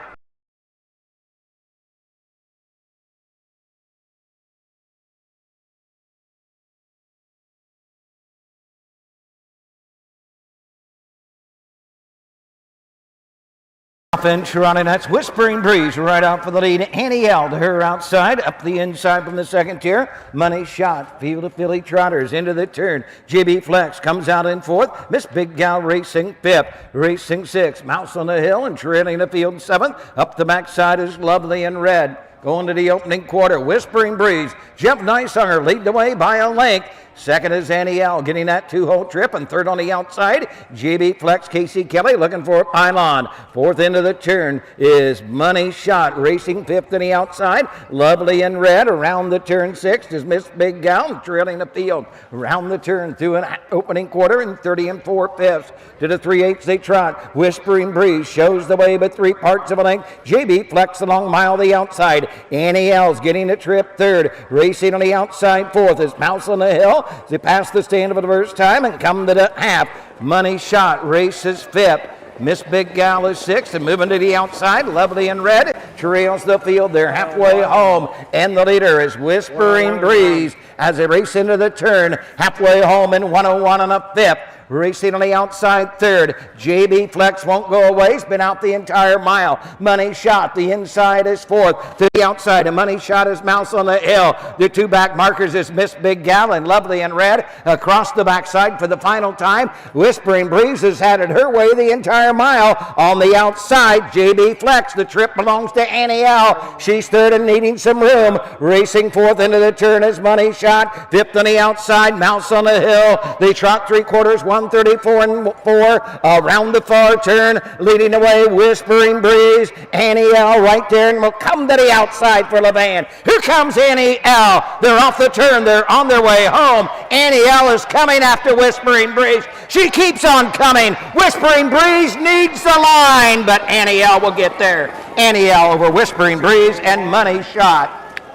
Offense running, that's Whispering Breeze right out for the lead. Annie L to her outside, up the inside from the second tier. Money Shot, field of Philly Trotters into the turn. JB Flex comes out in fourth. Miss Big Gal racing fifth. Racing sixth. Mouse on the Hill and trailing the field seventh. Up the backside is Lovely in red. Going to the opening quarter, Whispering Breeze. Jeff Nicehunger lead the way by a length. Second is Annie L getting that 2-hole trip, and third on the outside, JB Flex, Casey Kelly looking for a pylon. Fourth into the turn is Money Shot racing fifth on the outside. Lovely in red around the turn. Sixth is Miss Big Gal trailing the field around the turn through an opening quarter and 30 and 4/5. To the 3/8 they trot. Whispering Breeze shows the way, but 3 parts of a length. JB Flex along mile the outside. Annie L's getting the trip third. Racing on the outside fourth is Mouse on the Hill. They pass the stand for the first time and come to the half. Money Shot races fifth. Miss Big Gal is sixth and moving to the outside. Lovely in red trails the field. They're halfway home, and the leader is Whispering Breeze as they race into the turn. Halfway home in 101 and a fifth. Racing on the outside third. JB Flex won't go away. He's been out the entire mile. Money Shot, the inside is fourth. To the outside, and Money Shot is Mouse on the Hill. The 2 back markers is Miss Big Gal and Lovely in red. Across the backside for the final time. Whispering Breeze has had it her way the entire mile. On the outside, JB Flex. The trip belongs to Annie L. She's third and needing some room. Racing fourth into the turn is Money Shot. Fifth on the outside, Mouse on the Hill. They trot 3/4, 134 and 4 around the far turn, leading away Whispering Breeze. Annie L right there, and will come to the outside for Levan. Here comes Annie L. They're off the turn. They're on their way home. Annie L is coming after Whispering Breeze. She keeps on coming. Whispering Breeze needs the line, but Annie L will get there. Annie L over Whispering Breeze and Money Shot.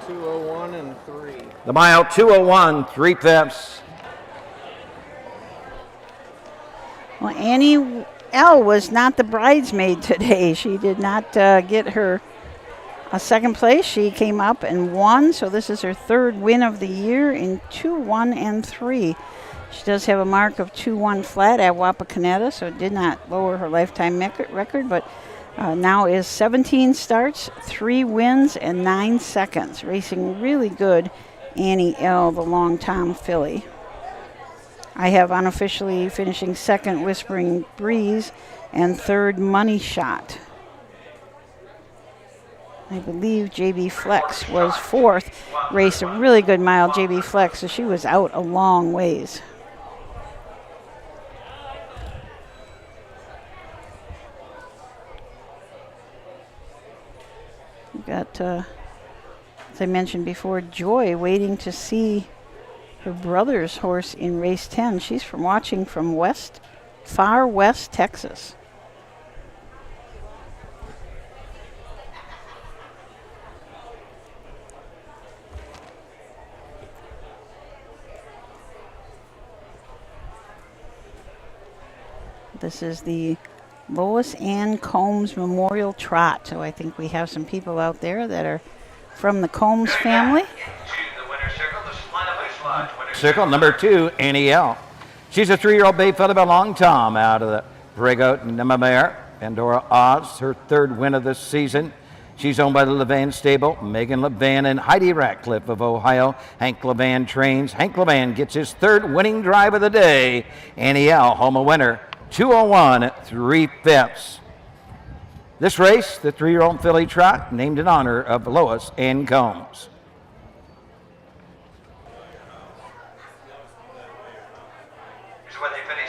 2:01 and 3. The mile 2:01, 3/5. Well, Annie L was not the bridesmaid today. She did not get her a second place. She came up and won, so this is her third win of the year in 2:1 and 3. She does have a mark of 2:1 flat at Wapakoneta, so it did not lower her lifetime record, but now is 17 starts, 3 wins, and 9 seconds. Racing really good, Annie L, the Long Tom filly. I have unofficially finishing second Whispering Breeze and third Money Shot. I believe JB Flex was fourth. Raced a really good mile, JB Flex, so she was out a long ways. We've got, as I mentioned before, Joy waiting to see her brother's horse in race 10. She's watching from far west Texas. This is the Lois Ann Combs Memorial Trot. So I think we have some people out there that are from the Combs family. Circle number 2, Annie L. She's a 3-year-old bay fed by Long Tom out of the Bregout Nemamare. Pandora Oz, her third win of the season. She's owned by the Levan stable. Megan Levan and Heidi Ratcliffe of Ohio. Hank Levan trains. Hank Levan gets his third winning drive of the day. Annie L, home a winner, 2:01 3/5. This race, the 3-year-old filly trot, named in honor of Lois Ann Combs.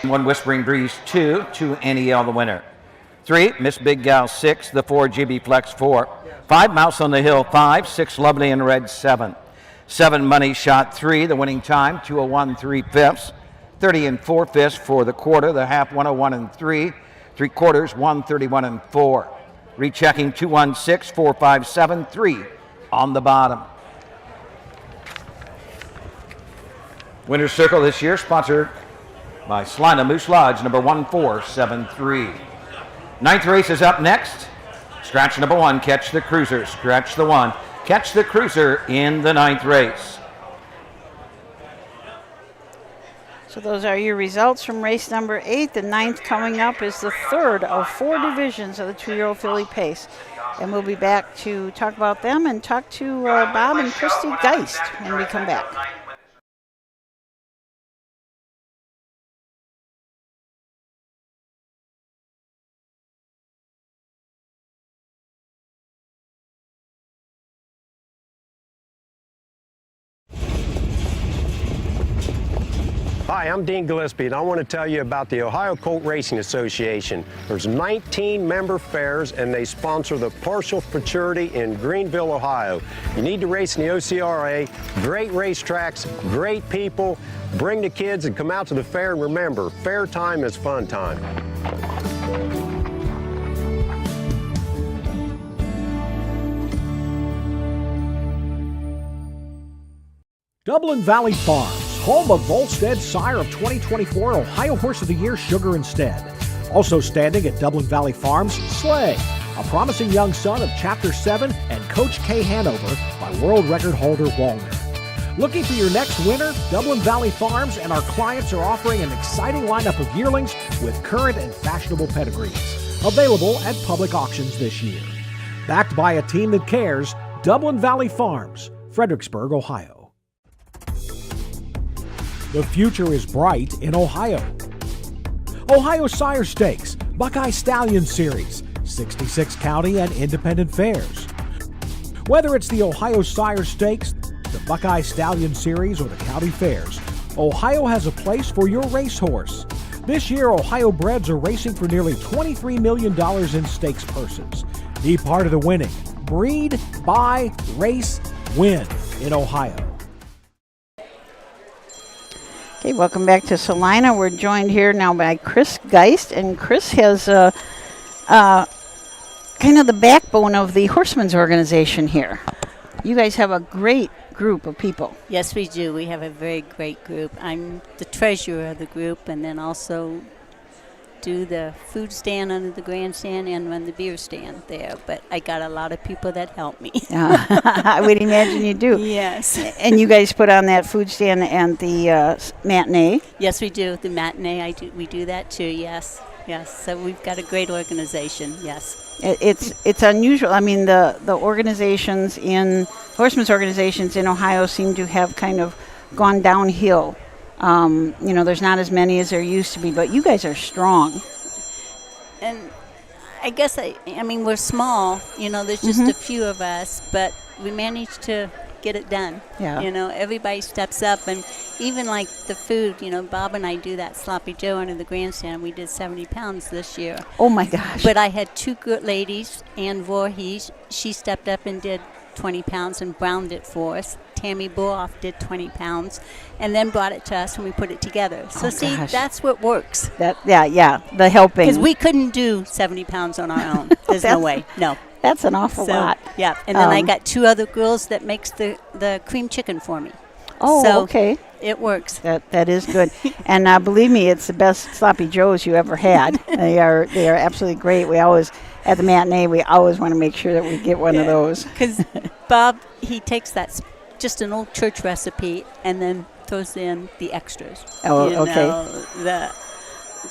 One Whispering Breeze 2 Annie L the winner. 3 Miss Big Gal 6, the 4 JB Flex 4, 5 Mouse on the Hill 5, 6 Lovely in red 7, 7 Money Shot 3, the winning time 2:01 3/5, 30 and 4/5 for the quarter, the half 1:01 and 3, 3/4 1:31 and 4. Rechecking 2:16 4:57 3 on the bottom. Winner's Circle this year sponsored by Celina Moose Lodge, number 1473. Ninth race is up next. Scratch number 1, Catch the Cruiser. Scratch the 1, Catch the Cruiser in the ninth race. So those are your results from race number 8. The ninth coming up is the third of 4 divisions of the 2-year-old filly pace. And we'll be back to talk about them and talk to Bob and Christy Geist when we come back. Hi, I'm Dean Gillespie, and I want to tell you about the Ohio Colt Racing Association. There's 19 member fairs, and they sponsor the Partial Futurity in Greenville, Ohio. You need to race in the OCRA. Great racetracks, great people. Bring the kids and come out to the fair, and remember, fair time is fun time. Dublin Valley Farms, home of Volstead Sire of 2024 Ohio Horse of the Year Sugar Instead. Also standing at Dublin Valley Farms, Slay, a promising young son of Chapter 7 and Coach K Hanover by world record holder Wallner. Looking for your next winner? Dublin Valley Farms and our clients are offering an exciting lineup of yearlings with current and fashionable pedigrees. Available at public auctions this year. Backed by a team that cares, Dublin Valley Farms, Fredericksburg, Ohio. The future is bright in Ohio. Ohio Sire Stakes, Buckeye Stallion Series, 66 county and independent fairs. Whether it's the Ohio Sire Stakes, the Buckeye Stallion Series, or the county fairs, Ohio has a place for your racehorse. This year, Ohio breds are racing for nearly $23 million in stakes purses. Be part of the winning. Breed, buy, race, win in Ohio. Okay, welcome back to Celina. We're joined here now by Chris Geist, and Chris has kind of the backbone of the Horsemens organization here. You guys have a great group of people. Yes, we do. We have a very great group. I'm the treasurer of the group, and then also do the food stand under the grandstand and run the beer stand there. But I got a lot of people that help me. I would imagine you do. Yes. And you guys put on that food stand and the matinee. Yes, we do. The matinee, we do that too. Yes, yes. So we've got a great organization. Yes. It's unusual. I mean, the organizations in Horsemen's organizations in Ohio seem to have kind of gone downhill. There's not as many as there used to be, but you guys are strong. And I guess, we're small. There's just a few of us, but we managed to get it done. Yeah. Everybody steps up, and even like the food, Bob and I do that Sloppy Joe under the grandstand. We did 70 pounds this year. Oh, my gosh. But I had two good ladies, Ann Voorhees, she stepped up and did 20 pounds and browned it for us. Tammy Boroff did 20 pounds and then brought it to us and we put it together. So that's what works. The helping. Because we couldn't do 70 pounds on our own. There's no way. No. That's an awful lot. Yeah. And then I got two other girls that makes the cream chicken for me. Oh, so okay. It works. That is good. And believe me, it's the best Sloppy Joes you ever had. They are absolutely great. We always, at the matinee, we always want to make sure that we get one of those. Because Bob, he takes that just an old church recipe and then throws in the extras. Oh, okay. The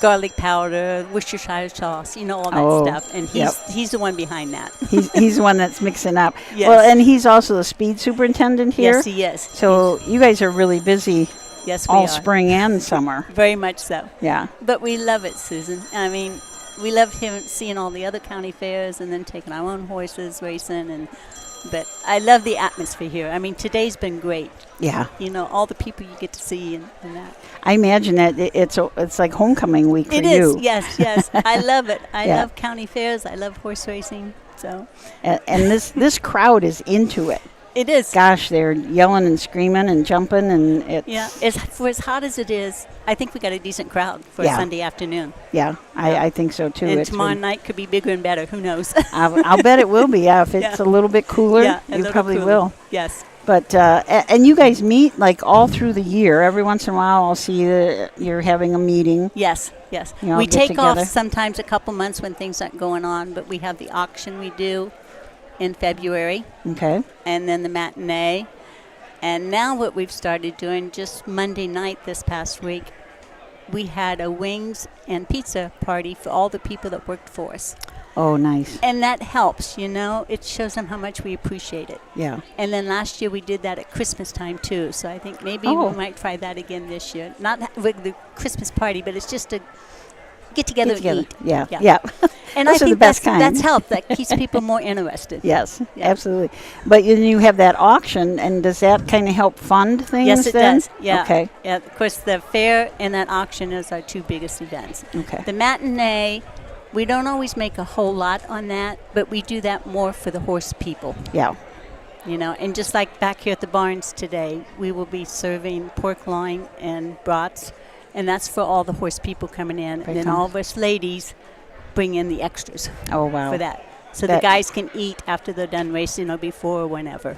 garlic powder, Worcestershire sauce, all that stuff. And he's the one behind that. He's the one that's mixing up. Yes. Well, and he's also the speed superintendent here. Yes, he is. So you guys are really busy. Yes, we all are. Spring and summer. Very much so. Yeah. But we love it, Susan. We love seeing all the other county fairs and then taking our own horses racing but I love the atmosphere here. Today's been great. Yeah. All the people you get to see and that. I imagine that it's like homecoming week for you. It is, yes. I love it. I love county fairs. I love horse racing. So. And this crowd is into it. It is. Gosh, they're yelling and screaming and jumping, and it's for as hot as it is, I think we got a decent crowd for a Sunday afternoon. Yeah, I think so too. And tomorrow night could be bigger and better. Who knows? I'll bet it will be. Yeah, if it's a little bit cooler, you probably cooler. will. Yes. But and you guys meet like all through the year. Every once in a while, I'll see that you're having a meeting. Yes. We take off sometimes a couple months when things aren't going on, but we have the auction we do in February. Okay. And then the matinee. And now what we've started doing, just Monday night this past week, we had a wings and pizza party for all the people that worked for us. Oh, nice. And that helps, It shows them how much we appreciate it. Yeah. And then last year we did that at Christmas time, too. So I think maybe we might try that again this year. Not with the Christmas party, but it's just a get together and eat. Yeah. And Those I are think the best kind. that's helped. That keeps people more interested. Yes, absolutely. But you have that auction, and does that kind of help fund things? Yes, it then? does. Yeah. Okay. Yeah. Of course, the fair and that auction is our two biggest events. Okay. The matinee, we don't always make a whole lot on that, but we do that more for the horse people. Yeah. And just like back here at the barns today, we will be serving pork loin and brats, and that's for all the horse people coming in. And then all of us ladies bring in the extras. Oh, wow. For that. So the guys can eat after they're done racing or before or whenever.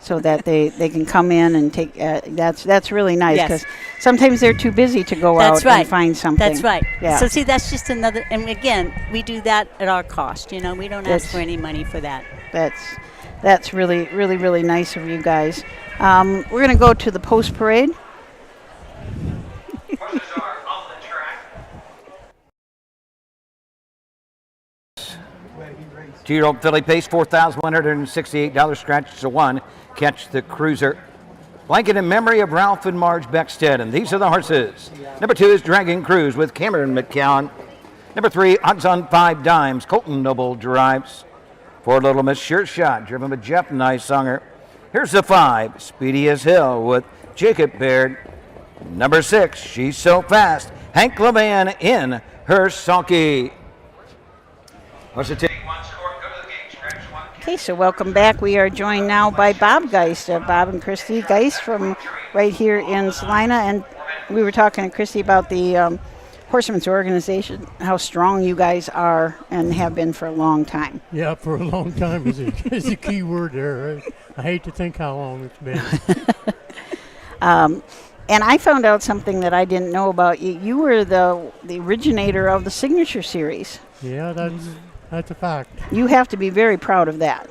So that they can come in and take, that's really nice, because sometimes they're too busy to go out and find something. That's right. Yeah. So see, that's just another, and again, we do that at our cost. We don't ask for any money for that. That's really, really, really nice of you guys. We're going to go to the post parade. Two-year-old filly pace, $4,168, scratch to 1. Catch the Cruiser. Blanket in memory of Ralph and Marge Beckstead. And these are the horses. Number 2 is Dragon Cruise with Cameron McCowan. Number 3, Odds on 5 Dimes. Colton Noble drives. 4, Little Miss Sure Shot, driven by Jeff Nysonger. Here's the 5, Speedy as Hill with Jacob Baird. Number 6, She's So Fast, Hank Levan in her sulky. What's the take? Okay, so welcome back. We are joined now by Bob Geist, Bob and Christy Geist from right here in Celina. And we were talking to Christy about the Horsemens organization, how strong you guys are and have been for a long time. Yeah, for a long time is a key word there. I hate to think how long it's been. And I found out something that I didn't know about you. You were the originator of the Signature Series. Yeah, that's a fact. You have to be very proud of that.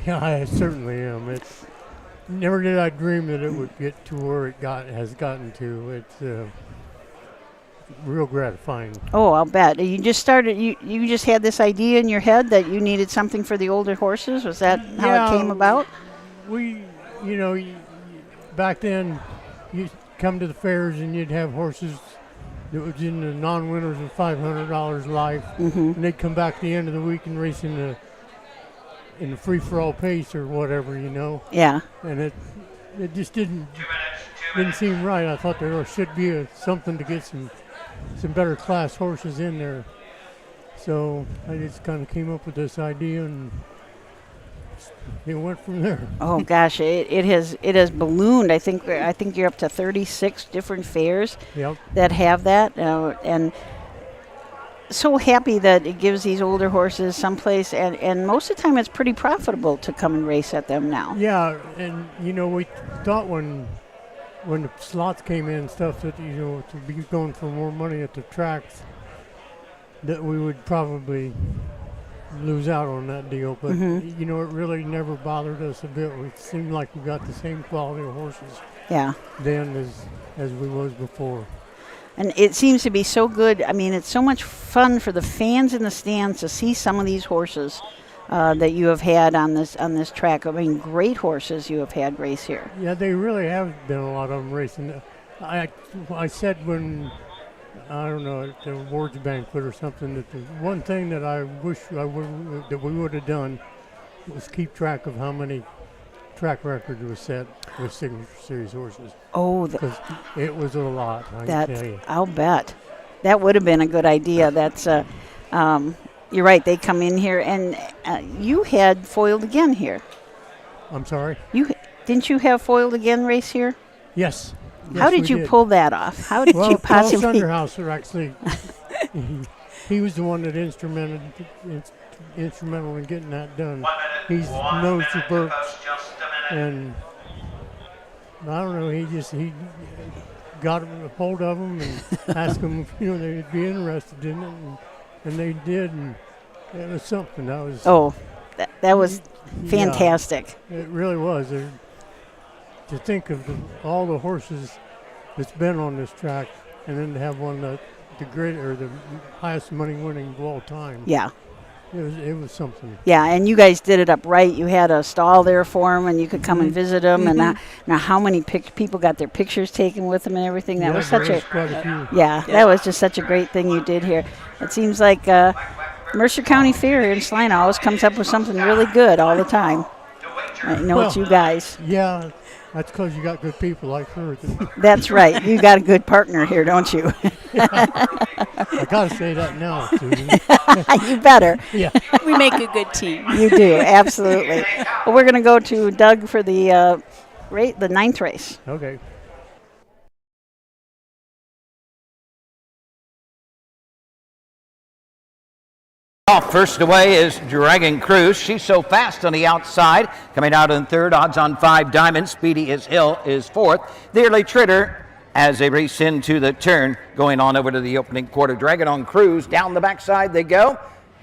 Yeah, I certainly am. Never did I dream that it would get to where it has gotten to. It's real gratifying. Oh, I'll bet. You just started. You just had this idea in your head that you needed something for the older horses. Was that how it came about? Back then, you come to the fairs and you'd have horses that was in the non-winners of $500 life, and they'd come back at the end of the week and race in the free-for-all pace or whatever, Yeah. And it just didn't seem right. I thought there should be something to get some better class horses in there. So I just kind of came up with this idea, and it went from there. Oh gosh, it has ballooned. I think you're up to 36 different fairs that have that, and so happy that it gives these older horses someplace, and most of the time it's pretty profitable to come and race at them now. Yeah, and we thought when the slots came in and stuff that to be going for more money at the tracks that we would probably lose out on that deal, but it really never bothered us a bit. It seemed like we got the same quality of horses then as we was before. And it seems to be so good. I mean, it's so much fun for the fans in the stands to see some of these horses that you have had on this track. I mean, great horses you have had race here. Yeah, they really have been a lot of them racing. I said when, I don't know, at the awards banquet or something, that the one thing that I wish that we would have done was keep track of how many track records were set with Signature Series horses. Oh, because it was a lot. I can tell you. I'll bet that would have been a good idea. That's you're right. They come in here, and you had Foiled Again here. I'm sorry. Didn't you have Foiled Again race here? Yes. How did you pull that off? How did you possibly? Paul Sunderhauser actually, he was the one that instrumental in getting that done. He knows the Burks, and I don't know. He got a hold of them and asked them if they'd be interested in it, and they did, and it was something. That was that was fantastic. It really was. To think of all the horses that's been on this track, and then to have one the highest money winning of all time. Yeah. It was something. Yeah, and you guys did it up right. You had a stall there for them, and you could come and visit them. And now, how many people got their pictures taken with them and everything? That was such that was just such a great thing you did here. It seems like Mercer County Fair here in Celina always comes up with something really good all the time. I know it's you guys. Yeah, that's because you got good people like her. That's right. You got a good partner here, don't you? I gotta say that now, Susan. You better. Yeah. We make a good team. You do, absolutely. Well, we're going to go to Doug for the ninth race. Okay. First away is Dragon Cruise. She's so fast on the outside. Coming out in third, odds on 5 diamonds. Speedy as Hill is fourth. The early Tritter as they race into the turn, going on over to the opening quarter. Dragon on Cruise, down the backside they go.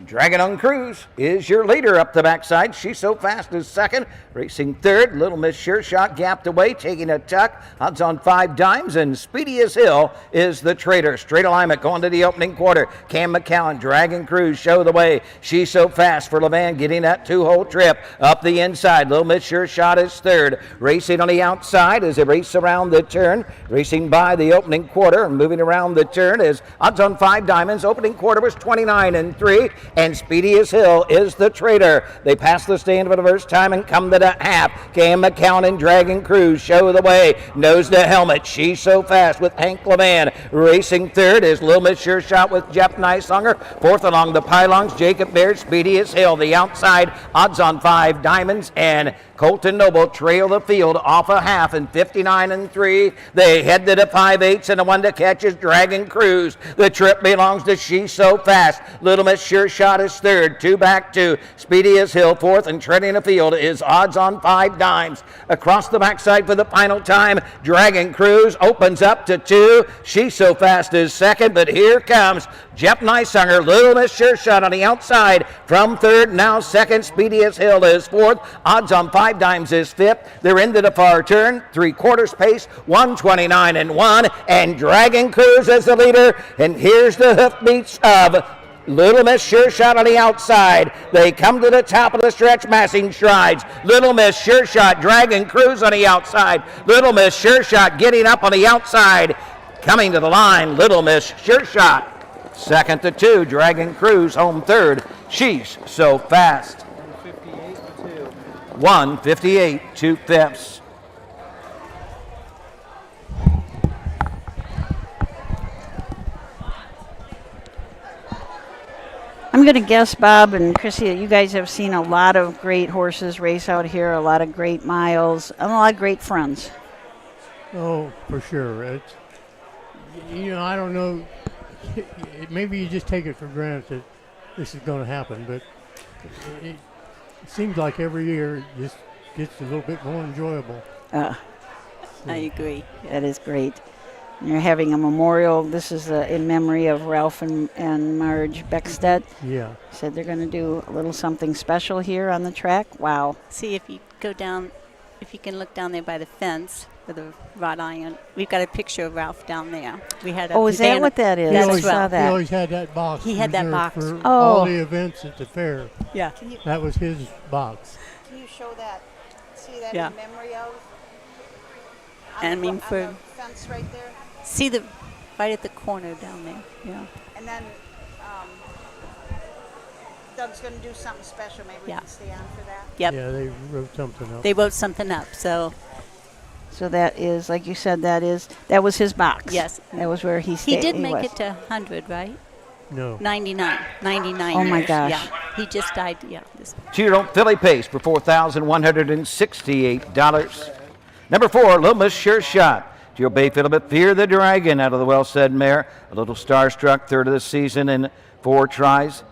Dragon on Cruise is your leader up the backside. She's so fast is second. Racing third, Little Miss Sure Shot gapped away, taking a tuck. Odds on 5 dimes, and Speedy as Hill is the traitor. Straight alignment going to the opening quarter. Cam McCowan, Dragon Cruise show the way. She's so fast for Levan, getting that 2-hole trip up the inside. Little Miss Sure Shot is third. Racing on the outside as they race around the turn. Racing by the opening quarter and moving around the turn is odds on 5 diamonds. Opening quarter was 29-3. And Speedy as Hill is the traitor. They pass the stand for the first time and come to the half. Cam McCown and Dragon Cruise show the way. Nose to helmet. She's so fast with Hank Levan. Racing third is Little Miss Sure Shot with Jeff Nicehunger. Fourth along the pylons, Jacob Baird. Speedy as Hill. The outside, odds on 5 diamonds. And Colton Noble trail the field off a half in 59-3. They head to the 5/8 and the one to catch is Dragon Cruise. The trip belongs to She's So Fast. Little Miss Sure Shot is third. 2 back 2. Speedy as Hill fourth, and treading the field is odds on 5 dimes. Across the backside for the final time, Dragon Cruise opens up to 2. She's So Fast is second, but here comes Jeff Nicehunger. Little Miss Sure Shot on the outside from third, now second. Speedy as Hill is fourth. Odds on 5 dimes is fifth. They're into the far turn. 3/4 pace, 129-1, and Dragon Cruise is the leader. And here's the hoofbeats of Little Miss Sure Shot on the outside. They come to the top of the stretch, massing strides. Little Miss Sure Shot, Dragon Cruise on the outside. Little Miss Sure Shot getting up on the outside. Coming to the line, Little Miss Sure Shot. Second to 2, Dragon Cruise home third. She's So Fast. 158, 2/5. I'm going to guess, Bob and Chrissy, that you guys have seen a lot of great horses race out here, a lot of great miles, and a lot of great friends. Oh, for sure. It's, I don't know. Maybe you just take it for granted that this is going to happen, but it seems like every year it just gets a little bit more enjoyable. I agree. That is great. You're having a memorial. This is in memory of Ralph and Marge Beckstedt. Yeah. Said they're going to do a little something special here on the track. Wow. See, if you go down, if you can look down there by the fence for the wrought iron, we've got a picture of Ralph down there. We had. Is that what that is? That's saw that. He always had that box. He had that box for all the events at the fair. Yeah. That was his box. Can you show that? See that in memory of? And I mean for the fence right there. See right at the corner down there. Yeah. And then Doug's going to do something special. Maybe we can stay on for that. Yep. Yeah, they wrote something up. They wrote something up. So that is, like you said, that was his box. Yes. That was where he stayed. He did make it to 100, right? No. 99 Oh my years. gosh. Yeah. He just died. Yeah. 2-year-old filly pace for $4,168. Number 4, Little Miss Sure Shot. To obey Philip, Fear the Dragon out of the well-said mare. A little starstruck, third of the season in 4 tries.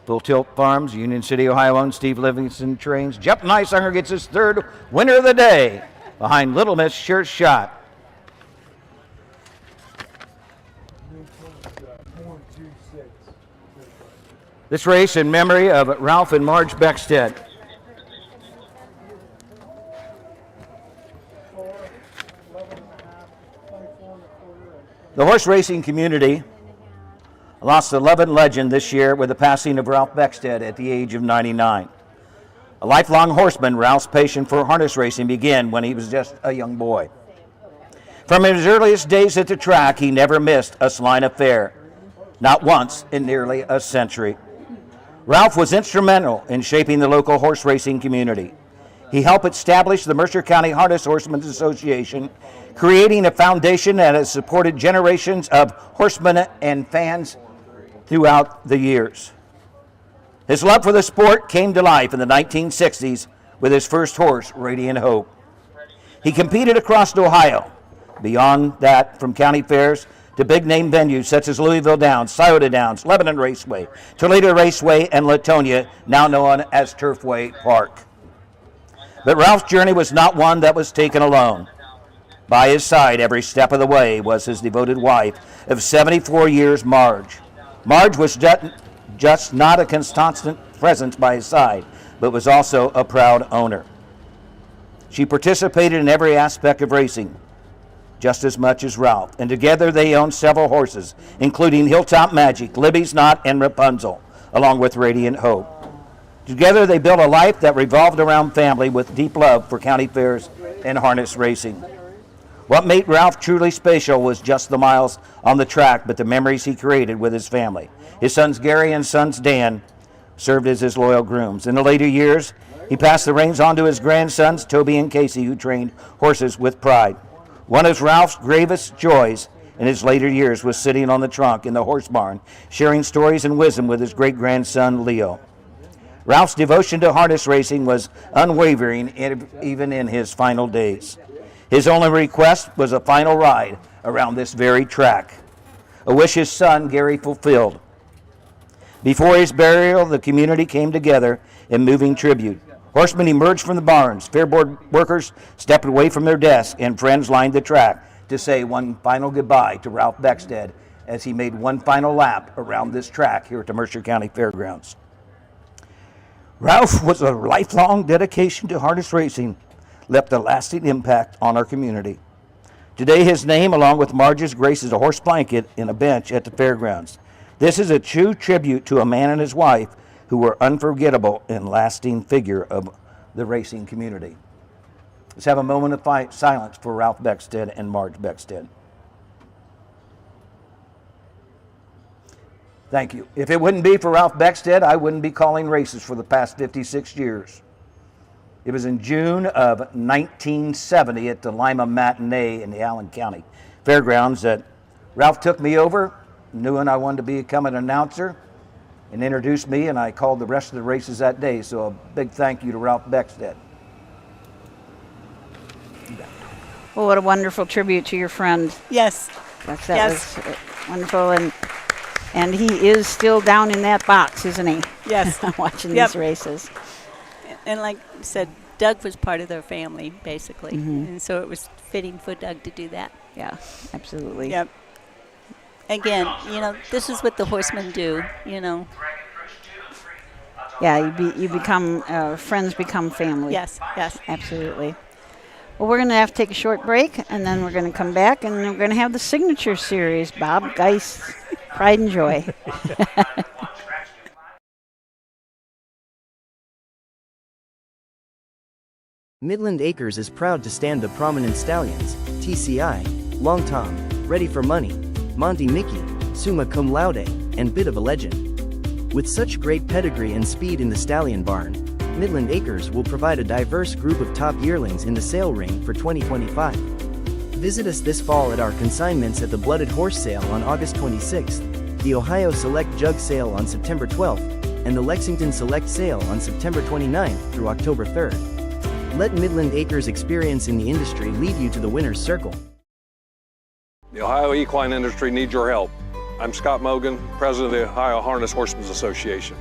Full Tilt Farms, Union City, Ohio owned. Steve Livingston trains. Jeff Nicehunger gets his third winner of the day. behind Little Miss Sure Shot. This race in memory of Ralph and Marge Beckstead. The horse racing community lost a loved legend this year with the passing of Ralph Beckstead at the age of 99. A lifelong horseman, Ralph's passion for harness racing began when he was just a young boy. From his earliest days at the track, he never missed a Celina fair, not once in nearly a century. Ralph was instrumental in shaping the local horse racing community. He helped establish the Mercer County Harness Horsemen's Association, creating a foundation that has supported generations of horsemen and fans throughout the years. His love for the sport came to life in the 1960s with his first horse, Radiant Hope. He competed across Ohio. Beyond that, from county fairs to big-name venues such as Louisville Downs, Scioto Downs, Lebanon Raceway, Toledo Raceway, and Latonia, now known as Turfway Park. But Ralph's journey was not one that was taken alone. By his side every step of the way was his devoted wife of 74 years, Marge. Marge was just not a constant presence by his side, but was also a proud owner. She participated in every aspect of racing, just as much as Ralph, and together they owned several horses, including Hilltop Magic, Libby's Knot, and Rapunzel, along with Radiant Hope. Together they built a life that revolved around family with deep love for county fairs and harness racing. What made Ralph truly special was just the miles on the track, but the memories he created with his family. His sons Gary and sons Dan served as his loyal grooms. In the later years, he passed the reins on to his grandsons, Toby and Casey, who trained horses with pride. One of Ralph's gravest joys in his later years was sitting on the trunk in the horse barn, sharing stories and wisdom with his great-grandson, Leo. Ralph's devotion to harness racing was unwavering even in his final days. His only request was a final ride around this very track, a wish his son, Gary, fulfilled. Before his burial, the community came together in moving tribute. Horsemen emerged from the barns, fair board workers stepped away from their desks, and friends lined the track to say one final goodbye to Ralph Beckstead as he made one final lap around this track here at the Mercer County Fairgrounds. Ralph was a lifelong dedication to harness racing, left a lasting impact on our community. Today his name, along with Marge's, graces a horse blanket and a bench at the fairgrounds. This is a true tribute to a man and his wife who were unforgettable and lasting figure of the racing community. Let's have a moment of silence for Ralph Beckstead and Marge Beckstead. Thank you. If it wouldn't be for Ralph Beckstead, I wouldn't be calling races for the past 56 years. It was in June of 1970 at the Lima Matinee in the Allen County Fairgrounds that Ralph took me over, knowing I wanted to become an announcer, and introduced me, and I called the rest of the races that day. So a big thank you to Ralph Beckstead. Well, what a wonderful tribute to your friend. Yes. That was wonderful, and he is still down in that box, isn't he? Yes. Watching these races. And like I said, Doug was part of their family, basically. Mhm. And so it was fitting for Doug to do that. Yeah, absolutely. Yep. Again, this is what the horsemen do, Yeah, you become, friends become family. Yes, yes. Absolutely. Well, we're going to have to take a short break, and then we're going to come back, and then we're going to have the signature series, Bob Geist, Pride and Joy. Midland Acres is proud to stand the prominent stallions, TCI, Long Tom, Ready for Money, Monty Mickey, Summa Cum Laude, and Bit of a Legend. With such great pedigree and speed in the stallion barn, Midland Acres will provide a diverse group of top yearlings in the sale ring for 2025. Visit us this fall at our consignments at the Blooded Horse Sale on August 26th, the Ohio Select Jug Sale on September 12th, and the Lexington Select Sale on September 29th through October 3rd. Let Midland Acres experience in the industry lead you to the winner's circle. The Ohio equine industry needs your help. I'm Scott Mogan, president of the Ohio Harness Horsemen's Association.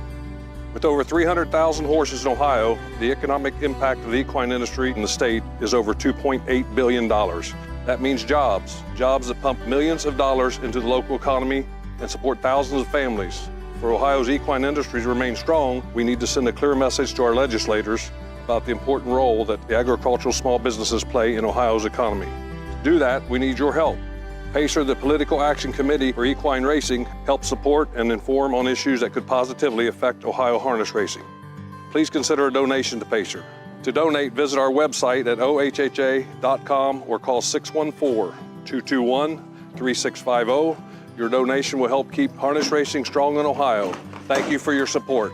With over 300,000 horses in Ohio, the economic impact of the equine industry in the state is over $2.8 billion. That means jobs that pump millions of dollars into the local economy and support thousands of families. For Ohio's equine industry to remain strong, we need to send a clear message to our legislators about the important role that the agricultural small businesses play in Ohio's economy. To do that, we need your help. PACER, the Political Action Committee for Equine Racing, helps support and inform on issues that could positively affect Ohio harness racing. Please consider a donation to PACER. To donate, visit our website at ohha.com or call 614-221-3650. Your donation will help keep harness racing strong in Ohio. Thank you for your support.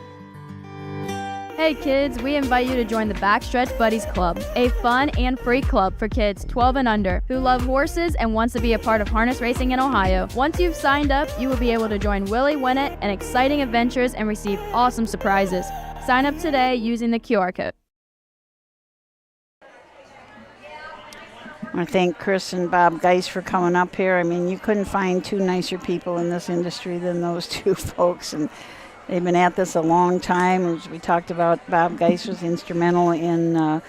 Hey kids, we invite you to join the Backstretch Buddies Club, a fun and free club for kids 12 and under who love horses and wants to be a part of harness racing in Ohio. Once you've signed up, you will be able to join Willie Winnett in exciting adventures and receive awesome surprises. Sign up today using the QR code. I want to thank Chris and Bob Geis for coming up here. I mean, you couldn't find two nicer people in this industry than those two folks, and they've been at this a long time. As we talked about, Bob Geis was instrumental in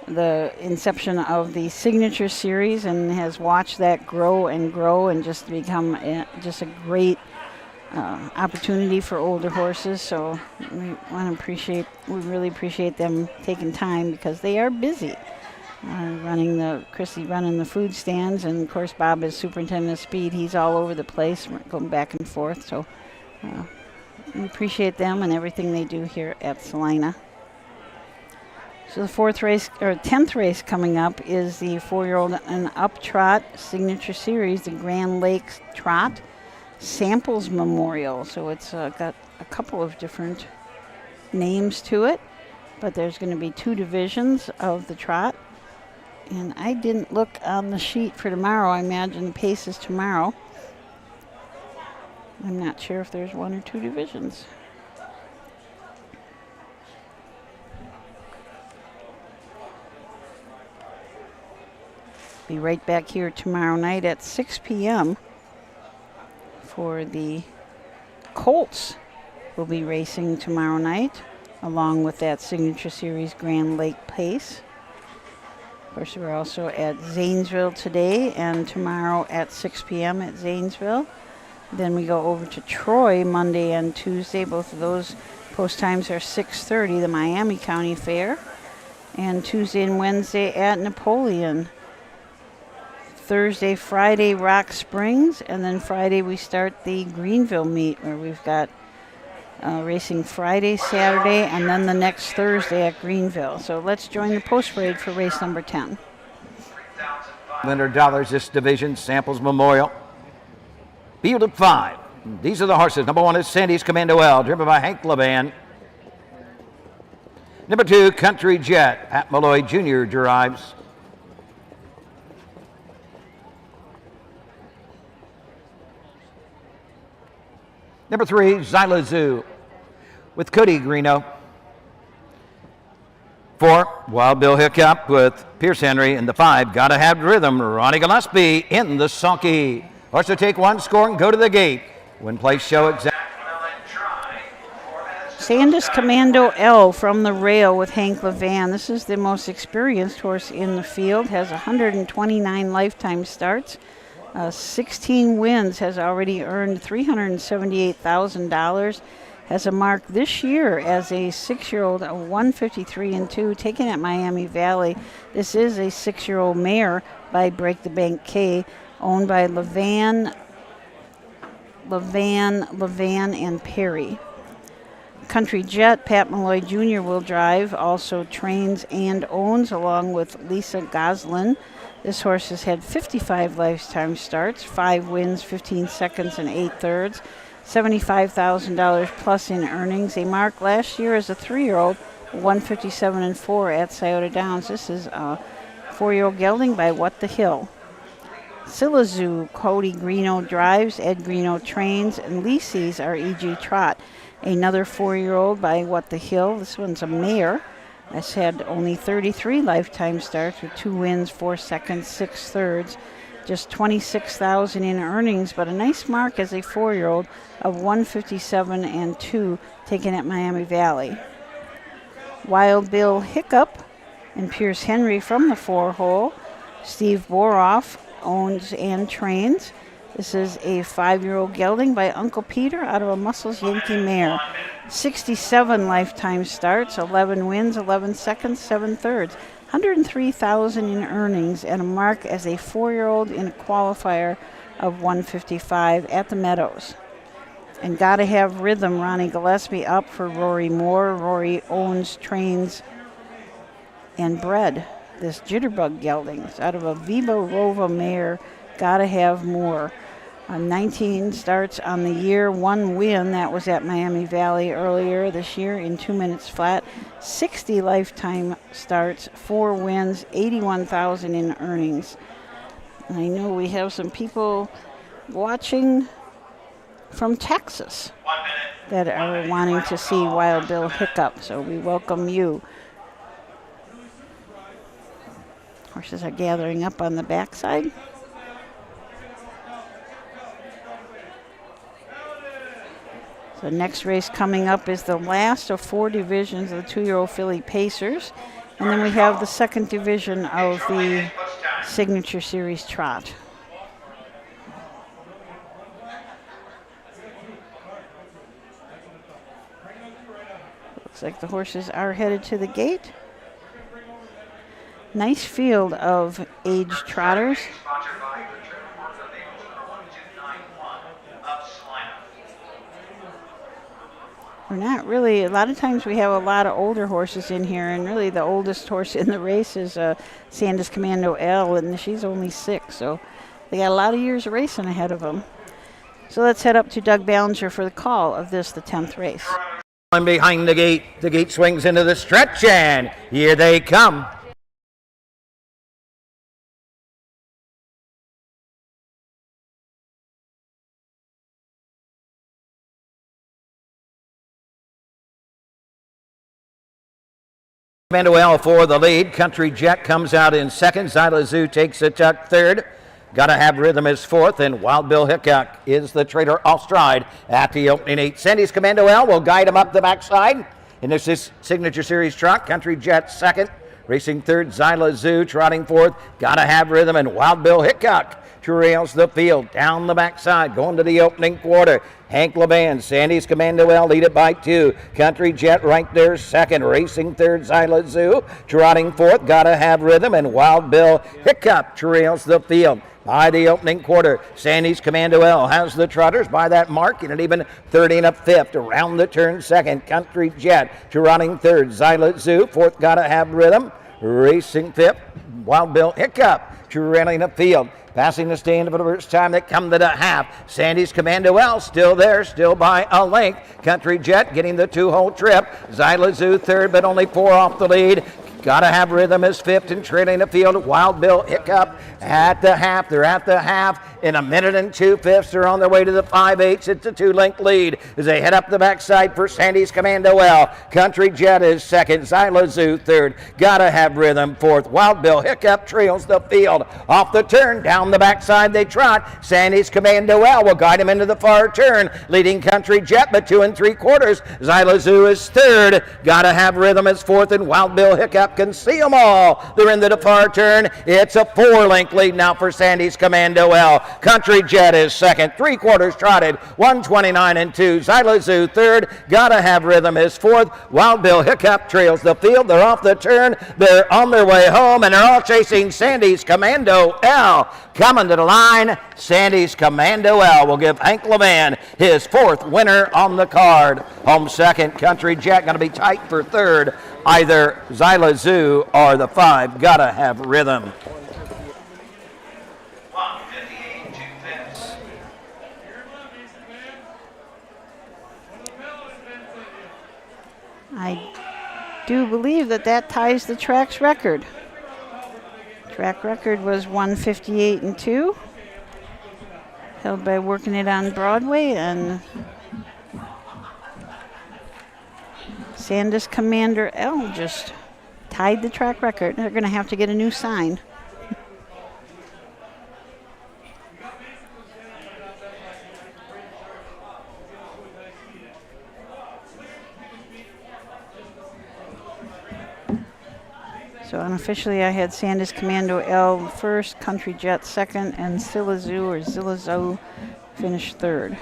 the inception of the Signature Series and has watched that grow and just become just a great opportunity for older horses. So we really appreciate them taking time because they are busy. Chrissy running the food stands, and of course Bob is superintendent of speed. He's all over the place, going back and forth. So we appreciate them and everything they do here at Celina. So the 10th race coming up is the 4-year-old and up trot Signature Series, the Grand Lakes Trot Samples Memorial. So it's got a couple of different names to it, but there's going to be 2 divisions of the trot. And I didn't look on the sheet for tomorrow. I imagine the pace is tomorrow. I'm not sure if there's 1 or 2 divisions. Be right back here tomorrow night at 6 p.m. for the Colts. Will be racing tomorrow night, along with that Signature Series Grand Lake Pace. Of course, we're also at Zanesville today and tomorrow at 6 p.m. at Zanesville. Then we go over to Troy Monday and Tuesday. Both of those post times are 6:30, the Miami County Fair. And Tuesday and Wednesday at Napoleon. Thursday, Friday, Rock Springs. And then Friday we start the Greenville meet, where we've got racing Friday, Saturday, and then the next Thursday at Greenville. So let's join the post parade for race number 10. $100 this division, Samples Memorial. Field of 5. These are the horses. Number 1 is Sandy's Commando L, driven by Hank Levan. Number 2, Country Jet, Pat Malloy Jr. drives. Number 3, Zyla Zoo with Cody Greeno. 4, Wild Bill Hiccup with Pierce Henry. And the 5, Gotta Have Rhythm, Ronnie Gillespie in the sulky. Horse to take 1, score, and go to the gate. When place show exact. Sandus Commando L from the rail with Hank Levan. This is the most experienced horse in the field. Has 129 lifetime starts. 16 wins, has already earned $378,000. Has a mark this year as a 6-year-old, a 153-2, taken at Miami Valley. This is a 6-year-old mare by Break the Bank K, owned by Levan, and Perry. Country Jet, Pat Malloy Jr. will drive, also trains and owns, along with Lisa Goslin. This horse has had 55 lifetime starts, 5 wins, 15 seconds, and 8 thirds, $75,000 plus in earnings. A mark last year as a 3-year-old, 157-4 at Scioto Downs. This is a 4-year-old gelding by What the Hill. Silazoo, Cody Greeno drives, Ed Greeno trains, and Lisi's are E.G. Trot. Another 4-year-old by What the Hill. This one's a mare. Has had only 33 lifetime starts with 2 wins, 4 seconds, 6 thirds. just $26,000 in earnings, but a nice mark as a 4-year-old of 157-2 taken at Miami Valley. Wild Bill Hiccup and Pierce Henry from the 4-hole. Steve Boroff owns and trains. This is a 5-year-old gelding by Uncle Peter out of a Muscles Yankee mare. 67 lifetime starts, 11 wins, 11 seconds, 7 thirds. $103,000 in earnings and a mark as a 4-year-old in a qualifier of 155 at the Meadows. And Gotta Have Rhythm, Ronnie Gillespie up for Rory Moore. Rory owns, trains, and bred this Jitterbug gelding. It's out of a Viva Rova mare, Gotta Have More. 19 starts on the year, 1 win. That was at Miami Valley earlier this year in 2 minutes flat. 60 lifetime starts, 4 wins, $81,000 in earnings. And I know we have some people watching from Texas that are wanting to see Wild Bill Hiccup, so we welcome you. Horses are gathering up on the backside. The next race coming up is the last of 4 divisions of the 2-year-old filly Pacers. And then we have the 2nd division of the Signature Series Trot. Looks like the horses are headed to the gate. Nice field of age trotters. We're not really, a lot of times we have a lot of older horses in here, and really the oldest horse in the race is Sandus Commando L, and she's only 6, so they got a lot of years of racing ahead of them. So let's head up to Doug Ballinger for the call of this, the 10th race. Behind the gate swings into the stretch, and here they come. Commando L for the lead. Country Jet comes out in 2nd. Zyla Zoo takes a tuck 3rd. Gotta Have Rhythm is 4th, and Wild Bill Hiccup is the trader off stride at the opening 8. Sandy's Commando L will guide him up the backside. And this is Signature Series Trot. Country Jet 2nd. Racing 3rd, Zyla Zoo trotting 4th. Gotta Have Rhythm and Wild Bill Hiccup trails the field down the backside, going to the opening quarter. Hank LeBand, Sandy's Commando L lead it by 2. Country Jet right there 2nd. Racing 3rd, Zyla Zoo trotting 4th. Gotta Have Rhythm and Wild Bill Hiccup trails the field. By the opening quarter, Sandy's Commando L has the trotters by that mark, and even 30 and a 5th. Around the turn 2nd, Country Jet trotting 3rd. Zyla Zoo 4th. Gotta Have Rhythm. Racing 5th, Wild Bill Hiccup trailing the field. Passing the stand for the first time, they come to the half. Sandy's Commando L still there, still by a length. Country Jet getting the 2-hole trip. Zyla Zoo 3rd, but only 4 off the lead. Gotta Have Rhythm is 5th and trailing the field. Wild Bill Hiccup at the half. They're at the half in 1 minute and 2/5. They're on their way to the 5/8. It's a 2-length lead as they head up the backside for Sandy's Commando L. Country Jet is 2nd. Zyla Zoo 3rd. Gotta Have Rhythm 4th. Wild Bill Hiccup trails the field. Off the turn, down the backside they trot. Sandy's Commando L will guide him into the far turn. Leading Country Jet, but 2 3/4. Zyla Zoo is 3rd. Gotta Have Rhythm is 4th, and Wild Bill Hiccup can see them all. They're into the far turn. It's a 4-length lead now for Sandy's Commando L. Country Jet is 2nd. 3/4 trotted. 129 and 2. Zyla Zoo 3rd. Gotta Have Rhythm is 4th. Wild Bill Hiccup trails the field. They're off the turn. They're on their way home, and they're all chasing Sandy's Commando L. Coming to the line, Sandy's Commando L will give Hank LeVan his 4th winner on the card. Home 2nd, Country Jet going to be tight for 3rd. Either Zyla Zoo or the 5, Gotta Have Rhythm. 158 2/5. I do believe that ties the track's record. Track record was 158 and 2, held by Working It on Broadway, and Sandus Commander L just tied the track record. They're going to have to get a new sign. officially I had Sandus Commando L first, Country Jet second, and Zilazoo finished third.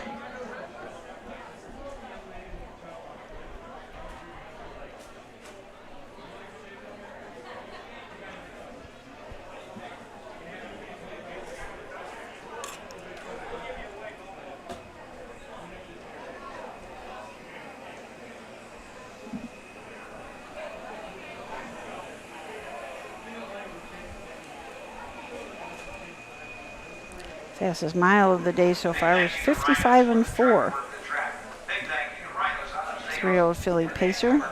Fastest mile of the day so far was 55.4. 3-year-old filly Pacer.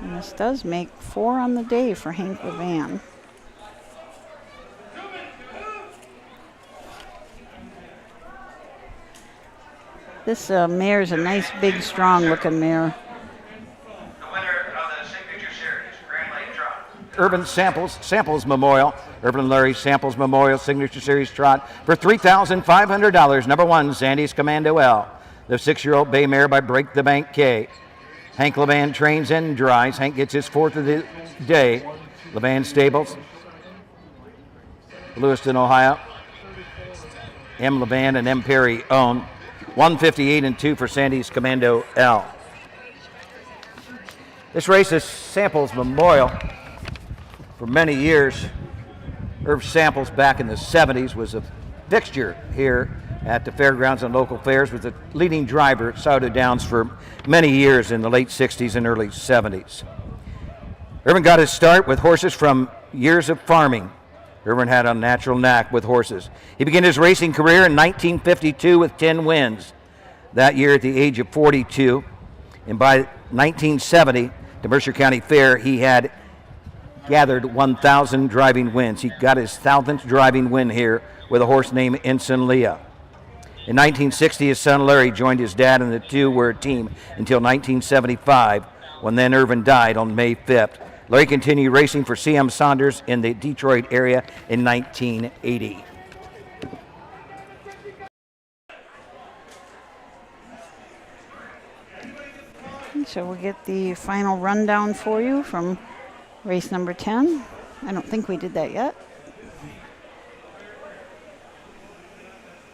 And this does make 4 on the day for Hank Levan. This mare is a nice, big, strong-looking mare. Urban Samples Memorial, Urban Larry Samples Memorial Signature Series Trot for $3,500. Number 1, Sandy's Commando L. The 6-year-old bay mare by Break the Bank K. Hank Levan trains and drives. Hank gets his 4th of the day. Levan Stables, Lewiston, Ohio. M. Levan and M. Perry own. 158-2 for Sandy's Commando L. This race is Samples Memorial. For many years, Irv Samples back in the 70s was a fixture here at the fairgrounds and local fairs, was the leading driver at Sauter Downs for many years in the late 60s and early 70s. Irvin got his start with horses from years of farming. Irvin had a natural knack with horses. He began his racing career in 1952 with 10 wins. That year at the age of 42. And by 1970, the Mercer County Fair, he had gathered 1,000 driving wins. He got his 1,000th driving win here with a horse named Ensign Leah. In 1960, his son Larry joined his dad, and the two were a team until 1975, when then Irvin died on May 5th. Larry continued racing for C.M. Saunders in the Detroit area in 1980. So we'll get the final rundown for you from race number 10. I don't think we did that yet.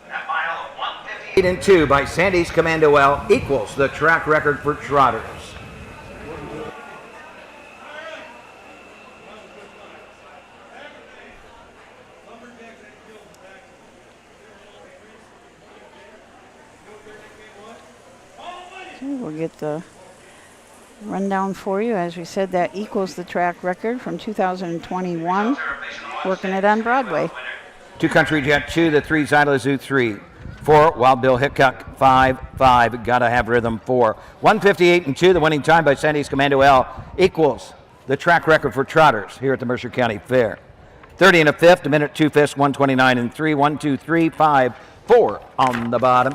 That mile of 158-2 by Sandy's Commando L equals the track record for trotters. Okay, we'll get the rundown for you. As we said, that equals the track record from 2021. Working it on Broadway. 2 Country Jet 2, the 3 Zilazoo 3, 4 Wild Bill Hickok 5, Gotta Have Rhythm 4. 158-2, the winning time by Sandy's Commando L equals the track record for trotters here at the Mercer County Fair. 30 1/5, a minute 2 fifths, 129-3, 1, 2, 3, 5, 4 on the bottom.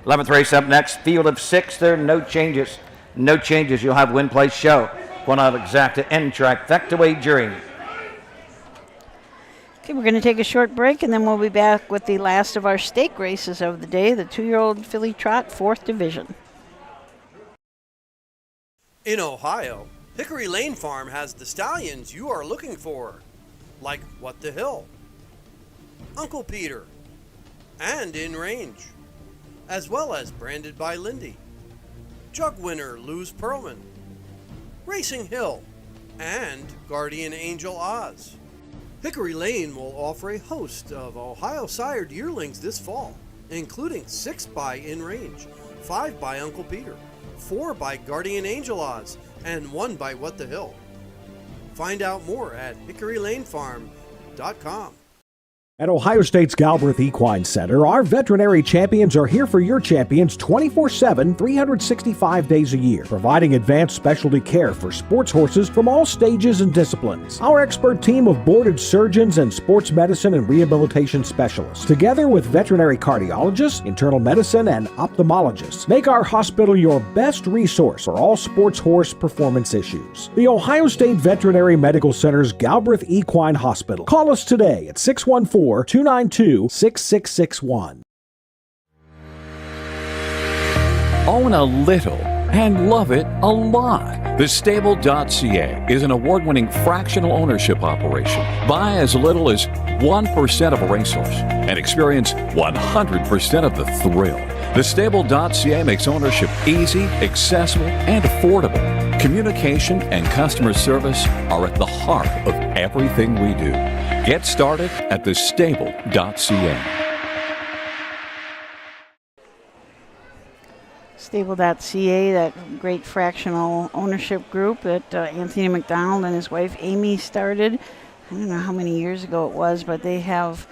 11th race up next, field of 6. There are no changes. No changes. You'll have win, place, show. One out exacta end trifecta wagering. Okay, we're going to take a short break, and then we'll be back with the last of our stake races of the day, the 2-year-old filly trot, 4th division. In Ohio, Hickory Lane Farm has the stallions you are looking for, like What the Hill, Uncle Peter, and In Range, as well as Branded by Lindy, Jug Winner Luz Pearlman, Racing Hill, and Guardian Angel Oz. Hickory Lane will offer a host of Ohio-sired yearlings this fall, including 6 by In Range, 5 by Uncle Peter, 4 by Guardian Angel Oz, and 1 by What the Hill. Find out more at hickorylanefarm.com. At Ohio State's Galbraith Equine Center, our veterinary champions are here for your champions 24/7, 365 days a year, providing advanced specialty care for sports horses from all stages and disciplines. Our expert team of boarded surgeons and sports medicine and rehabilitation specialists, together with veterinary cardiologists, internal medicine, and ophthalmologists, make our hospital your best resource for all sports horse performance issues. The Ohio State Veterinary Medical Center's Galbraith Equine Hospital. Call us today at 614-292-6661. Own a little and love it a lot. Thestable.ca is an award-winning fractional ownership operation. Buy as little as 1% of a racehorse and experience 100% of the thrill. Thestable.ca makes ownership easy, accessible, and affordable. Communication and customer service are at the heart of everything we do. Get started at thestable.ca. Stable.ca, that great fractional ownership group that Anthony McDonald and his wife Amy started. I don't know how many years ago it was, but they have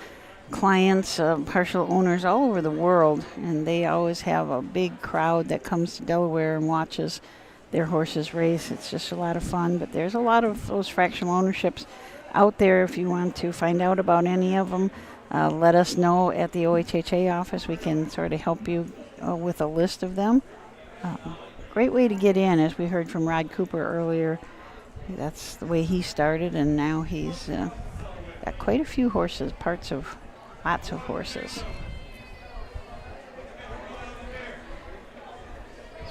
clients, partial owners all over the world, and they always have a big crowd that comes to Delaware and watches their horses race. It's just a lot of fun, but there's a lot of those fractional ownerships out there. If you want to find out about any of them, let us know at the OHHA office. We can sort of help you with a list of them. Great way to get in, as we heard from Rod Cooper earlier. That's the way he started, and now he's got quite a few horses, lots of horses.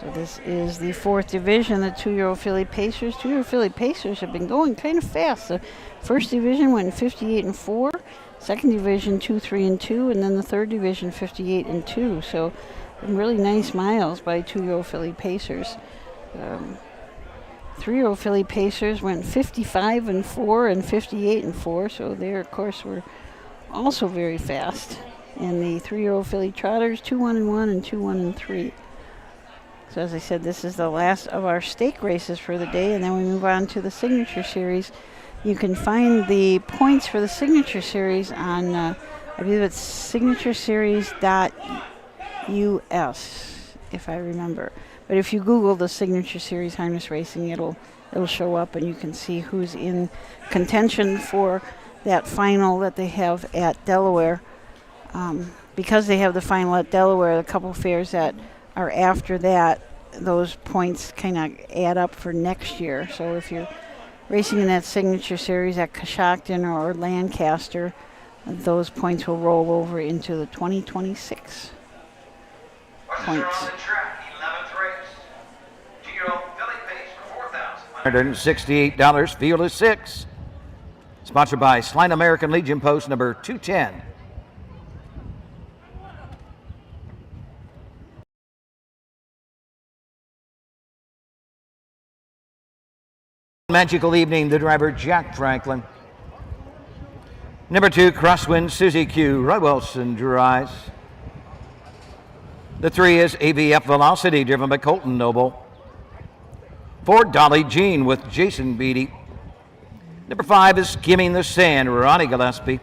So this is the 4th division, the 2-year-old filly Pacers. 2-year-old filly Pacers have been going kind of fast. The 1st division went 58-4, 2nd division 2-3-2, and then the 3rd division 58-2. So really nice miles by 2-year-old filly Pacers. 3-year-old filly Pacers went 55-4 and 58-4. So they, of course, were also very fast. And the 3-year-old filly Trotters 2-1-1 and 2-1-3. So as I said, this is the last of our stake races for the day, and then we move on to the Signature Series. You can find the points for the Signature Series on, I believe it's signatureseries.us, if I remember. But if you Google the Signature Series harness racing, it'll show up, and you can see who's in contention for that final that they have at Delaware. Because they have the final at Delaware, the couple fairs that are after that, those points kind of add up for next year. So if you're racing in that Signature Series at Coshocton or Lancaster, those points will roll over into the 2026 points. $168, field is 6. Sponsored by Celina American Legion post number 210. Magical Evening, the driver Jack Franklin. Number 2, Crosswind Susie Q. Roy Wilson drives. The 3 is AVF Velocity, driven by Colton Noble. 4, Dolly Jean with Jason Beatty. Number 5 is Skimming the Sand, Ronnie Gillespie.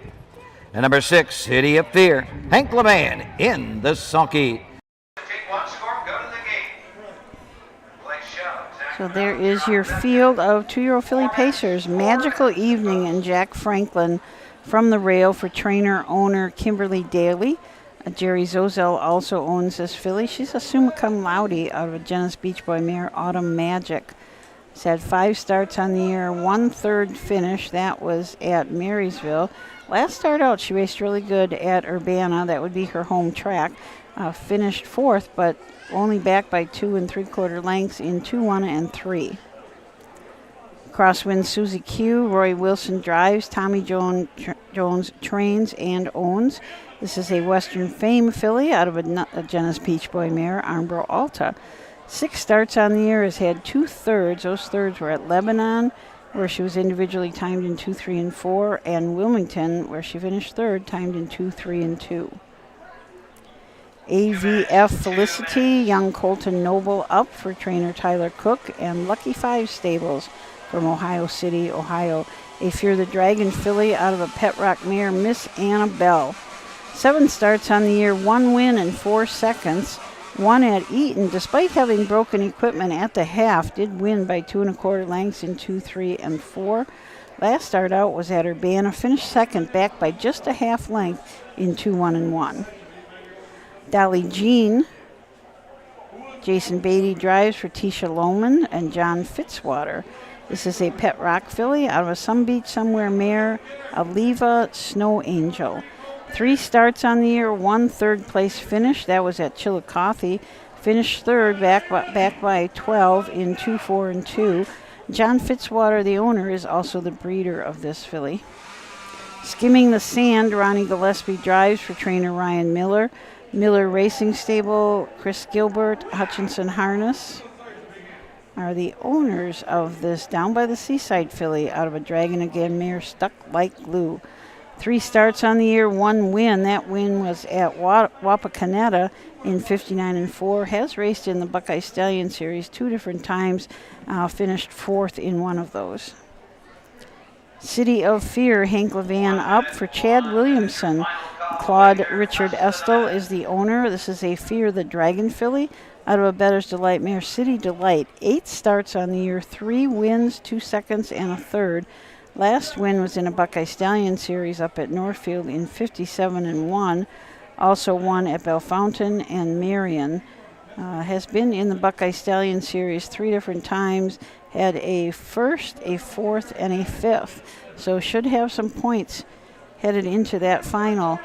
And number 6, City of Fear, Hank LeMan in the sulky. So there is your field of 2-year-old filly Pacers. Magical Evening and Jack Franklin from the rail for trainer-owner Kimberly Daly. Jerry Zozel also owns this filly. She's a summa cum laude out of a Genesis Beach Boy mare, Autumn Magic. She's had 5 starts on the year, 1/3 finish. That was at Marysville. Last start out, she raced really good at Urbana. That would be her home track. Finished 4th, but only back by 2 3/4 lengths in 2-1 and 3. Crosswind Susie Q. Roy Wilson drives. Tommy Jones trains and owns. This is a Western Fame filly out of a Genesis Beach Boy mare, Armbro Alta. 6 starts on the year, has had 2 thirds. Those thirds were at Lebanon, where she was individually timed in 2, 3, and 4, and Wilmington, where she finished 3rd, timed in 2, 3, and 2. AVF Felicity, young Colton Noble up for trainer Tyler Cook, and Lucky 5 Stables from Ohio City, Ohio. A Fear the Dragon filly out of a Pet Rock mare, Miss Annabelle. 7 starts on the year, 1 win and 4 seconds. 1 at Eaton, despite having broken equipment at the half, did win by 2 1/4 lengths in 2, 3, and 4. Last start out was at Urbana, finished 2nd, back by just a half length in 2, 1, and 1. Dolly Jean, Jason Beatty drives for Tisha Lohman and John Fitzwater. This is a Pet Rock filly out of a Some Beach Somewhere mare, Aliva Snow Angel. 3 starts on the year, 1 third place finish. That was at Chillicothe. Finished third, back by 12 in 2, 4, and 2. John Fitzwater, the owner, is also the breeder of this filly. Skimming the Sand, Ronnie Gillespie drives for trainer Ryan Miller. Miller Racing Stable, Chris Gilbert, Hutchinson Harness are the owners of this Down by the Seaside filly out of a Dragon Again mare stuck like glue. 3 starts on the year, 1 win. That win was at Wapakoneta in 59-4. Has raced in the Buckeye Stallion Series 2 different times. Finished 4th in one of those. City of Fear, Hank Levan up for Chad Williamson. Claude Richard Estel is the owner. This is a Fear the Dragon filly out of a Bettor's Delight mare, City Delight. 8 starts on the year, 3 wins, 2 seconds, and a third. Last win was in a Buckeye Stallion Series up at Northfield in 57-1. Also won at Bellefontaine and Marion. Has been in the Buckeye Stallion Series 3 different times. Had a first, a fourth, and a fifth. So should have some points headed into that final.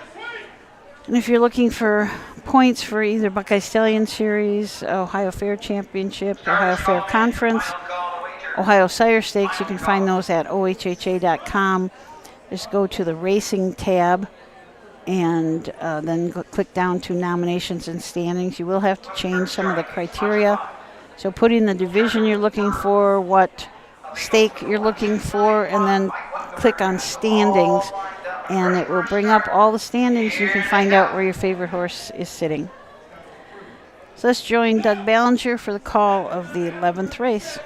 And if you're looking for points for either Buckeye Stallion Series, Ohio Fair Championship, Ohio Fair Conference, Ohio Sire Stakes, you can find those at ohha.com. Just go to the Racing tab and then click down to Nominations and Standings. You will have to change some of the criteria. So put in the division you're looking for, what stake you're looking for, and then click on Standings. And it will bring up all the standings. You can find out where your favorite horse is sitting. So let's join Doug Ballinger for the call of the 11th race.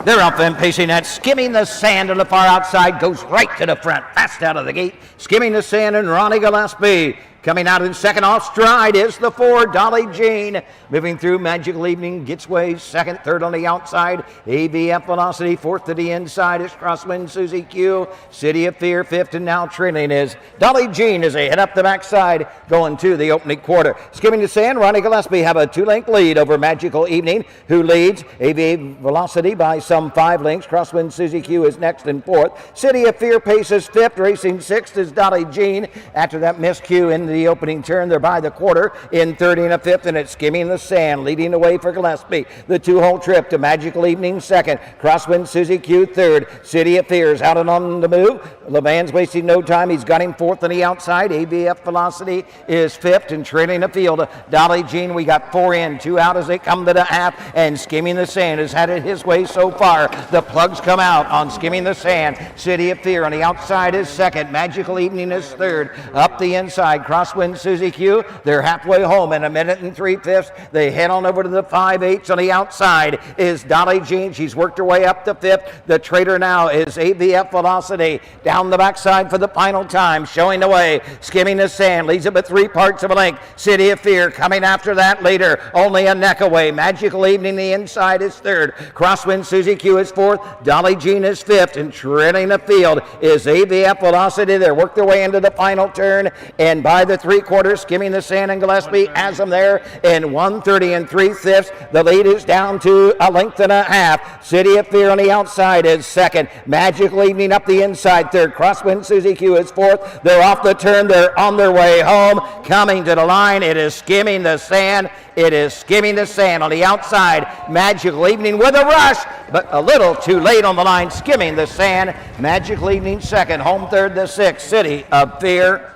They're up and pacing that. Skimming the Sand on the far outside, goes right to the front, fast out of the gate. Skimming the Sand and Ronnie Gillespie. Coming out in second off stride is the 4, Dolly Jean. Moving through, Magical Evening gets way second, third on the outside. AVF Velocity, fourth to the inside is Crosswind Susie Q. City of Fear, fifth, and now trailing is Dolly Jean as they head up the backside, going to the opening quarter. Skimming the Sand, Ronnie Gillespie have a 2-length lead over Magical Evening, who leads. AVF Velocity by some 5 lengths. Crosswind Susie Q is next and fourth. City of Fear paces fifth. Racing sixth is Dolly Jean. After that miss Q in the opening turn, they're by the quarter in 30 and a fifth, and it's Skimming the Sand leading the way for Gillespie. The 2-hole trip to Magical Evening second. Crosswind Susie Q third. City of Fears out and on the move. LeVan's wasting no time. He's got him fourth on the outside. AVF Velocity is fifth and trailing the field. Dolly Jean, we got 4 in, 2 out as they come to the half, and Skimming the Sand has had it his way so far. The plugs come out on Skimming the Sand. City of Fear on the outside is second. Magical Evening is third. Up the inside, Crosswind Susie Q. They're halfway home in 1 minute and 3/5. They head on over to the 5/8 on the outside is Dolly Jean. She's worked her way up to fifth. The traitor now is AVF Velocity. Down the backside for the final time, showing the way. Skimming the Sand leads it by 3 parts of a length. City of Fear coming after that later, only a neck away. Magical Evening, the inside, is third. Crosswind Susie Q is fourth. Dolly Jean is fifth, and trailing the field is AVF Velocity. They work their way into the final turn, and by the 3/4, Skimming the Sand and Gillespie has them there in 1:30 and 3/5. The lead is down to 1.5 lengths. City of Fear on the outside is second. Magical Evening up the inside third. Crosswind Susie Q is fourth. They're off the turn. They're on their way home. Coming to the line, it is Skimming the Sand. It is Skimming the Sand on the outside. Magical Evening with a rush, but a little too late on the line. Skimming the Sand. Magical Evening second. Home third, the 6th. City of Fear.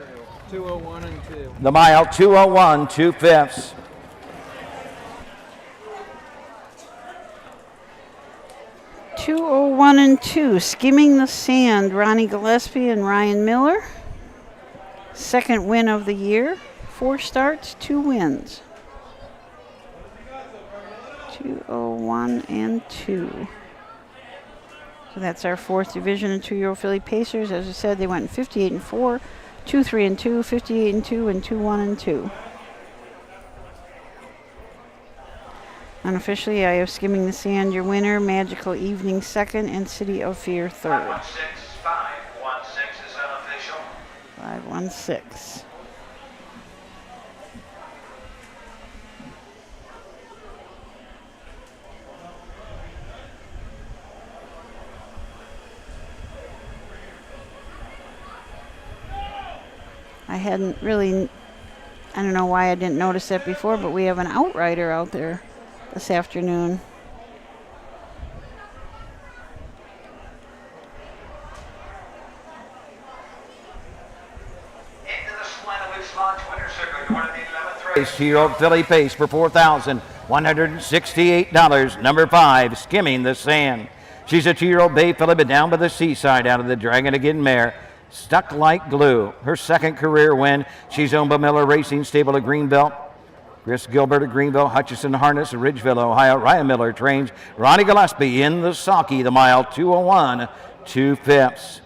201 and 2. The mile, 2:01, 2/5. (2:01 and 2). Skimming the Sand, Ronnie Gillespie and Ryan Miller. Second win of the year. 4 starts, 2 wins. 2:01 and 2. So that's our 4th division and 2-year-old filly pacers. As I said, they went in 58-4, 2-3 and 2, 58 and 2, and 2-1 and 2. Unofficially, I have Skimming the Sand, your winner, Magical Evening second, and City of Fear third. 516 is unofficial. 516. I hadn't really, I don't know why I didn't notice that before, but we have an outrider out there this afternoon. Two-year-old filly pace for $4,168. Number 5, Skimming the Sand. She's a 2-year-old bay filly, but down by the seaside out of the Dragon Again mare. Stuck Like Glue. Her second career win. She's owned by Miller Racing Stable of Greenville. Chris Gilbert of Greenville, Hutchison Harness of Ridgeville, Ohio. Ryan Miller trains Ronnie Gillespie in the Saucy, the mile 201 2/5.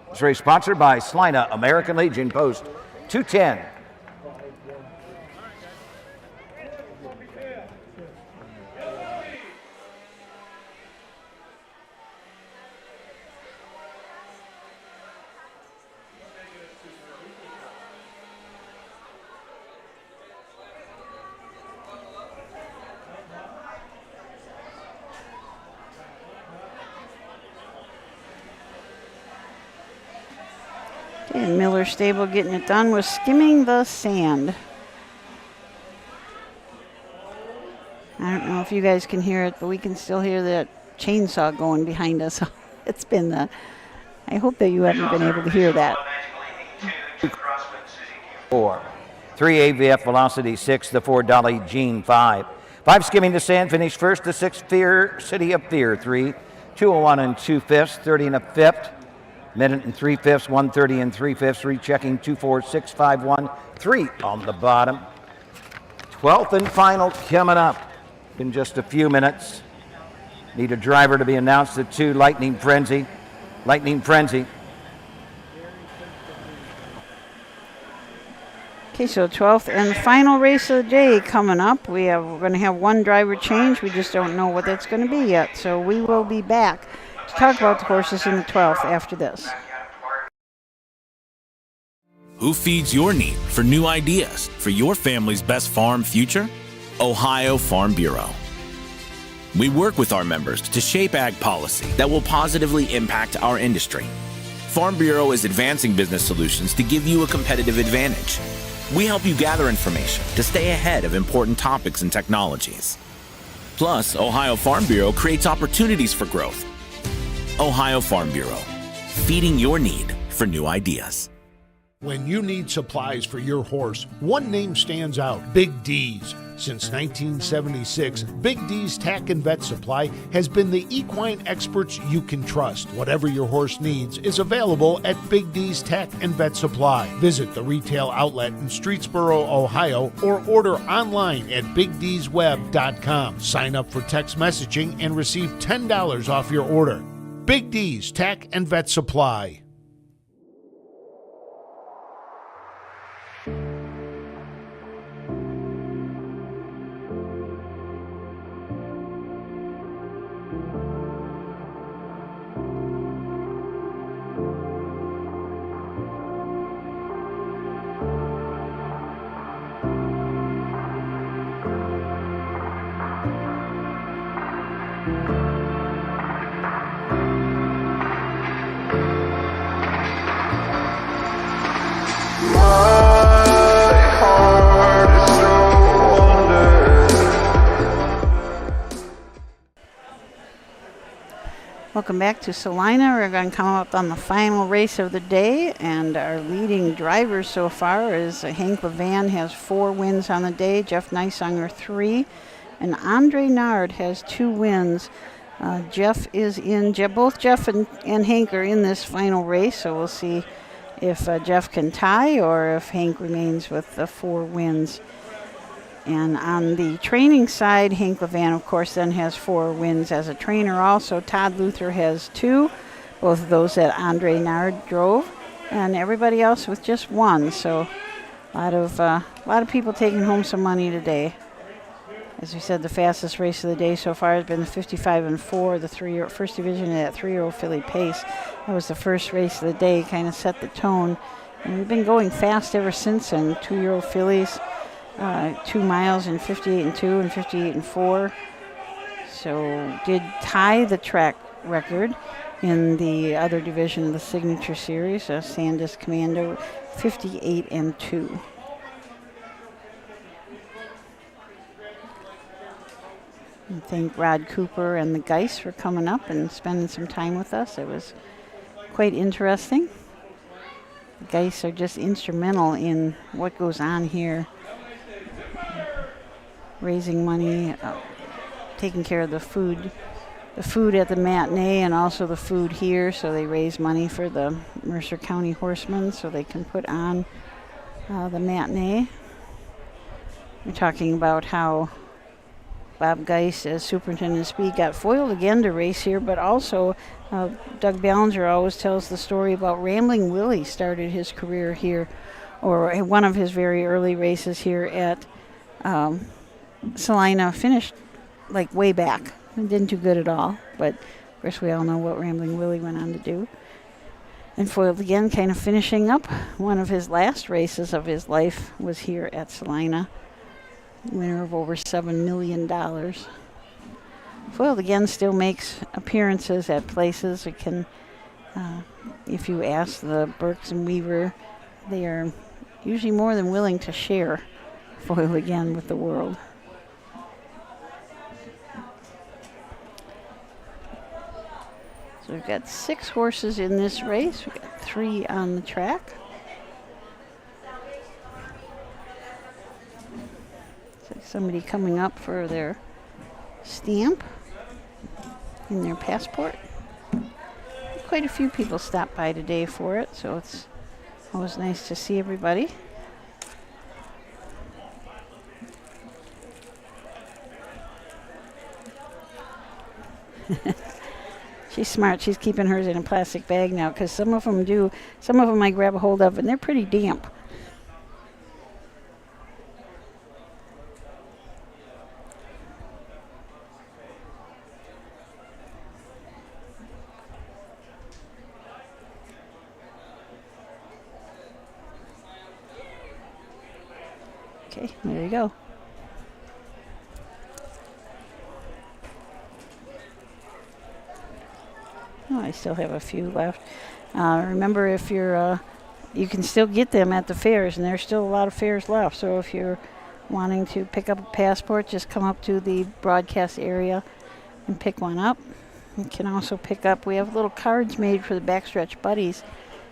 This race sponsored by Celina, American Legion, post 210. And Miller Stable getting it done with Skimming the Sand. I don't know if you guys can hear it, but we can still hear that chainsaw going behind us. It's been I hope that you haven't been able to hear that. 4. 3 AVF Velocity 6, the 4 Dolly Jean 5. 5 Skimming the Sand finished first, the 6 Fear City of Fear 3. 201 and 2/5, 30 and a 5th. Minute and 3/5, 130 and 3/5, rechecking 24651, 3 on the bottom. 12th and final coming up in just a few minutes. Need a driver to be announced at 2, Lightning Frenzy. Lightning Frenzy. Okay, so 12th and final race of the day coming up. We're going to have one driver change. We just don't know what that's going to be yet. So we will be back to talk about the horses in the 12th after this. Who feeds your need for new ideas for your family's best farm future? Ohio Farm Bureau. We work with our members to shape ag policy that will positively impact our industry. Farm Bureau is advancing business solutions to give you a competitive advantage. We help you gather information to stay ahead of important topics and technologies. Plus, Ohio Farm Bureau creates opportunities for growth. Ohio Farm Bureau, feeding your need for new ideas. When you need supplies for your horse, one name stands out: Big D's. Since 1976, Big D's Tack and Vet Supply has been the equine experts you can trust. Whatever your horse needs is available at Big D's Tack and Vet Supply. Visit the retail outlet in Streetsboro, Ohio, or order online at BigD'sWeb.com. Sign up for text messaging and receive $10 off your order. Big D's Tack and Vet Supply. Welcome back to Celina. We're going to come up on the final race of the day, and our leading driver so far is Hank Levan, has 4 wins on the day, Jeff Neisanger 3, and Andre Nard has 2 wins. Jeff is in, both Jeff and Hank are in this final race, so we'll see if Jeff can tie or if Hank remains with the 4 wins. And on the training side, Hank Levan, of course, then has 4 wins as a trainer also. Todd Luther has 2, both of those that Andre Nard drove, and everybody else with just 1. So a lot of people taking home some money today. As we said, the fastest race of the day so far has been the 55-4, the first division of that 3-year-old filly pace. That was the first race of the day, kind of set the tone. And we've been going fast ever since, and 2-year-old fillies. 2 miles in 58-2 and 58-4. So did tie the track record. in the other division of the Signature Series, Sandus Commando 58-2. And thank Rod Cooper and the Geis for coming up and spending some time with us. It was quite interesting. The Geis are just instrumental in what goes on here. Raising money, taking care of the food at the matinee and also the food here. So they raise money for the Mercer County Horsemen so they can put on the matinee. We're talking about how Bob Geis, as superintendent of speed, got foiled again to race here, but also Doug Ballinger always tells the story about Rambling Willie started his career here, or one of his very early races here at Celina, finished like way back. Didn't do good at all, but of course we all know what Rambling Willie went on to do. And foiled again, kind of finishing up. One of his last races of his life was here at Celina. Winner of over $7 million. Foiled again still makes appearances at places. It can, if you ask the Burks and Weaver, they are usually more than willing to share Foiled again with the world. So we've got 6 horses in this race. We've got 3 on the track. Somebody coming up for their stamp in their passport. Quite a few people stopped by today for it, so it's always nice to see everybody. She's smart. She's keeping hers in a plastic bag now, because some of them I grab a hold of and they're pretty damp. Okay, there you go. Oh, I still have a few left. Remember, if you're, you can still get them at the fairs, and there's still a lot of fairs left. So if you're wanting to pick up a passport, just come up to the broadcast area and pick one up. You can also pick up, we have little cards made for the Backstretch Buddies.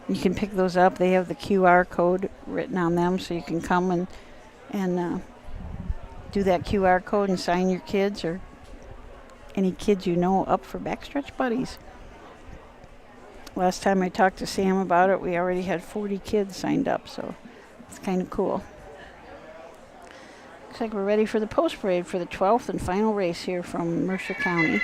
You can pick those up. They have the QR code written on them, so you can come and do that QR code and sign your kids or any kids you know up for Backstretch Buddies. Last time I talked to Sam about it, we already had 40 kids signed up, so it's kind of cool. Looks like we're ready for the post parade for the 12th and final race here from Mercer County.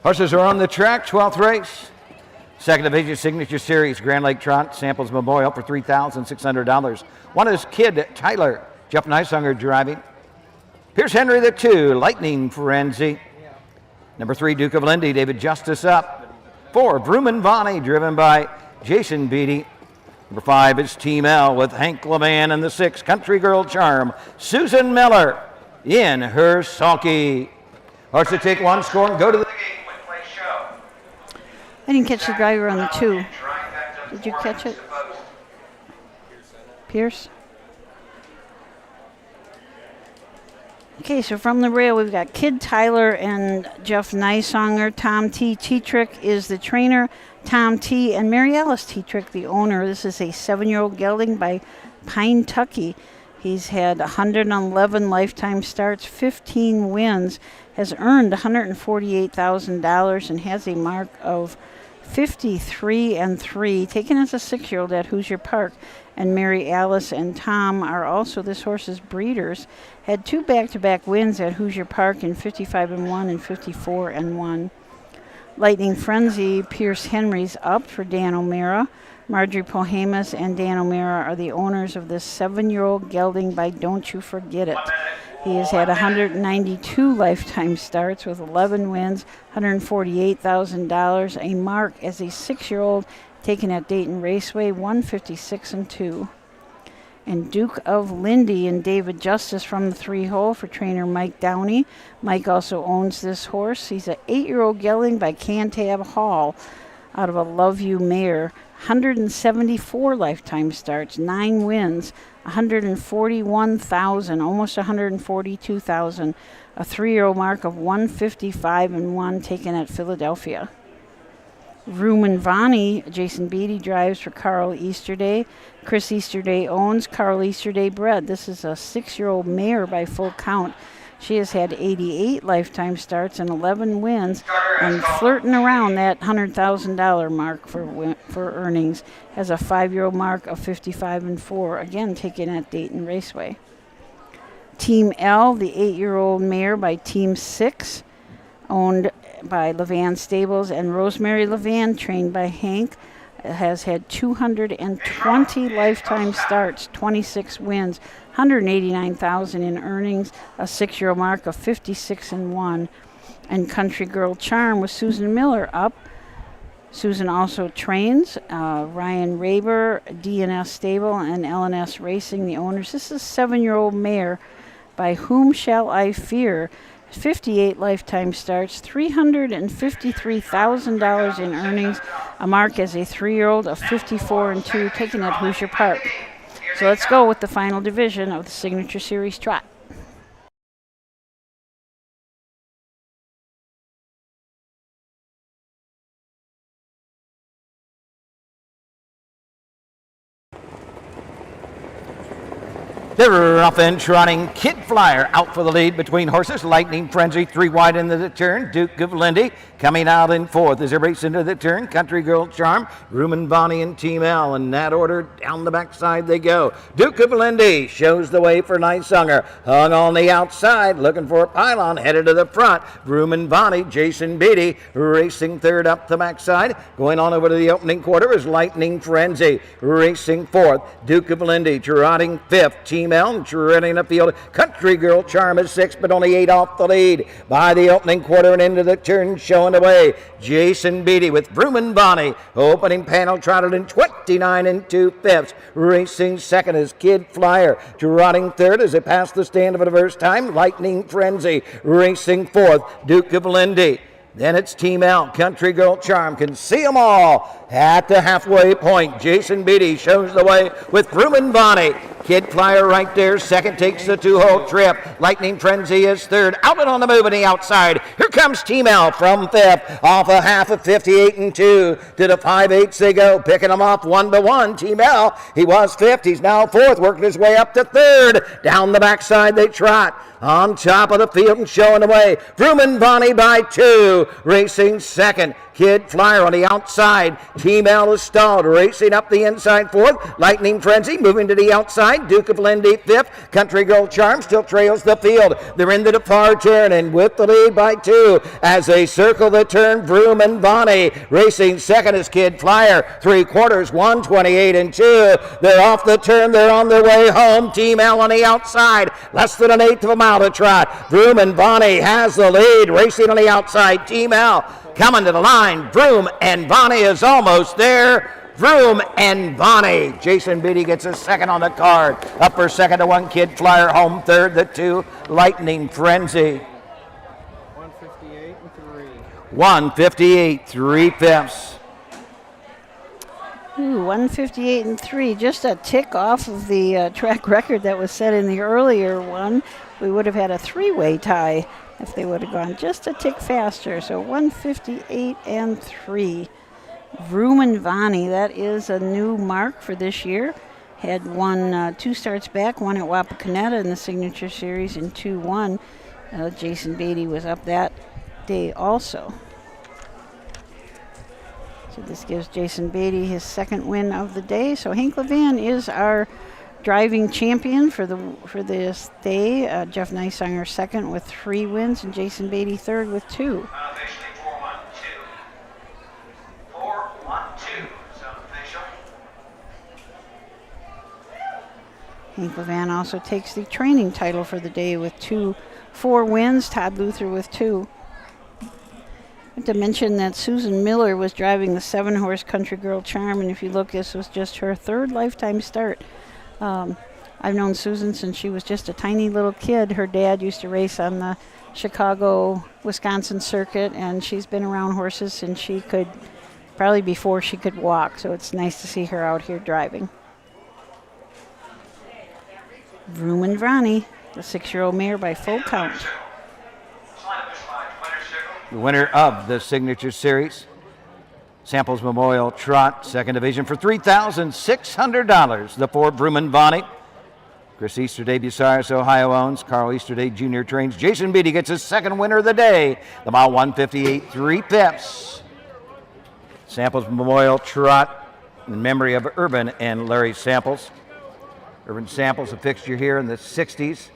Horses are on the track, 12th race. Second Division Signature Series, Grand Lake Trot, Samples Memorial for $3,600. One is Kid Tyler, Jeff Neishunger driving. Here's Henry the 2, Lightning Frenzy. Number 3, Duke of Lindy, David Justice up. 4, Vrooman Vonnie, driven by Jason Beatty. Number 5 is Team L with Hank LeVan, and the 6, Country Girl Charm, Susan Miller in her sulky. Horse to take one score and go to the gate. I didn't catch the driver on the 2. Did you catch it? Pierce? Okay, so from the rail, we've got Kid Tyler and Jeff Neishunger. Tom T. Tetrick is the trainer. Tom T. and Mary Alice Tetrick, the owner. This is a 7-year-old gelding by Pine Tucky. He's had 111 lifetime starts, 15 wins, has earned $148,000, and has a mark of 53-3, taken as a 6-year-old at Hoosier Park. And Mary Alice and Tom are also this horse's breeders. Had 2 back-to-back wins at Hoosier Park in 55-1 and 54-1. Lightning Frenzy, Pierce Henry's up for Dan O'Mara. Marjorie Pohamus and Dan O'Mara are the owners of this 7-year-old gelding by Don't You Forget It. He has had 192 lifetime starts with 11 wins, $148,000, a mark as a 6-year-old taken at Dayton Raceway, 156-2. And Duke of Lindy and David Justice from the 3-hole for trainer Mike Downey. Mike also owns this horse. He's an 8-year-old gelding by Cantab Hall out of a Love You mare. 174 lifetime starts, 9 wins, 141,000, almost 142,000. A 3-year-old mark of 155-1 taken at Philadelphia. Rumen Vani, Jason Beatty drives for Carl Easterday. Chris Easterday owns. Carl Easterday bred. This is a 6-year-old mare by full count. She has had 88 lifetime starts and 11 wins, and flirting around that $100,000 mark for earnings. Has a 5-year-old mark of 55-4, again taken at Dayton Raceway. Team L, the 8-year-old mare by Team 6, owned by Levan Stables, and Rosemary Levan, trained by Hank, has had 220 lifetime starts, 26 wins, 189,000 in earnings, a 6-year-old mark of 56-1. And Country Girl Charm with Susan Miller up. Susan also trains Ryan Raber, DNS Stable, and LNS Racing, the owners. This is a 7-year-old mare by Whom Shall I Fear? 58 lifetime starts, $353,000 in earnings, a mark as a 3-year-old of 54-2, taken at Hoosier Park. So let's go with the final division of the Signature Series Trot. They're off and trotting. Kid Flyer out for the lead between horses. Lightning Frenzy 3 wide into the turn. Duke of Lindy coming out in 4th as they race into the turn. Country Girl Charm, Rumen Bonnie and Team L. In that order, down the backside they go. Duke of Lindy shows the way for Nice Hunger. Hung on the outside, looking for a pylon, headed to the front. Rumen Bonnie, Jason Beatty racing 3rd up the backside. Going on over to the opening quarter is Lightning Frenzy racing 4th. Duke of Lindy trotting 5th. Team L treading the field. Country Girl Charm is 6th, but only 8 off the lead. By the opening quarter and into the turn, showing the way, Jason Beatty with Rumen Bonnie. Opening panel trotted in 29 2/5. Racing 2nd is Kid Flyer. Trotting 3rd as they pass the stand for the first time. Lightning Frenzy racing 4th. Duke of Lindy. Then it's Team L. Country Girl Charm can see them all at the halfway point. Jason Beatty shows the way with Rumen Bonnie. Kid Flyer right there. 2nd takes the 2-hole trip. Lightning Frenzy is 3rd. Out and on the move on the outside. Here comes Team L from 5th. Off a half of 58-2. To the 5/8 they go. Picking them off 1-1. Team L, he was 5th. He's now 4th. Working his way up to 3rd. Down the backside they trot. On top of the field and showing the way. Rumen Bonnie by 2. Racing 2nd. Kid Flyer on the outside. Team L is stalled. Racing up the inside 4th. Lightning Frenzy moving to the outside. Duke of Lindy 5th. Country Girl Charm still trails the field. They're into the far turn and with the lead by 2 as they circle the turn. Rumen Bonnie racing 2nd is Kid Flyer. 3/4, 128-2. They're off the turn. They're on their way home. Team L on the outside. Less than an 1/8 of a mile to trot. Rumen Bonnie has the lead. Racing on the outside. Team L coming to the line. Vroom and Bonnie is almost there. Vroom and Bonnie. Jason Beatty gets a 2nd on the card. Up for 2nd to 1. Kid Flyer home 3rd. The 2 Lightning Frenzy. 158 3/5. 158 3. Just a tick off of the track record that was set in the earlier one. We would have had a 3-way tie if they would have gone just a tick faster. So 158 3. Rumen Bonnie, that is a new mark for this year. Had won 2 starts back, one at Wapakoneta in the Signature Series in 2-1. Jason Beatty was up that day also. So this gives Jason Beatty his 2nd win of the day. So Hank Levan is our driving champion for this day. Jeff Neisinger 2nd with 3 wins and Jason Beatty 3rd with 2. Hank Levan also takes the training title for the day with 4 wins. Todd Luther with 2. I have to mention that Susan Miller was driving the 7-horse Country Girl Charm, and if you look, this was just her 3rd lifetime start. I've known Susan since she was just a tiny little kid. Her dad used to race on the Chicago, Wisconsin circuit, and she's been around horses since she could, probably before she could walk, so it's nice to see her out here driving. Vroom and Vrani, the 6-year-old mare by full count. The winner of the Signature Series, Samples Memorial Trot, 2nd Division, for $3,600. The 4 Vroom and Vrani. Chris Easterday, Bucyrus, Ohio owns. Carl Easterday Jr. trains. Jason Beatty gets his 2nd winner of the day. The mile 158, 3/5. Samples Memorial Trot in memory of Urban and Larry Samples. Urban Samples, a fixture here in the 60s.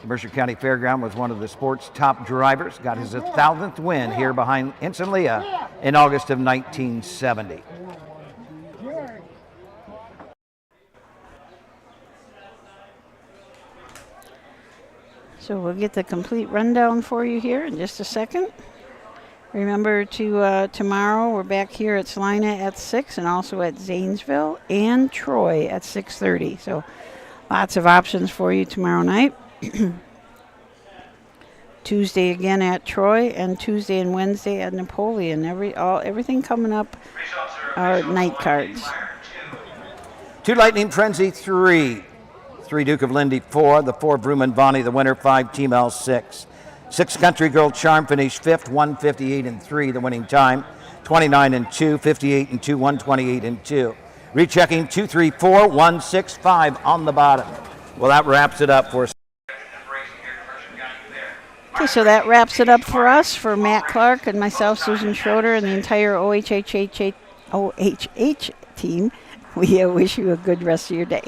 The Mercer County Fairground was one of the sport's top drivers. Got his 1,000th win here behind Ensign Leah in August of 1970. So we'll get the complete rundown for you here in just a second. Remember to tomorrow we're back here at Celina at 6 and also at Zanesville and Troy at 6:30. So lots of options for you tomorrow night. Tuesday again at Troy, and Tuesday and Wednesday at Napoleon. Everything coming up are night cards. 2 Lightning Frenzy 3. 3 Duke of Lindy 4. The 4 Vroom and Vrani, the winner. 5 Team L 6. 6 Country Girl Charm finished 5th, 158-3, the winning time. 29-2, 58-2, 128-2. Rechecking 2, 3, 4, 1, 6, 5 on the bottom. Well, that wraps it up for us. Okay, so that wraps it up for us, for Matt Clark and myself, Susan Schroeder, and the entire OHH team. We wish you a good rest of your day.